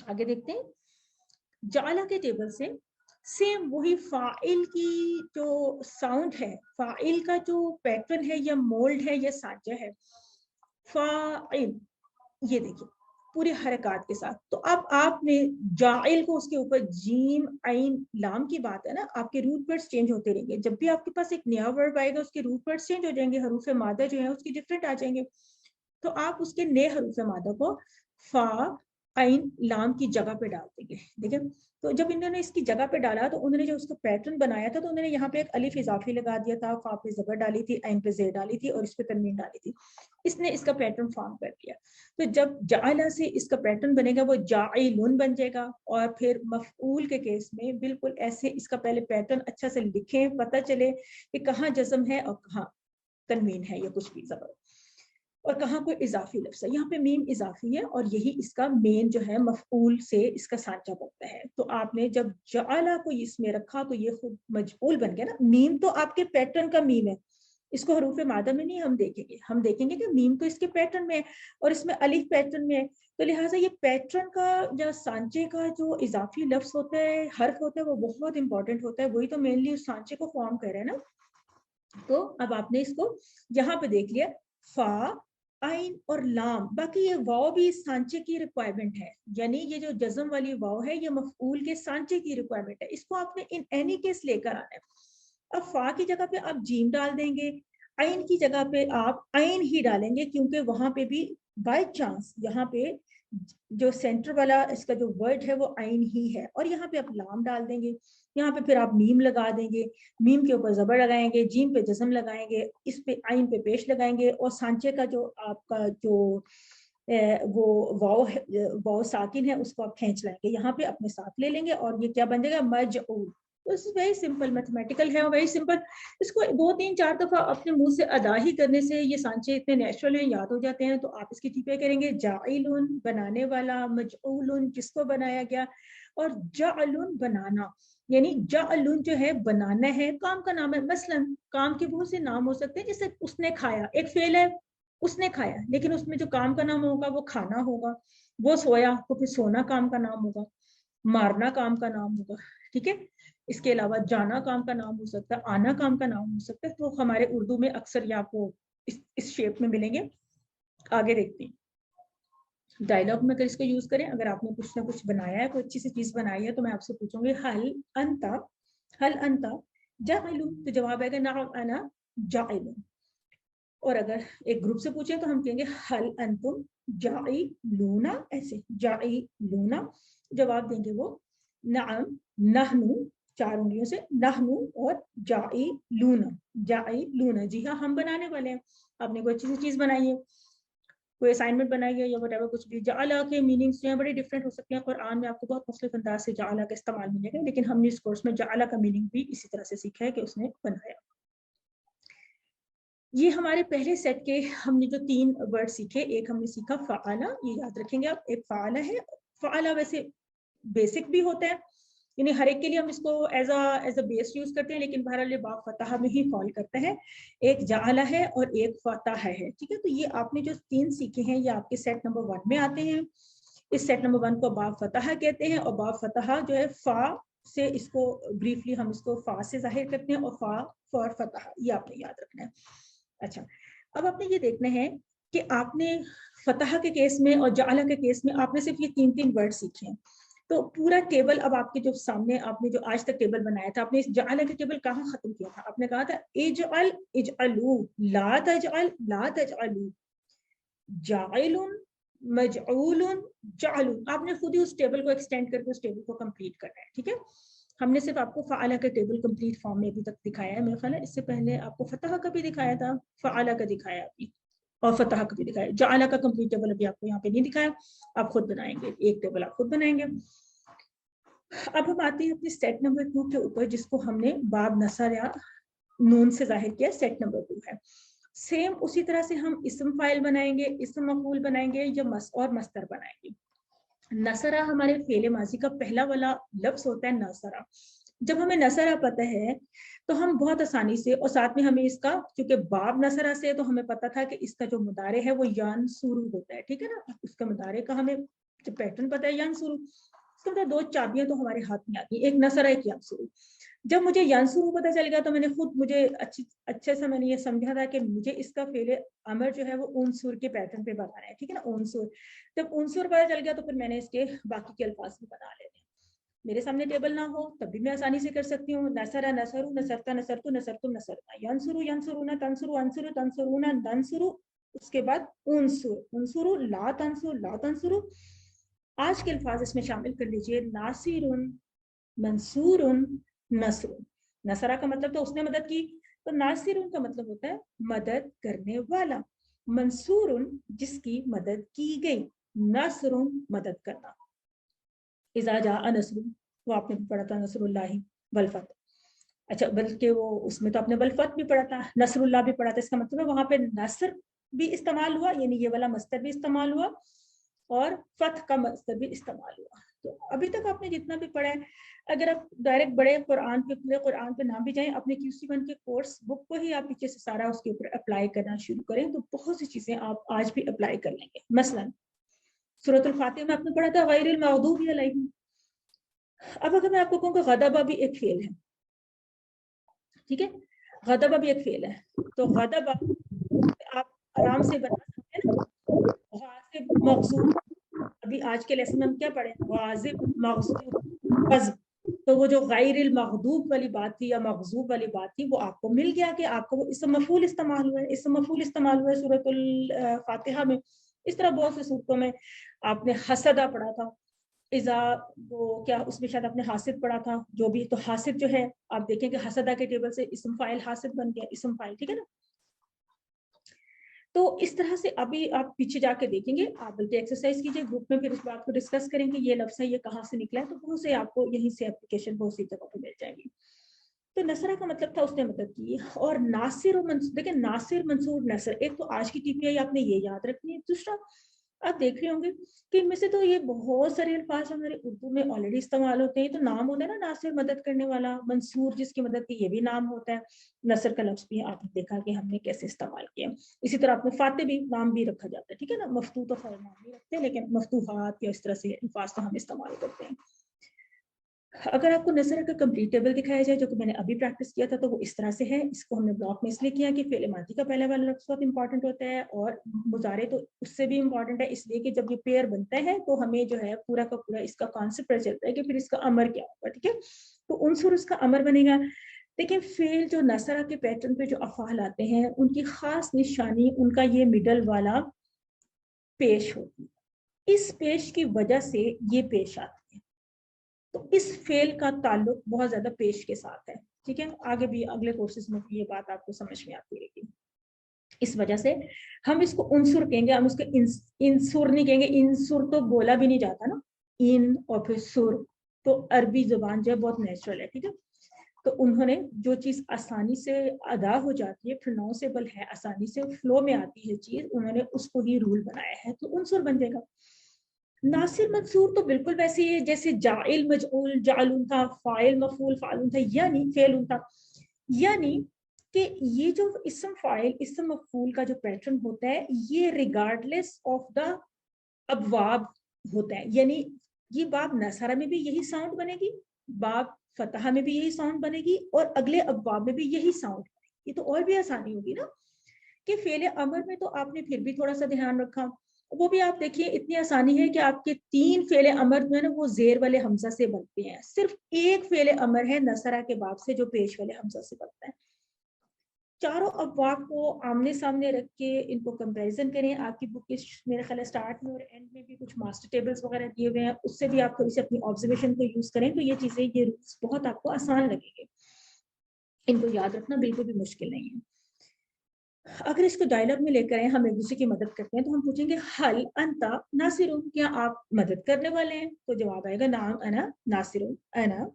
आगे देखते हैं। जाला के टेबल से सेम वही फाइल की जो साउंड है, फाइल का जो पैटर्न है या मोल्ड है या सांचा है, फाइल, ये देखिए پوری حرکات کے ساتھ. تو اب آپ نے جاعل کو اس کے اوپر جیم عین لام کی بات ہے نا, آپ کے روٹ ورڈز چینج ہوتے رہیں گے. جب بھی آپ کے پاس ایک نیا ورڈ آئے گا اس کے روٹ ورڈز چینج ہو جائیں گے, حروف مادہ جو ہیں اس کی ڈفرینٹ آ جائیں گے. تو آپ اس کے نئے حروف مادہ کو فا عین لام کی جگہ پہ ڈال دیں گے. دیکھیں, تو جب انہوں نے اس کی جگہ پہ ڈالا تو انہوں نے جو اس کا پیٹرن بنایا تھا تو انہوں نے یہاں پہ ایک الف اضافی لگا دیا تھا, فا پہ زبر ڈالی تھی, عین پہ زیر ڈالی تھی اور اس پہ تنوین ڈالی تھی. اس نے اس کا پیٹرن فارم کر دیا. تو جب جعل سے اس کا پیٹرن بنے گا وہ جاعلون بن جائے گا. اور پھر مفعول کے کیس میں بالکل ایسے اس کا پہلے پیٹرن اچھا سے لکھیں, پتہ چلے کہ کہاں جزم ہے اور کہاں تنوین ہے یا کچھ بھی زبر اور کہاں کوئی اضافی لفظ ہے. یہاں پہ میم اضافی ہے اور یہی اس کا مین جو ہے مفعول سے اس کا سانچہ بنتا ہے. تو آپ نے جب جعلہ کو اس میں رکھا تو یہ خود مجعول بن گیا نا. میم تو آپ کے پیٹرن کا میم ہے, اس کو حروف مادہ میں نہیں ہم دیکھیں گے, ہم دیکھیں گے کہ میم تو اس کے پیٹرن میں ہے اور اس میں الف پیٹرن میں ہے. تو لہٰذا یہ پیٹرن کا یا سانچے کا جو اضافی لفظ ہوتا ہے, حرف ہوتا ہے, وہ بہت امپورٹنٹ ہوتا ہے. وہی تو مینلی اس سانچے کو فارم کر رہے ہیں نا. تو اب آپ نے اس کو یہاں پہ دیکھ لیا, فا عین اور لام. باقی یہ واو بھی اس سانچے کی ریکوائرمنٹ ہے, یعنی یہ جو جزم والی واو ہے یہ مفعول کے سانچے کی ریکوائرمنٹ ہے. اس کو آپ نے ان اینی کیس لے کر آنا ہے. اب فا کی جگہ پہ آپ جیم ڈال دیں گے, عین کی جگہ پہ آپ عین ہی ڈالیں گے, کیونکہ وہاں پہ بھی بائی چانس یہاں پہ جو سینٹر والا اس کا جو ورڈ ہے وہ عین ہی ہے. اور یہاں پہ آپ لام ڈال دیں گے, یہاں پہ پھر آپ میم لگا دیں گے, میم کے اوپر زبر لگائیں گے, جیم پہ جزم لگائیں گے, اس پہ عین پہ پیش لگائیں گے, اور سانچے کا جو آپ کا جو وہ واو ساکن ہے اس کو آپ کھینچ لائیں گے, یہاں پہ اپنے ساتھ لے لیں گے اور یہ کیا بن جائے گا, مجعول. ویری سمپل میتھمیٹیکل ہے اور ویری سمپل. اس کو 2-3-4 دفعہ اپنے منہ سے ادا ہی کرنے سے یہ سانچے اتنے نیچرل ہیں, یاد ہو جاتے ہیں. تو آپ اس کی ٹھیکے کریں گے, جاعلون بنانے والا, مجعولون جس کو بنایا گیا, اور جعلون بنانا, یعنی جعلون جو ہے بنانا ہے, کام کا نام ہے. مثلا کام کے بہت سے نام ہو سکتے ہیں, جیسے اس نے کھایا, ایک فعل ہے اس نے کھایا, لیکن اس میں جو کام کا نام ہوگا وہ کھانا ہوگا. وہ سویا تو پھر سونا کام کا نام ہوگا, مارنا کام کا نام ہوگا. ٹھیک ہے, اس کے علاوہ جانا کام کا نام ہو سکتا ہے, آنا کام کا نام ہو سکتا ہے. تو ہمارے اردو میں اکثر یہ آپ کو اس شیپ میں ملیں گے. آگے دیکھتے ہیں ڈائلاگ میں اگر اس کو یوز کریں. اگر آپ نے کچھ نہ کچھ بنایا ہے, کوئی اچھی سی چیز بنائی ہے, تو میں آپ سے پوچھوں گی حل انت جاعلون, تو جواب آئے گا نعم انا جاعلون. اور اگر ایک گروپ سے پوچھیں تو ہم کہیں گے حل انتم جاعلون, ایسے جاعلون. جواب دیں گے وہ نعم نحنو, 4 انگلیوں سے, نحنو اور جاعلون. جی ہاں ہم بنانے والے ہیں. آپ نے کوئی اچھی سی چیز بنائی ہے, کوئی اسائنمنٹ بنائی ہے یا وٹ ایور کچھ بھی. جعلہ کے میننگس جو ہیں بڑے ڈفرینٹ ہو سکتے ہیں. قرآن میں آپ کو بہت مختلف انداز سے جعلہ کا استعمال ملے گا, لیکن ہم نے اس کورس میں جعلہ کا میننگ بھی اسی طرح سے سیکھا ہے کہ اس نے بنایا. یہ ہمارے پہلے سیٹ کے ہم نے جو 3 ورڈ سیکھے, ایک ہم نے سیکھا فعلہ, یہ یاد رکھیں گے آپ, ایک فعلہ ہے. فعلہ ویسے بیسک بھی ہوتا ہے, یعنی ہر ایک کے لیے ہم اس کو ایز اے بیس یوز کرتے ہیں, لیکن بہرحال باب فتح میں ہی فال کرتا ہے. ایک جعلہ ہے اور ایک فتح ہے. ٹھیک ہے, تو یہ آپ نے جو 3 سیکھے ہیں یہ آپ کے سیٹ نمبر 1 میں آتے ہیں. اس سیٹ نمبر 1 کو باب فتح کہتے ہیں, اور باب فتح جو ہے فا سے, اس کو بریفلی ہم اس کو فا سے ظاہر کرتے ہیں, اور فا فار فتح, یہ آپ نے یاد رکھنا ہے. اچھا, اب آپ نے یہ دیکھنا ہے کہ آپ نے فتح کے کیس میں اور جعلہ کے کیس میں آپ نے صرف یہ 3 ورڈ سیکھے ہیں. تو پورا ٹیبل اب آپ کے جو سامنے آپ نے جو آج تک ٹیبل بنایا تھا, آپ نے اس جعلہ کے ٹیبل کہاں ختم کیا تھا؟ آپ نے کہا تھا اجعل اجعلو, لا تجعل لا تجعلو, جاعلون مجعولون جعلون. آپ نے خود ہی اس ٹیبل کو ایکسٹینڈ کر کے اس ٹیبل کو کمپلیٹ کرنا ہے. ٹھیک ہے, ہم نے صرف آپ کو فعلہ کا ٹیبل کمپلیٹ فارم میں ابھی تک دکھایا ہے. میرے خیال ہے اس سے پہلے آپ کو فتح کا بھی دکھایا تھا, فعلہ کا دکھایا ابھی, اور فتح کا بھی دکھایا. جعلہ کا کمپلیٹ ٹیبل ابھی آپ کو یہاں پہ نہیں دکھایا, آپ خود بنائیں گے, ایک ٹیبل آپ خود بنائیں گے. اب ہم آتے ہیں اپنے سیٹ نمبر 2 کے اوپر, جس کو ہم نے باب نصر یا نون سے ظاہر کیا. سیٹ نمبر 2 ہے سیم اسی طرح سے ہم اسم فاعل بنائیں گے, اسم مفعول بنائیں گے, یا اور مصدر بنائیں گے. نصرہ ہمارے فعل ماضی کا پہلا والا لفظ ہوتا ہے نصرہ. جب ہمیں نصرہ پتہ ہے تو ہم بہت آسانی سے, اور ساتھ میں ہمیں اس کا, کیونکہ باب نصرہ سے تو ہمیں پتہ تھا کہ اس کا جو مضارع ہے وہ ینصرو ہوتا ہے. ٹھیک ہے نا, اس کا مضارع کا ہمیں پیٹرن پتہ ہے ینصرو. اس کا مطلب دو चाबियां तो हमारे हाथ में आ गई, एक नसरा एक यंसुरु. जब मुझे यंसुरु पता चल गया तो मैंने खुद मुझे अच्छे से मैंने ये समझा था कि मुझे इसका फेले अमर जो है वो उनसुर के पैटर्न पे बनाना है, ठीक है ना, उनसुर. जब उनसुर पता चल गया तो फिर मैंने इसके बाकी के अल्फाज भी बना लेने. मेरे सामने टेबल ना हो तब भी मैं आसानी से कर सकती हूँ. नसरा नसरु, नसरता नसरतु, नसरतुम नसरता, यंसुरु यंसुरुना, तंसुरु अंसुरु, तंसुरुना दंसुरु, उसके बाद उनसुर, उनसुरु, ला तंसुर, ला तंसुरु. आज के अल्फाज इसमें शामिल कर लीजिए, नासिरुन, मंसूरुन, नसरुन. नसरा का मतलब तो उसने मदद की, तो नासिरुन का मतलब होता है मदद करने वाला, मंसूरुन जिसकी मदद की गई, नसरुन मदद करना. इज़ा जाअ नस्रुन, वो आपने पढ़ा था नसरुल्लाहि वल फतह. अच्छा, बल्कि वो उसमें तो आपने वल फतह भी पढ़ा था, नसरुल्लाह भी पढ़ा था. इसका मतलब है वहां पे नसर भी इस्तेमाल हुआ, यानी ये वाला मस्तर भी इस्तेमाल हुआ, और फतह का मस्तर भी इस्तेमाल हुआ. तो अभी तक आपने जितना भी पढ़ा है, अगर आप डायरेक्ट बड़े कुरान पे, पूरे कुरान पे ना भी जाएं, अपने QC1 के कोर्स बुक को ही आप पीछे से सारा उसके ऊपर अप्लाई करना शुरू करें, तो बहुत सी चीजें आप आज भी अप्लाई कर लेंगे. मसलन सूरतुल फातिहा में आपने पढ़ा था गैरिल मग़दूबि अलैहिम. अब अगर मैं आपको कहूँ कि गदबा भी एक फेल है, ठीक है, गदबा भी एक फेल है, तो गदबा आप आराम से बना सकते हैं ना. गाज़िब मग़ज़ूब, अभी आज के लेसन में हम क्या पढ़े, गाज़िब मग़ज़ूब गज़ब. तो वो जो गैरिल मग़दूब वाली बात थी या मग़ज़ूब वाली बात थी, वो आपको मिल गया कि आपको वो इसम मफ़ूल इस्तेमाल हुआ है. इसम मफ़ूल इस्तेमाल हुआ है सूरतुल फातिहा में. इस तरह बहुत से सूरतों में आपने हसदा पढ़ा था, इज़ा वो क्या उसमें शायद आपने हासिद पढ़ा था, जो भी. तो हासिद जो है आप देखें कि हसदा के टेबल से इस्म फाइल हासिद बन गया, इस्म फाइल, ठीक है ना. तो इस तरह से अभी आप पीछे जाके देखेंगे, आप बल्कि एक्सरसाइज कीजिए ग्रुप में, फिर इस बात को डिस्कस करेंगे, ये लफ्ज़ है ये कहाँ से निकला है. तो बहुत से आपको यहीं से एप्लीकेशन बहुत सी जगह पे मिल जाएंगी. तो नसरा का मतलब था उसने मदद की. और नासिर और मंसूर, देखिए नासिर मंसूर नसर, एक तो आज की TPI आपने ये याद रखनी है. दूसरा आप देख रहे होंगे कि इनमें से तो ये बहुत सारे अल्फाज हमारे उर्दू में ऑलरेडी इस्तेमाल होते हैं. तो नाम होता है ना, नासिर मदद करने वाला, मंसूर जिसकी मदद की, ये भी नाम होता है. नसर का लफ्ज़ भी आपने देखा कि हमने कैसे इस्तेमाल किया. इसी तरह आपने फाते भी नाम भी रखा जाता है, ठीक है ना. मफ्तू तो खैर नाम नहीं रखते, लेकिन मफ्तूहात या इस तरह से अल्फाज तो हम इस्तेमाल करते हैं. अगर आपको नसर का कंप्लीट टेबल दिखाया जाए, जो कि मैंने अभी प्रैक्टिस किया था, तो वो इस तरह से है. इसको हमने ब्लॉक में इसलिए किया कि फेल मादी का पहला वाला लफ्ज़ बहुत इंपॉर्टेंट होता है, और मुजारे तो उससे भी इंपॉर्टेंट है, इसलिए कि जब ये पेयर बनता है तो हमें जो है पूरा का पूरा इसका कॉन्सेप्ट पता चलता है कि फिर इसका अमर क्या होगा, ठीक है. तो उनसुर उसका अमर बनेगा. देखिए फेल जो नसरा के पैटर्न पे जो अफ़ाल आते हैं, उनकी खास निशानी उनका ये मिडल वाला पेश होती है. इस पेश की वजह से ये पेश आती है. तो इस फेल का ताल्लुक बहुत ज्यादा पेश के साथ है, ठीक है. आगे भी अगले कोर्सेज में भी ये बात आपको समझ में आती रहेगी. इस वजह से हम इसको उनसुर कहेंगे, हम उसको इंसुर नहीं कहेंगे. इंसुर तो बोला भी नहीं जाता ना, इन और फिर सुर. तो अरबी जुबान जो है बहुत नेचुरल है, ठीक है. तो उन्होंने जो चीज आसानी से अदा हो जाती है, प्रोनाउंसेबल है, आसानी से फ्लो में आती है चीज, उन्होंने उसको ही रूल बनाया है, तो उनसुर बन जाएगा. नासिर मंसूर तो बिल्कुल वैसे ही है जैसे जाइल मजऊल जालून था, फाइल मफूल फालून था, यानी फेलून था. यानी कि ये जो इस्म फाइल इस्म मफूल का जो पैटर्न होता है, ये रिगार्डलेस ऑफ द अबवाब होता है. यानी ये बाब नसरा में भी यही साउंड बनेगी, बाब फतहा में भी यही साउंड बनेगी, और अगले अबवाब में भी यही साउंड. ये तो और भी आसानी होगी ना. कि फेल अमर में तो आपने फिर भी थोड़ा सा ध्यान रखा, वो भी आप देखिए इतनी आसानी है कि आपके 3 फेले अमर जो है ना वो जेर वाले हमजा से बनते हैं. सिर्फ एक फेले अमर है नसरा के बाब से जो पेश वाले हमजा से बनता है. चारों अबवाब को आमने सामने रख के इनको कंपैरिजन करें. आपकी बुक के मेरे ख्याल स्टार्ट में और एंड में भी कुछ मास्टर टेबल्स वगैरह दिए हुए हैं, उससे भी आप थोड़ी सी अपनी ऑब्जर्वेशन को यूज करें, तो ये चीजें, ये रूल्स बहुत आपको आसान लगेंगे. इनको याद रखना बिल्कुल भी मुश्किल नहीं है. अगर इसको डायलॉग में लेकर आए, हम एक दूसरे की मदद करते हैं, तो हम पूछेंगे हल अंता नासिरुन, क्या आप मदद करने वाले हैं. तो जवाब आएगा नाम अना नासिरुन, अना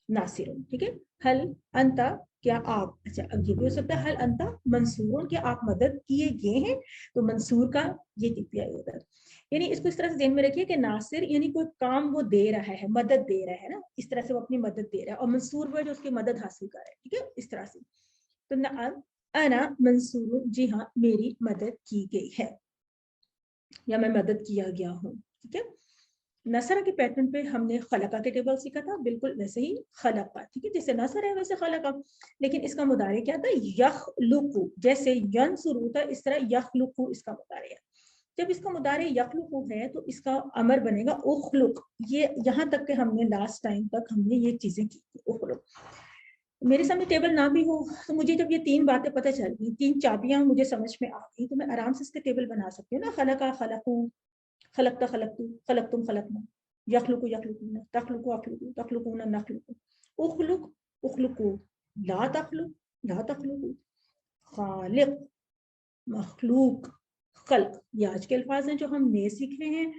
नासिरुन, ठीक है. हल अंता, क्या आप. अच्छा, अब ये भी हो सकता है हल अंता मंसूरुन, क्या आप मदद किए गए हैं. तो मंसूर का ये TPI होता है. यानी इसको इस तरह से ध्यान में रखिए कि नासिर यानी कोई काम वो दे रहा है, मदद दे रहा है ना, इस तरह से वो अपनी मदद दे रहा है, और मंसूर वो जो उसकी मदद हासिल कर रहा है, ठीक है, इस तरह से. तो ना अना मंसूर, जी हाँ मेरी मदद की गई है, या मैं मदद किया गया हूँ, ठीक है. نصرہ کے پیٹرن پہ ہم نے خلقہ کے ٹیبل سیکھا تھا، بالکل ویسے ہی خلقہ، ٹھیک ہے، جیسے نصر ہے ویسے خلقہ، لیکن اس کا مضارع کیا تھا؟ یخلقو، جیسے ینصرو تھا اس طرح یخلقو اس کا مضارع ہے۔ جب اس کا مضارع یخلقو ہے تو اس کا امر بنے گا اخلق، یہ یہاں تک کہ ہم نے لاسٹ ٹائم تک ہم نے یہ چیزیں کی تھی، اخلق۔ میرے سامنے ٹیبل نہ بھی ہو تو مجھے جب یہ تین باتیں پتہ چل گئی، تین چابیاں مجھے سمجھ میں آ گئی، تو میں آرام سے اس کے ٹیبل بنا سکتی ہوں نا، خلقہ خلقو، خلقت خلقتو، خلقتم خلقنا، یخلقو یخلقون، تخلقو اخلقو، تخلقون نخلقو، اخلق اخلقو، لا تخلق لا تخلقو، خالق مخلوق خلق، یہ آج کے الفاظ ہیں جو ہم نئے سیکھ رہے ہیں۔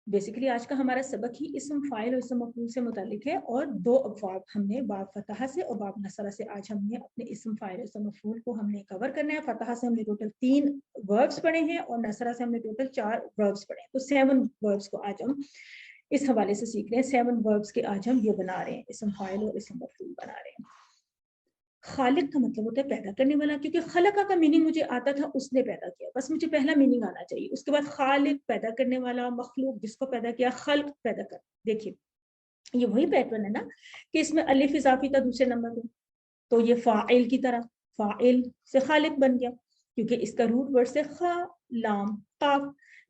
بیسیکلی آج کا ہمارا سبق ہی اسم فاعل اور اسم مفعول سے متعلق ہے، اور دو ابواب ہم نے باب فتحہ سے اور باب نصرہ سے آج ہم نے اپنے اسم فاعل اور اسم مفعول کو ہم نے کور کرنا ہے۔ فتحہ سے ہم نے ٹوٹل 3 وربس پڑھے ہیں اور نصرہ سے ہم نے ٹوٹل 4 وربس پڑھے ہیں، تو 7 وربس کو آج ہم اس حوالے سے سیکھ رہے ہیں۔ 7 وربس کے آج ہم یہ بنا رہے ہیں، اسم فاعل اور اسم مفعول بنا رہے ہیں۔ خالق کا مطلب ہوتا ہے پیدا کرنے والا، کیونکہ خلقہ کا میننگ مجھے آتا تھا، اس نے پیدا کیا، بس مجھے پہلا میننگ آنا چاہیے، اس کے بعد خالق پیدا کرنے والا، مخلوق جس کو پیدا کیا، خلق پیدا کر۔ دیکھیے یہ وہی پیٹرن ہے نا کہ اس میں الف اضافی تھا دوسرے نمبر پہ، تو یہ فاعل کی طرح، فاعل سے خالق بن گیا، کیونکہ اس کا روٹ ورڈ سے خا لام قاف،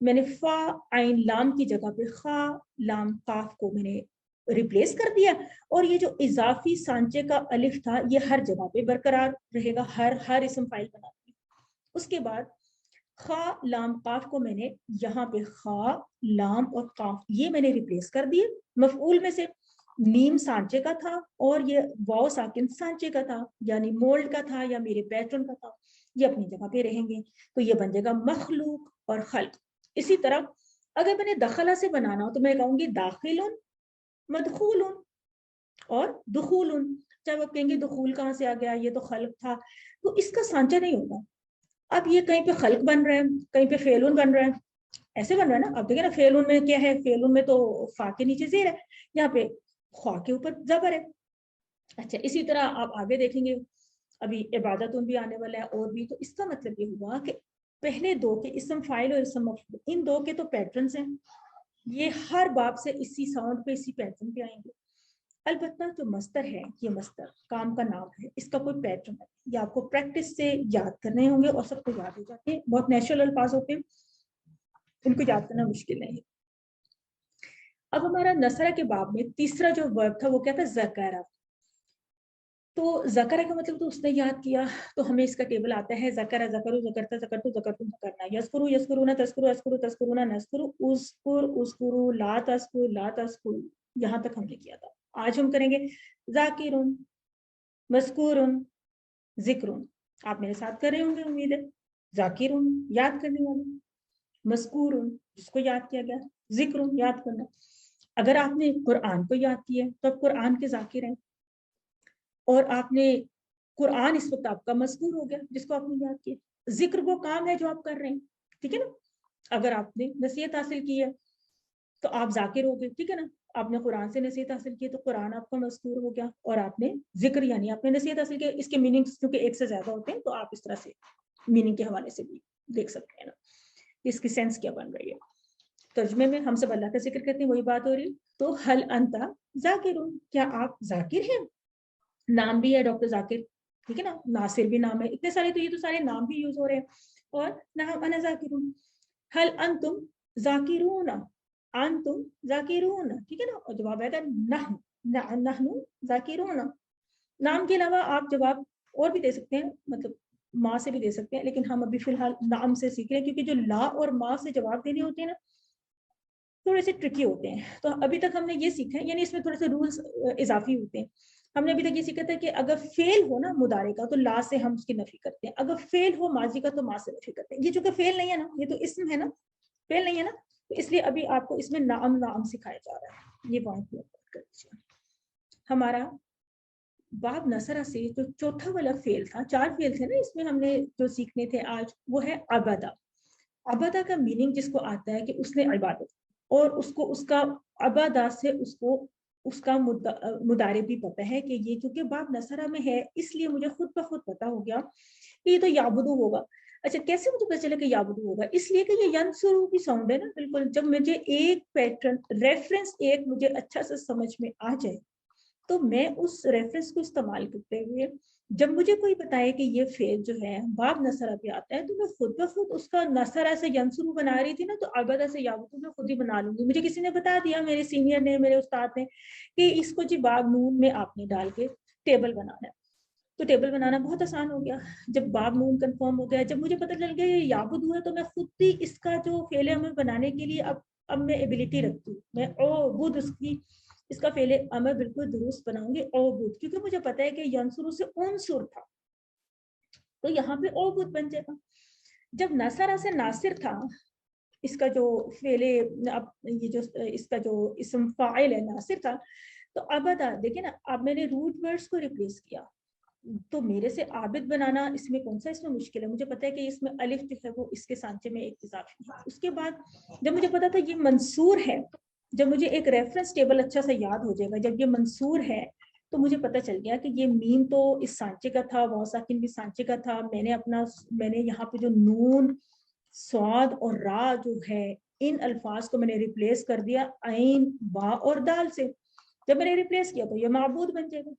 میں نے فا عین لام کی جگہ پہ خا لام قاف کو میں نے ریپلیس کر دیا، اور یہ جو اضافی سانچے کا الف تھا یہ ہر جگہ پہ برقرار رہے گا، ہر اسم فاعل بنا دیا۔ اس کے بعد خا لام قاف کو میں نے یہاں پہ خا لام اور قاف یہ میں نے ریپلیس کر دیے، مفعول میں سے میم سانچے کا تھا اور یہ واو ساکن سانچے کا تھا، یعنی مولڈ کا تھا یا میرے پیٹرن کا تھا، یہ اپنی جگہ پہ رہیں گے، تو یہ بن جائے گا مخلوق اور خلق۔ اسی طرح اگر میں نے دخلہ سے بنانا ہو تو میں کہوں گی داخل مدخول اور دخول، چاہے وہ کہیں گے دخول کہاں سے آ گیا، یہ تو خلق تھا، تو اس کا سانچہ نہیں ہوگا۔ اب یہ کہیں پہ خلق بن رہا ہے، کہیں پہ فعلون بن رہا ہے، ایسے بن رہا ہے نا، اب دیکھیں نا فعلون میں کیا ہے، فعلون میں تو فا کے نیچے زیر ہے، یہاں پہ خوا کے اوپر زبر ہے۔ اچھا اسی طرح آپ آگے دیکھیں گے، ابھی عبادت بھی آنے والا ہے اور بھی، تو اس کا مطلب یہ ہوا کہ پہلے دو کے اسم فاعل اور اسم مفعول، ان دو کے تو پیٹرنز ہیں، یہ ہر باب سے اسی ساؤنڈ پہ اسی پیٹرن پہ آئیں گے۔ البتہ جو مصدر ہے، یہ مصدر کام کا نام ہے، اس کا کوئی پیٹرن ہے، یہ آپ کو پریکٹس سے یاد کرنے ہوں گے اور سب کو یاد ہو جاتے ہیں، بہت نیچرل الفاظ ہوتے ہیں، ان کو یاد کرنا مشکل نہیں ہے۔ اب ہمارا نصرہ کے باب میں تیسرا جو ورب تھا وہ کیا تھا؟ ذکرہ۔ تو ذکرہ کا مطلب تو اس نے یاد کیا، تو ہمیں اس کا ٹیبل آتا ہے ذکرہ ذکرو ذکرتا ذکرتو ذکرتم ذکرنا، یذکرو یذکرون تذکرو یذکرو تذکرون نذکرو، اذکر اذکرو لا تذکر لا تذکر، یہاں تک ہم نے کیا تھا۔ آج ہم کریں گے ذاکرون مذکورون ذکرون، آپ میرے ساتھ کر رہے ہوں گے امید ہے۔ ذاکرون یاد کرنے والے، مذکورون جس کو یاد کیا گیا، ذکرون یاد کرنا۔ اگر آپ نے قرآن کو یاد کیا تو آپ قرآن کے ذاکر ہیں، اور آپ نے قرآن اس وقت آپ کا مذکور ہو گیا جس کو آپ نے یاد کیا۔ ذکر وہ کام ہے جو آپ کر رہے ہیں، ٹھیک ہے نا۔ اگر آپ نے نصیحت حاصل کی ہے تو آپ ذاکر ہو گئے، ٹھیک ہے نا۔ آپ نے قرآن سے نصیحت حاصل کی تو قرآن آپ کا مذکور ہو گیا، اور آپ نے ذکر یعنی آپ نے نصیحت حاصل کی، اس کے میننگز کیونکہ ایک سے زیادہ ہوتے ہیں تو آپ اس طرح سے میننگ کے حوالے سے بھی دیکھ سکتے ہیں نا، اس کی سینس کیا بن رہی ہے۔ ترجمے میں ہم سب اللہ کا ذکر کرتے ہیں، وہی بات ہو رہی۔ تو حل انتا ذاکرون، کیا آپ ذاکر ہیں؟ نام بھی ہے ڈاکٹر ذاکر، ٹھیک ہے نا، ناصر بھی نام ہے، اتنے سارے، تو یہ تو سارے نام بھی یوز ہو رہے ہیں۔ اور نعم انا ذاکرون، حل انتم ذاکرون، انتم ذاکرون، ٹھیک ہے نا، اور جواب آئے گا نحن، نحن ذاکرون۔ نام کے علاوہ آپ جواب اور بھی دے سکتے ہیں، مطلب ماں سے بھی دے سکتے ہیں، لیکن ہم ابھی فی الحال نام سے سیکھ رہے ہیں، کیونکہ جو لا اور ماں سے جواب دینے ہوتے ہیں نا تھوڑے سے ٹرکی ہوتے ہیں۔ تو ابھی تک ہم نے یہ سیکھا ہے، یعنی اس میں تھوڑے سے رولز اضافی ہوتے ہیں۔ ہم نے ابھی تک یہ سیکھا تھا کہ اگر فعل ہو نا مضارع کا تو لا سے ہم اس کی نفی کرتے ہیں، اگر فعل ہو ماضی کا تو ما سے نفی کرتے ہیں۔ یہ چونکہ فعل نہیں ہے نا، یہ تو اسم ہے نا، فعل نہیں ہے نا، تو اس لیے ابھی آپ کو اس میں نام نام سکھایا جا رہا ہے، یہ پوائنٹ نوٹ کر لیجیے۔ ہمارا باب نصرہ سے جو چوتھا والا فعل تھا، 4 فعل تھے نا اس میں ہم نے جو سیکھنے تھے آج، وہ ہے عبدہ۔ عبدہ کا میننگ جس کو آتا ہے کہ اس نے عبادت، اور اس کو اس کا عبادہ سے اس کو اس کا مضارع بھی پتہ ہے کہ یہ چونکہ باب نصرہ میں ہے، اس لیے مجھے خود بخود پتہ ہو گیا کہ یہ تو یعبدو ہوگا۔ अच्छा, कैसे मुझे पता चला कि याबुदू होगा? इसलिए कि ये यंसुरू की साउंड है ना, बिल्कुल। जब मुझे एक पैटर्न रेफरेंस एक मुझे अच्छा से समझ में आ जाए तो मैं उस रेफरेंस को इस्तेमाल करते हुए जब मुझे कोई बताए कि ये फेल जो है बाब नसरा पे आता है, तो मैं खुद ब खुद उसका नसरा से यंसुरू बना रही थी ना, तो अबदा से याबुदू मैं खुद ही बना लूंगी। मुझे किसी ने बता दिया, मेरे सीनियर ने, मेरे उस्ताद ने, कि इसको जी बाब नून में आपने डाल के टेबल बनाना है। तो टेबल बनाना बहुत आसान हो गया जब बाब नून कंफर्म हो गया। जब मुझे पता चल गया ये याबुदू है, तो मैं खुद ही इसका जो फेल अमल बनाने के लिए अब मैं एबिलिटी रखती हूँ। मैं ओ बुद उसकी इसका फेले अमल बिल्कुल दुरुस्त बनाऊंगी ओ बुद, क्योंकि मुझे पता है कि यंसुरू से उनसुर था, तो यहाँ पे ओ बुद बन जाएगा। जब नसरा से नासिर था, इसका जो फेले अब ये जो इसका जो इस्म फाइल है नासिर था, तो अबदा देखिए ना, अब मैंने रूट वर्ड्स को रिप्लेस किया, तो मेरे से आबिद बनाना इसमें कौन सा इसमें मुश्किल है? मुझे पता है कि इसमें अलिफ जो है वो इसके सांचे में एक इजाफी है। उसके बाद जब मुझे पता था ये मंसूर है, जब मुझे एक रेफरेंस टेबल अच्छा सा याद हो जाएगा, जब ये मंसूर है तो मुझे पता चल गया कि ये मीम तो इस सांचे का था, वाव साकिन भी सांचे का था। मैंने यहाँ पे जो नून स्वाद और रा जो है इन अल्फाज को मैंने रिप्लेस कर दिया आइन बा और दाल से। जब मैंने रिप्लेस किया तो ये माबूद बन जाएगा।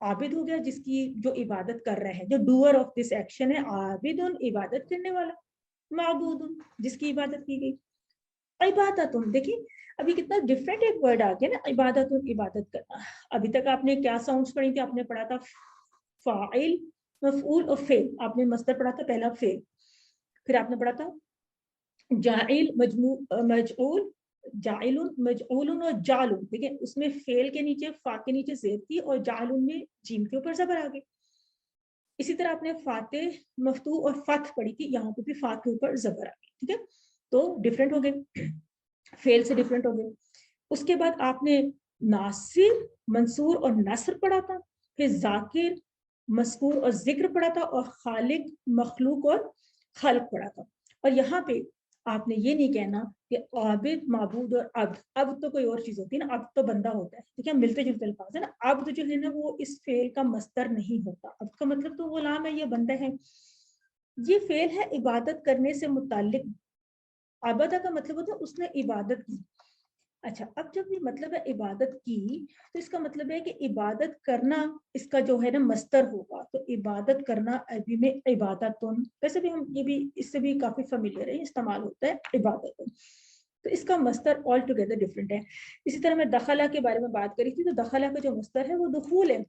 आबिद हो गया जिसकी जो इबादत कर रहे हैं, जो डूअर ऑफ दिस एक्शन है। आबिदुन इबादत करने वाला, माबूदुन जिसकी इबादत की गई। इबादतुन देखिए अभी कितना डिफरेंट एक वर्ड आ गया ना, इबादतुन इबादत करना। अभी तक आपने क्या साउंड्स पढ़ी थी? आपने पढ़ा था फाइल, मफऊल और फेल। आपने मस्दर पढ़ा था पहला फेल, फिर आपने पढ़ा था जाइल मजऊल, जाइलुन मजऊलुन और जालुन। देखिए उसमें फेल के नीचे फा के नीचे जेर थी और जालुन में जीम के ऊपर जबर आ गई। इसी तरह आपने फाते मफ्तू और फत पढ़ी थी, यहाँ पे भी फा के ऊपर जबर आ गई। ठीक है, तो डिफरेंट हो गए, फेल से डिफरेंट हो गए। उसके बाद आपने नासिर, मंसूर और नसर पढ़ा था, फिर जाकिर, मस्कूर और जिक्र पढ़ा था, और खालिक, मखलूक और खल्क पढ़ा था। और यहाँ पे आपने ये नहीं कहना कि आबिद, माबूद और अब तो कोई और चीज होती है ना, अब तो बंदा होता है। ठीक है, मिलते जुलते अल्फाज है ना। अब जो है ना वो इस फेल का मस्दर नहीं होता। अब का मतलब तो गुलाम है, ये बंदा है। ये फेल है इबादत करने से मुताल्लिक। आबदा का मतलब होता है उसने इबादत की। अच्छा, अब जब ये मतलब है इबादत की, तो इसका मतलब है कि इबादत करना इसका जो है ना मस्तर होगा। तो इबादत करना अरबी में इबादतुन, वैसे भी हम ये भी इससे भी काफी फेमिलियर है, इस्तेमाल होता है इबादतुन। तो इसका मस्तर ऑल टुगेदर डिफरेंट है। इसी तरह मैं दखला के बारे में बात करी थी, तो दखला का जो मस्तर है वो दुखूल है,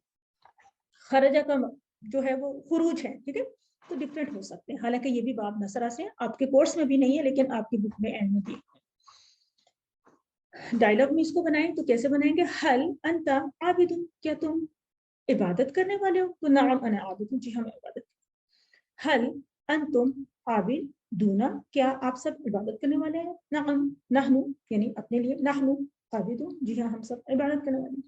खरजा का जो है वो खुरूज है। ठीक है, तो डिफरेंट हो सकते हैं। हालांकि ये भी बाब नसरा से आपके कोर्स में भी नहीं है, लेकिन आपकी बुक में एंड में भी। डायलॉग में इसको बनाएं तो कैसे बनाएंगे? हल अंता आबिदुन, क्या तुम इबादत करने वाले हो? तो नाम अना आबिदुन, जी हम इबादत। हल अंतुम आबिदूना, क्या आप सब इबादत करने वाले हैं? नाम नहनु, यानी अपने लिए, नहनु आबिदुन, जी हाँ हम सब इबादत करने वाले हैं।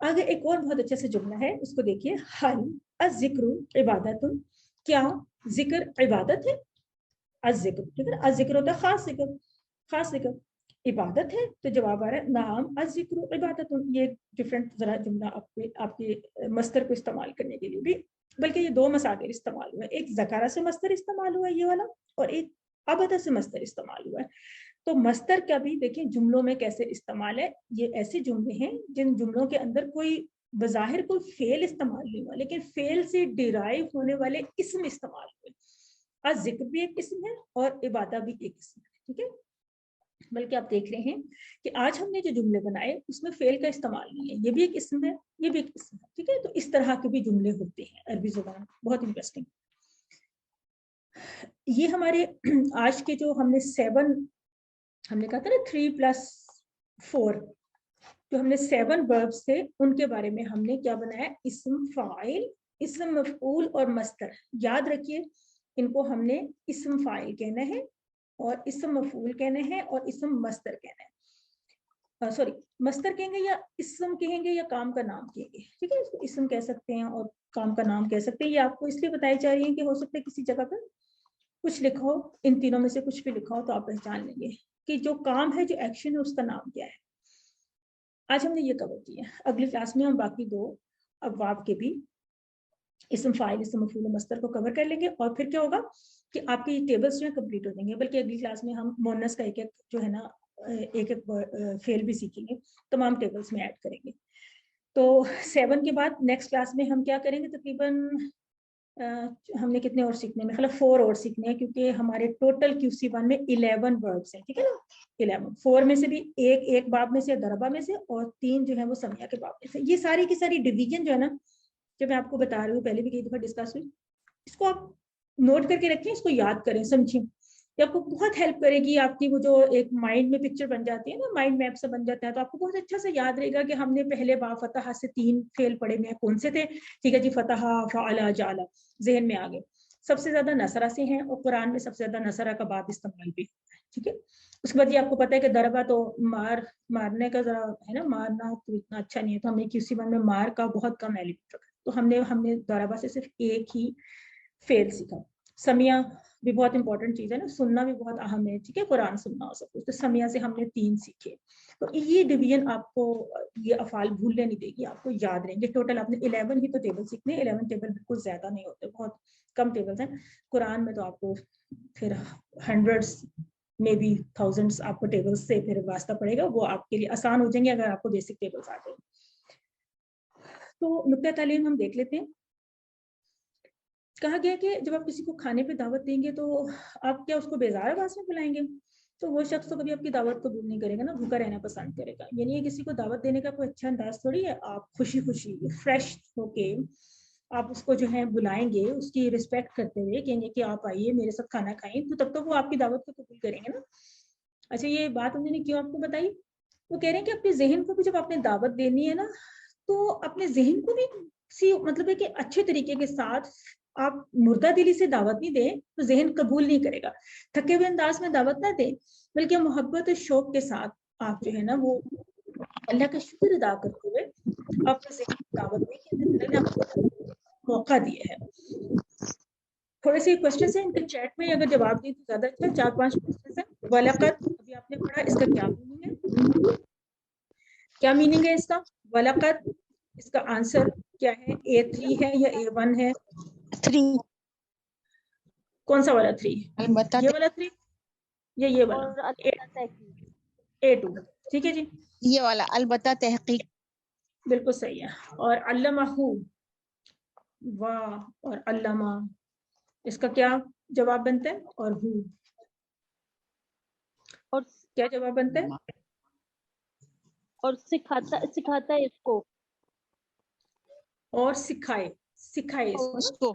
आगे एक और बहुत अच्छे से जुमला है, उसको देखिए। हल अज़िक्रु इबादतुन, क्या जिक्र इबादत है? अज़िक्र, ठीक है, अज़िक्र होता है खास जिक्र, खास जिक्र। इबादत है, तो जवाब आ रहा है नाम अज़िक्रु इबादतुन। ये डिफरेंट जरा जुमला आपके मस्तर को इस्तेमाल करने के लिए भी, बल्कि ये दो मसादिर इस्तेमाल हुआ है। एक ज़कारा से मस्तर इस्तेमाल हुआ है ये वाला, और एक अबदा से मस्तर इस्तेमाल हुआ है। तो मस्तर का भी देखिए जुमलों में कैसे इस्तेमाल है। ये ऐसे जुमले हैं जिन जुमलों के अंदर कोई बज़ाहिर कोई फेल इस्तेमाल नहीं हुआ, लेकिन फेल से डिराइव होने वाले इस्म इस्तेमाल हुए। आज जिक्र भी एक इस्म है और इबादा भी एक इस्म है। ठीक है, बल्कि आप देख रहे हैं कि आज हमने जो जुमले बनाए उसमें फेल का इस्तेमाल नहीं है। ये भी एक इस्म है, ये भी एक इस्म है। ठीक है, तो इस तरह के भी जुमले होते हैं अरबी जुबान, बहुत इंटरेस्टिंग। ये हमारे आज के जो हमने 7, हमने कहा था ना 3+4, जो हमने 7 वर्ब्स थे उनके बारे में हमने क्या बनाया? इस्म फाइल, इस्म मफऊल और मस्तर। याद रखिए, इनको हमने इस्म फाइल कहना है और इस्म मफऊल कहने हैं और इस्म मस्तर कहना है। सॉरी, मस्तर कहेंगे या इस्म कहेंगे या काम का नाम कहेंगे। ठीक है, इसको इस्म कह सकते हैं और काम का नाम कह सकते हैं। ये आपको इसलिए बताई जा रही है कि हो सकता है किसी जगह पर कुछ लिखा हो, इन तीनों में से कुछ भी लिखा हो, तो आप पहचान लेंगे कि जो काम है, जो एक्शन है, उसका नाम क्या है। आज हमने ये कवर किया। अगली क्लास में हम बाकी 2 अबवाब के भी اسم فاعل اسم مفعول مصدر کو کور کر لیں گے, اور پھر کیا ہوگا کہ آپ کے یہ ٹیبلس جو ہیں کمپلیٹ ہو جائیں گے. بلکہ اگلی کلاس میں ہم مونس کا ایک ایک جو ہے نا ایک ایک فعل بھی سیکھیں گے, تمام ٹیبلس میں ایڈ کریں گے. تو 7 کے بعد نیکسٹ کلاس میں ہم کیا کریں گے, تقریباً ہم نے کتنے اور سیکھنے ہیں, مطلب 4 اور سیکھنے ہیں, کیونکہ ہمارے ٹوٹل QC1 میں 11 وربس ہیں, ٹھیک ہے نا. 11 4 میں سے بھی ایک باب میں سے, ضربہ میں سے, اور 3 جو ہے وہ سمیہ کے باب میں سے. یہ ساری کی ساری ڈویژن جو ہے نا, جو میں آپ کو بتا رہی ہوں, پہلے بھی کئی دفعہ ڈسکس ہوئی, اس کو آپ نوٹ کر کے رکھیں, اس کو یاد کریں, سمجھیں. یہ آپ کو بہت ہیلپ کرے گی. آپ کی وہ جو ایک مائنڈ میں پکچر بن جاتی ہے نا, مائنڈ میپ سے بن جاتا ہے, تو آپ کو بہت اچھا سے یاد رہے گا کہ ہم نے پہلے با فتح سے 3 فعل پڑھے میں کون سے تھے, ٹھیک ہے جی. فتح, فعل, جعل ذہن میں آگے. سب سے زیادہ نصرہ سے ہیں, اور قرآن میں سب سے زیادہ نصرہ کا باب استعمال بھی, ٹھیک ہے. اس کے بعد یہ آپ کو پتا ہے کہ ضربہ تو مارنے کا ذرا ہے نا, مارنا تو اتنا اچھا نہیں ہے, تو ہم نے QC1 میں مار کا بہت کم ایلیمنٹ رکھا, تو ہم نے ضربہ سے صرف ایک ہی فعل سیکھا. سمیہ بھی بہت امپورٹنٹ چیز ہے نا, سننا بھی بہت اہم ہے, ٹھیک ہے. قرآن سننا ہو سب کچھ, تو سمیہ سے ہم نے 3 سیکھے. تو یہ ڈویژن آپ کو یہ افعال بھولنے نہیں دے گی, آپ کو یاد رہیں گے. ٹوٹل آپ نے 11 ہی تو ٹیبل سیکھنے, 11 ٹیبل بالکل زیادہ نہیں ہوتے, بہت کم ٹیبلز ہیں. قرآن میں تو آپ کو پھر ہنڈریڈس میں بھی تھاؤزینڈس آپ کو ٹیبلز سے پھر واسطہ پڑے گا, وہ آپ کے لیے آسان ہو جائیں گے اگر آپ کو بیسک ٹیبلز آ جائیں. تو نقطہ تعلیم ہم دیکھ لیتے ہیں. کہا گیا کہ جب آپ کسی کو کھانے پہ دعوت دیں گے تو آپ کیا اس کو بیزار آواز میں بلائیں گے؟ تو وہ شخص تو کبھی آپ کی دعوت قبول نہیں کرے گا نا, بھوکا رہنا پسند کرے گا. یعنی یہ کسی کو دعوت دینے کا کوئی اچھا انداز تھوڑی ہے. آپ خوشی خوشی فریش ہو کے آپ اس کو جو ہے بلائیں گے, اس کی رسپیکٹ کرتے ہوئے کہیں گے کہ آپ آئیے میرے ساتھ کھانا کھائیں, تو تب تو وہ آپ کی دعوت کو قبول کریں گے نا. اچھا, یہ بات انہوں نے کیوں آپ کو بتائی؟ وہ کہہ رہے ہیں کہ اپنے ذہن کو بھی جب آپ نے دعوت دینی ہے نا, تو اپنے ذہن کو بھی مطلب ہے کہ اچھے طریقے کے ساتھ آپ مردہ دلی سے دعوت نہیں دیں تو ذہن قبول نہیں کرے گا. تھکے ہوئے انداز میں دعوت نہ دیں, بلکہ محبت اور شوق کے ساتھ آپ جو ہے نا وہ اللہ کا شکر ادا کرتے ہوئے اپنے ذہن کی دعوت دیں کہ اللہ تعالیٰ نے آپ کو موقع دیا ہے. تھوڑے سے کوشچنس ہیں ان کے چیٹ میں, اگر جواب دیں تو زیادہ اچھا. 4-5 کوشچنس ہیں. وَلَقَدْ ابھی آپ نے پڑھا, اس کا کیا میننگ ہے؟ کیا میننگ ہے اس کا وَلَقَدْ؟ اس کا آنسر کیا ہے, A3 ہے یا A1 ہے؟ 3 کون سا والا 3؟ البتہ یہ والا 3 یا یہ والا A2؟ ٹھیک ہے جی, یہ والا البتہ تحقیق. بالکل صحیح ہے. اور علمہ, واہ اور علمہ, اس کا کیا جواب بنتا ہے؟ اور ہو, اور کیا جواب بنتا ہے؟ اور سکھاتا ہے اس کو, اور سکھائے اس کو.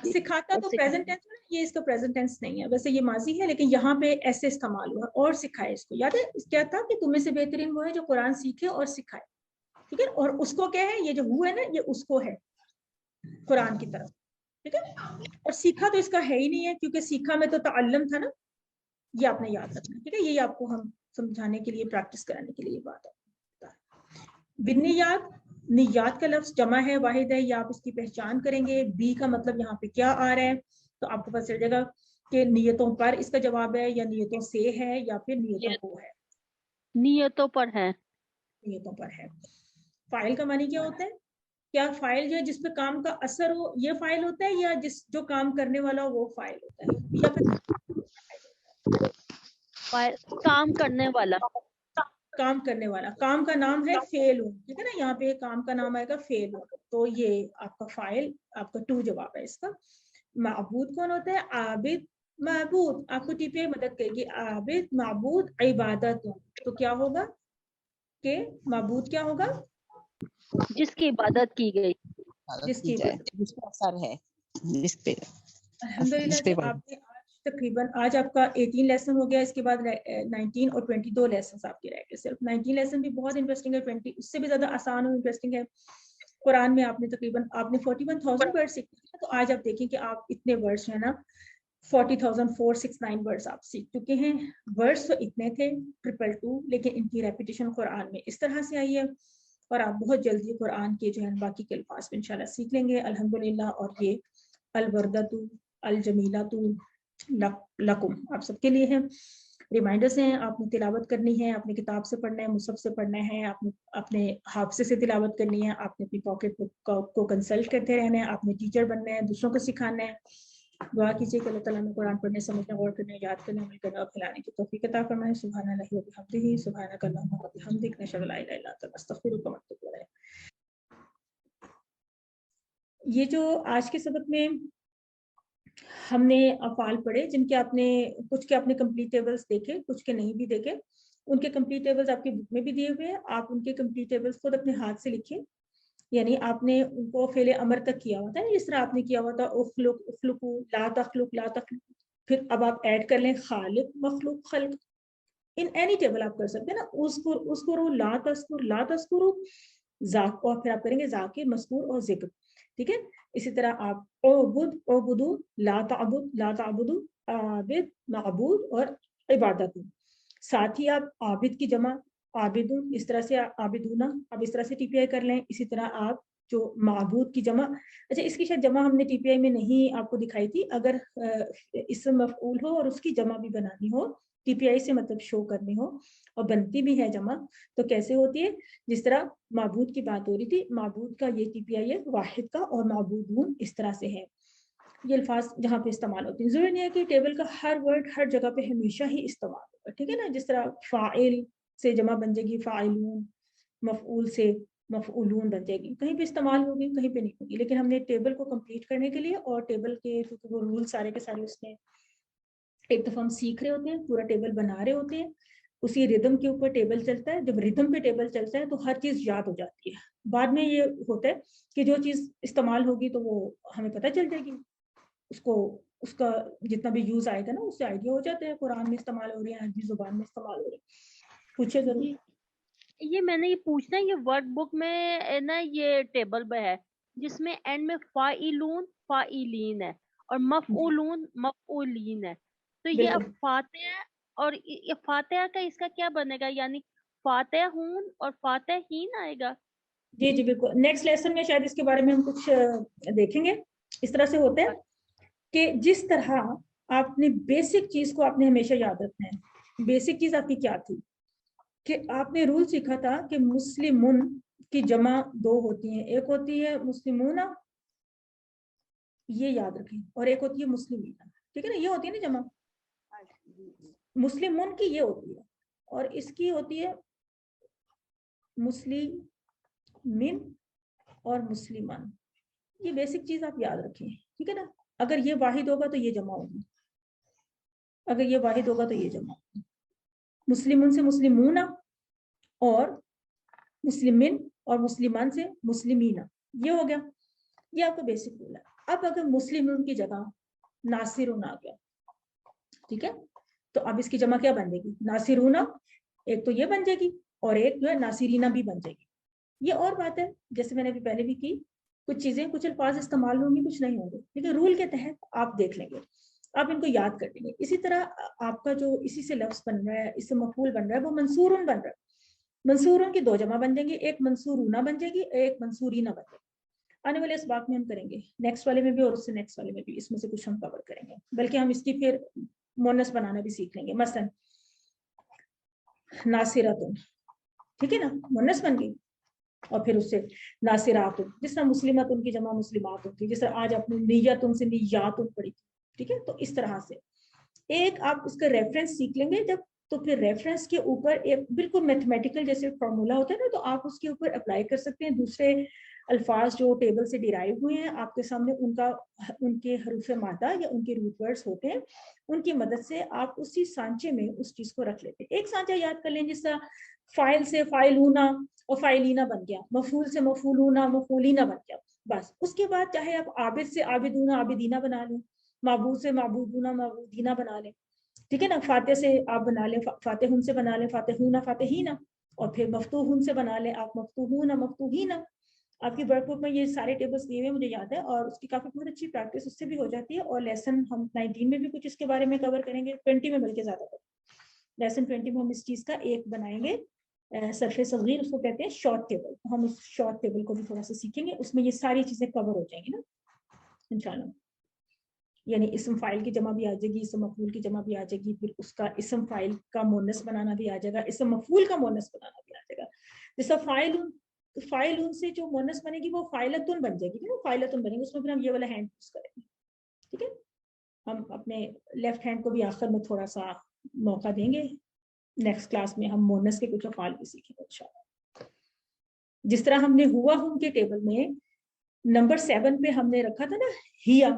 سکھاتا تو پریزنٹ ٹینس ہے, یہ اس کا پریزنٹ ٹینس نہیں ہے, ویسے یہ ماضی ہے, لیکن یہاں پہ ایسے استعمال ہوا, اور سکھائے اس کو. یاد ہے کیا تھا کہ تم میں سے بہترین وہ ہے جو قرآن سیکھے اور سکھائے, ٹھیک ہے. اور اس کو کیا ہے, یہ جو ہو ہے نا, یہ اس کو ہے قرآن کی طرف, ٹھیک ہے. اور سیکھا تو اس کا ہے ہی نہیں ہے, کیونکہ سیکھا میں تو تعلم تھا نا, یہ آپ نے یاد رکھنا, ٹھیک ہے. یہ آپ کو ہم سمجھانے کے لیے, پریکٹس کرانے کے لیے بات ہے. بنیات, نیات کا لفظ جمع ہے, واحد ہے, یا آپ اس کی پہچان کریں گے. بی کا مطلب یہاں پہ کیا آ رہا ہے, تو آپ کو پتہ چل جائے گا کہ نیتوں پر اس کا جواب ہے, یا نیتوں سے ہے, یا پھر نیتوں کو ہے. نیتوں پر ہے, نیتوں پر ہے. فاعل کا معنی کیا ہوتا ہے؟ کیا فاعل جو ہے جس پہ کام کا اثر ہو یہ فاعل ہوتا ہے, یا جو کام کرنے والا ہو وہ فاعل ہوتا ہے, یا پھر کام کرنے والا. کام کرنے والا, کام کا نام ہے فعل, ٹھیک ہے نا. یہاں پہ کام کا نام آئے گا فعل, تو یہ آپ کا فاعل, آپ کا 2 جواب ہے اس کا. معبود کون ہوتا ہے؟ عابد, معبود. آپ کو ٹی پی مدد کرے گی, عابد, معبود, عبادت. تو کیا ہوگا کہ معبود کیا ہوگا؟ جس کی عبادت کی گئی, جس کی جس پہ اثر ہے, جس پہ الحمدللہ کہ آپ نے تقریباً آج آپ کا 18 لیسن ہو گیا, اس کے بعد 19 اور 22 لیسنس آپ کے رہ گئے. صرف 19 لیسن بھی بہت انٹرسٹنگ ہے, 20 اس سے بھی زیادہ آسان اور انٹرسٹنگ ہے. قرآن میں آپ نے تقریباً 41,000 ورڈ سیکھے, تو آج آپ دیکھیں کہ آپ اتنے ورڈس ہیں نا, 40,469 ورڈس آپ سیکھ چکے ہیں. ورڈس تو اتنے تھے 222, لیکن ان کی ریپیٹیشن قرآن میں اس طرح سے آئی ہے, اور آپ بہت جلدی قرآن کے جو ہے باقی کے الفاظ انشاءاللہ سیکھ لیں گے الحمدللہ. اور یہ الوردۃ الجمیلۃ لکم آپ سب کے لیے ہے. ریمائنڈرس ہیں, آپ نے تلاوت کرنی ہے, آپ نے کتاب سے پڑھنا ہے, مصحف سے پڑھنا ہے, آپ نے اپنے حافظے سے تلاوت کرنی ہے, آپ نے اپنی پاکٹ بک کو کنسلٹ کرتے رہنا ہے, آپ نے ٹیچر بننا ہے, دوسروں کو سکھانا ہے. دعا کیجیے کہ اللہ تعالیٰ نے قرآن پڑھنے, سمجھنے, غور کرنے, یاد کرنے, عمل کرنے اور پھیلانے کی توفیق عطا فرمائے. سبحان اللہ و بحمدہ, سبحانک اللہم و بحمدک, نشہد ان لا الہ الا انت, نستغفرک و نتوب الیک. یہ جو آج کے سبق میں ہم نے افعال پڑھے, جن کے آپ نے کچھ کے اپنے کمپلیٹ ٹیبلز دیکھے, کچھ کے نہیں بھی دیکھے, ان کے کمپلیٹ ٹیبلز آپ کی بک میں بھی دیے ہوئے ہیں. آپ ان کے کمپلیٹ ٹیبلز خود اپنے ہاتھ سے لکھیں, یعنی آپ نے ان کو فعل امر تک کیا ہوا تھا, جس طرح آپ نے کیا ہوا تھا اخلق, اخلقو, لا تخلق, لا تخلق. پھر اب آپ ایڈ کر لیں خالق, مخلوق, خلق. ان اینی ٹیبل آپ کر سکتے ہیں نا. اذکروا, لا تذکر, لا تذکروا, ذاک, اور پھر آپ کریں گے ذاکر, مذکور اور ذکر. ٹھیک ہے. اسی طرح آپ اعبد, اعبدو, لا تعبد, لا تعبدو, عابد, معبود اور عبادت. ساتھ ہی آپ عابد کی جمع عابدون, اس طرح سے عابدونہ, اب اس طرح سے ٹی پی آئی کر لیں. اسی طرح آپ جو معبود کی جمع, اچھا اس کی شاید جمع ہم نے ٹی پی آئی میں نہیں آپ کو دکھائی تھی. اگر اسم مفعول ہو اور اس کی جمع بھی بنانی ہو, ٹی پی آئی سے مطلب شو کرنی ہو, اور بنتی بھی ہے جمع, تو کیسے ہوتی ہے؟ جس طرح معبود کی بات ہو رہی تھی, معبود کا یہ ٹی پی آئی ہے واحد کا, اور معبودون اس طرح سے ہے. یہ الفاظ جہاں پہ استعمال ہوتے ہیں, ضروری نہیں ہے کہ ٹیبل کا ہر ورڈ ہر جگہ پہ ہمیشہ ہی استعمال ہوگا. ٹھیک ہے نا. جس طرح فاعل سے جمع بن جائے گی فاعلون, مفعول سے مفعولون بن جائے گی, کہیں پہ استعمال ہوگی کہیں پہ نہیں ہوگی. لیکن ہم نے ٹیبل کو کمپلیٹ کرنے کے لیے, اور ٹیبل کے کیونکہ وہ رول سارے کے سارے اس میں ایک دفعہ ہم سیکھ رہے ہوتے ہیں, پورا ٹیبل بنا رہے ہوتے ہیں, اسی ردم کے اوپر ٹیبل چلتا ہے. جب ردم پہ ٹیبل چلتا ہے تو ہر چیز یاد ہو جاتی ہے. بعد میں یہ ہوتا ہے کہ جو چیز استعمال ہوگی تو وہ ہمیں پتہ چل جائے گی, اس کا جتنا بھی یوز آئے گا نا, اس سے آئیڈیا ہو جاتا ہے قرآن میں استعمال ہو رہے ہیں, عربی زبان میں استعمال ہو رہے ہیں. پوچھے ضرور. یہ میں نے یہ پوچھنا ہے, یہ ورڈ بک میں نا یہ ٹیبل پہ ہے جس میں اینڈ میں فاعلون فاعلین ہے اور مفعولون مفعولین ہے, تو یہ اب بالکل فاتحہ اور یہ فاتحہ کا اس کا کیا بنے گا, یعنی فاتحون اور فاتحین آئے گا؟ جی جی بالکل. نیکسٹ لیسن میں شاید اس کے بارے میں ہم کچھ دیکھیں گے. اس طرح سے ہوتا ہے کہ جس طرح آپ نے بیسک چیز کو آپ نے ہمیشہ یاد رکھنا ہے. بیسک چیز آپ کی کیا تھی کہ آپ نے رول سیکھا تھا کہ مسلمون کی جمع دو ہوتی ہیں, ایک ہوتی ہے مسلمون, یہ یاد رکھیں, اور ایک ہوتی ہے مسلمین. ٹھیک ہے نا. یہ ہوتی ہے نا جمع, مسلمون کی یہ ہوتی ہے, اور اس کی ہوتی ہے مسلمین اور مسلمان. یہ بیسک چیز آپ یاد رکھیں. ٹھیک ہے نا. اگر یہ واحد ہوگا تو یہ جمع ہوگی, اگر یہ واحد ہوگا تو یہ جمع ہوگی. مسلمون سے مسلمون, اور مسلمین اور مسلمان سے مسلمین, یہ ہو گیا. یہ آپ کا بیسک رول ہے. اب اگر مسلمون کی جگہ ناصرون آ گیا, ٹھیک ہے, تو اب اس کی جمع کیا بن جائے گی؟ ناصرون, ایک تو یہ بن جائے گی, اور ایک جو ہے ناصرینہ بھی بن جائے گی. یہ اور بات ہے, جیسے میں نے ابھی پہلے بھی کی, کچھ چیزیں کچھ الفاظ استعمال ہوں گی کچھ نہیں ہوں گے, ٹھیک ہے. رول کے تحت آپ دیکھ لیں گے, آپ ان کو یاد کر لیں گے. اسی طرح آپ کا جو اسی سے لفظ بن رہا ہے, اس سے مفعول بن رہا ہے, وہ منصورن بن رہا ہے. منصورن کی دو جمع بن جائیں گی, ایک منصورونہ بن جائے گی, ایک منصورینہ بن جائے گی. آنے والے اس بات میں ہم کریں گے, نیکسٹ والے میں بھی اور اس سے نیکسٹ والے میں بھی, اس میں سے کچھ ہم کور کریں گے. بلکہ ہم اس کی پھر مونس بنانا بھی سیکھ لیں گے. مثلا ناصرتن, ٹھیک ہے نا, مونس بن گئی, اور پھر اس سے ناصرات, جس طرح مسلمت ان کی جمع مسلمات ہوتی, جس طرح آج اپنی نیت ان سے نیات ان پڑھی. ٹھیک ہے. تو اس طرح سے ایک آپ اس کا ریفرنس سیکھ لیں گے جب, تو پھر ریفرنس کے اوپر ایک بالکل میتھمیٹیکل جیسے فارمولا ہوتا ہے نا, تو آپ اس کے اوپر اپلائی کر سکتے ہیں. دوسرے الفاظ جو ٹیبل سے ڈیرائیو ہوئے ہیں آپ کے سامنے, ان کے حروف مادہ یا ان کے روٹ ورڈز ہوتے ہیں, ان کی مدد سے آپ اسی سانچے میں اس چیز کو رکھ لیتے ہیں. ایک سانچہ یاد کر لیں, جس طرح فائل سے فائلونہ اور فائلینہ بن گیا, مفعول سے مفعولونہ مفعولینہ بن گیا. بس اس کے بعد چاہے آپ عابد سے عابدونہ عابدینہ بنا لیں, معبود سے معبودونہ معبودینہ بنا لیں. ٹھیک ہے نا. فاتح سے آپ بنا لیں فاتحون سے بنا لیں فاتحونہ فاتحینہ, اور پھر مفتوحون سے بنا لیں آپ مفتوحون مفتوحینہ. آپ کی ورک بک میں یہ سارے ٹیبلز دیے ہوئے مجھے یاد ہے, اور اس کی کافی بہت اچھی پریکٹس اس سے بھی ہو جاتی ہے. اور لیسن ہم 19 میں بھی کچھ اس کے بارے میں کور کریں گے, 20 میں بلکہ زیادہ تر. لیسن 20 میں ہم اس چیز کا ایک بنائیں گے, صرف صغیر, اس کو کہتے ہیں شارٹ ٹیبل. ہم اس شارٹ ٹیبل کو بھی تھوڑا سا سیکھیں گے, اس میں یہ ساری چیزیں کور ہو جائیں گی نا انشاءاللہ. یعنی اسم فائل کی جمع بھی آ جائے گی, اسم مفعول کی جمع بھی آ جائے گی, پھر اس کا اسم فائل کا مونس بنانا بھی آ جائے گا, اسم مفعول کا مونس بنانا بھی آ جائے گا. جیسا فائلون سے جو مونس بنے گی وہ فائلتن بن جائے گی, فائلتن بنے گی, اس میں پھر ہم یہ والا ہینڈ یوز کریں گے. ٹھیک ہے, ہم اپنے لیفٹ ہینڈ کو بھی آخر میں تھوڑا سا موقع دیں گے, نیکسٹ کلاس میں ہم مونس کے کچھ افعال بھی سیکھیں گے انشاءاللہ. جس طرح ہم نے ہوا ہم کے ٹیبل میں نمبر 7 پہ ہم نے رکھا تھا نا ہیا,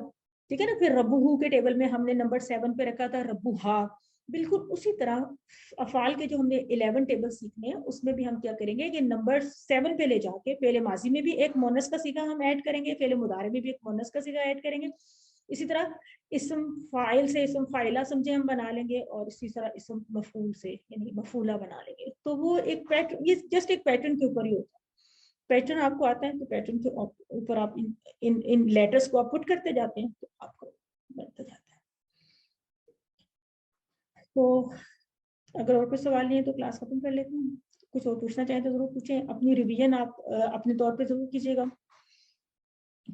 ٹھیک ہے نا, پھر ربو کے ٹیبل میں ہم نے نمبر 7 پہ رکھا تھا ربو ہا. بالکل اسی طرح افعال کے جو ہم نے 11 ٹیبل سیکھنے ہیں اس میں بھی ہم کیا کریں گے کہ نمبر 7 پہ لے جا کے فعل ماضی میں بھی ایک مونس کا صیغہ ہم ایڈ کریں گے, فعل مضارع میں بھی ایک مونس کا صیغہ ایڈ کریں گے. اسی طرح اسم فاعل سے اسم فاعلہ سمجھے ہم بنا لیں گے, اور اسی طرح اسم مفعول سے یعنی مفعولہ بنا لیں گے. تو وہ ایک پیٹرن, یہ جسٹ ایک پیٹرن کے اوپر ہی ہوتا ہے. پیٹرن آپ کو آتا ہے تو پیٹرن کے اوپر آپ ان لیٹرز کو آپ پٹ کرتے جاتے ہیں تو آپ کو بنتا جاتا ہے. تو اگر اور کوئی سوال نہیں ہے تو کلاس ختم کر لیتے ہیں. کچھ اور پوچھنا چاہیں تو ضرور پوچھیں. اپنی ریویژن آپ اپنے طور پہ ضرور کیجیے گا,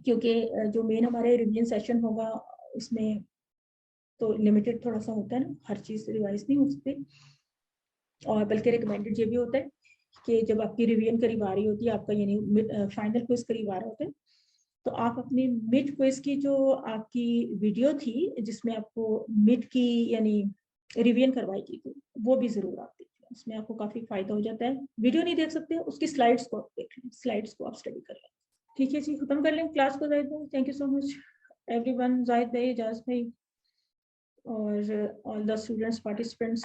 کیونکہ جو مین ہمارے ریویژن سیشن ہوگا اس میں تو لمیٹڈ تھوڑا سا ہوتا ہے نا, ہر چیز ریوائز نہیں ہو سکتی, اور بلکہ ریکمینڈڈ یہ بھی ہوتا ہے کہ جب آپ کی ریویژن قریب آ رہی ہوتی ہے, آپ کا یعنی فائنل کوئز قریب آ رہا ہوتا ہے, تو آپ اپنی مڈ کوئز کی جو آپ کی ویڈیو تھی جس میں آپ کو مڈ کی یعنی ریویژن کروائی گئی تھی وہ بھی ضرور آپ دیکھیں, اس میں آپ کو کافی فائدہ ہو جاتا ہے. ویڈیو نہیں دیکھ سکتے اس کی سلائڈس کو آپ دیکھ لیں, سلائڈس کو آپ اسٹڈی کر لیں. ٹھیک ہے جی, ختم کر لیں کلاس کو. زاہد بھائی thank you so much everyone, Zahid بھائی, اجاز بھائی, اور آل دا اسٹوڈنٹس پارٹیسپینٹس,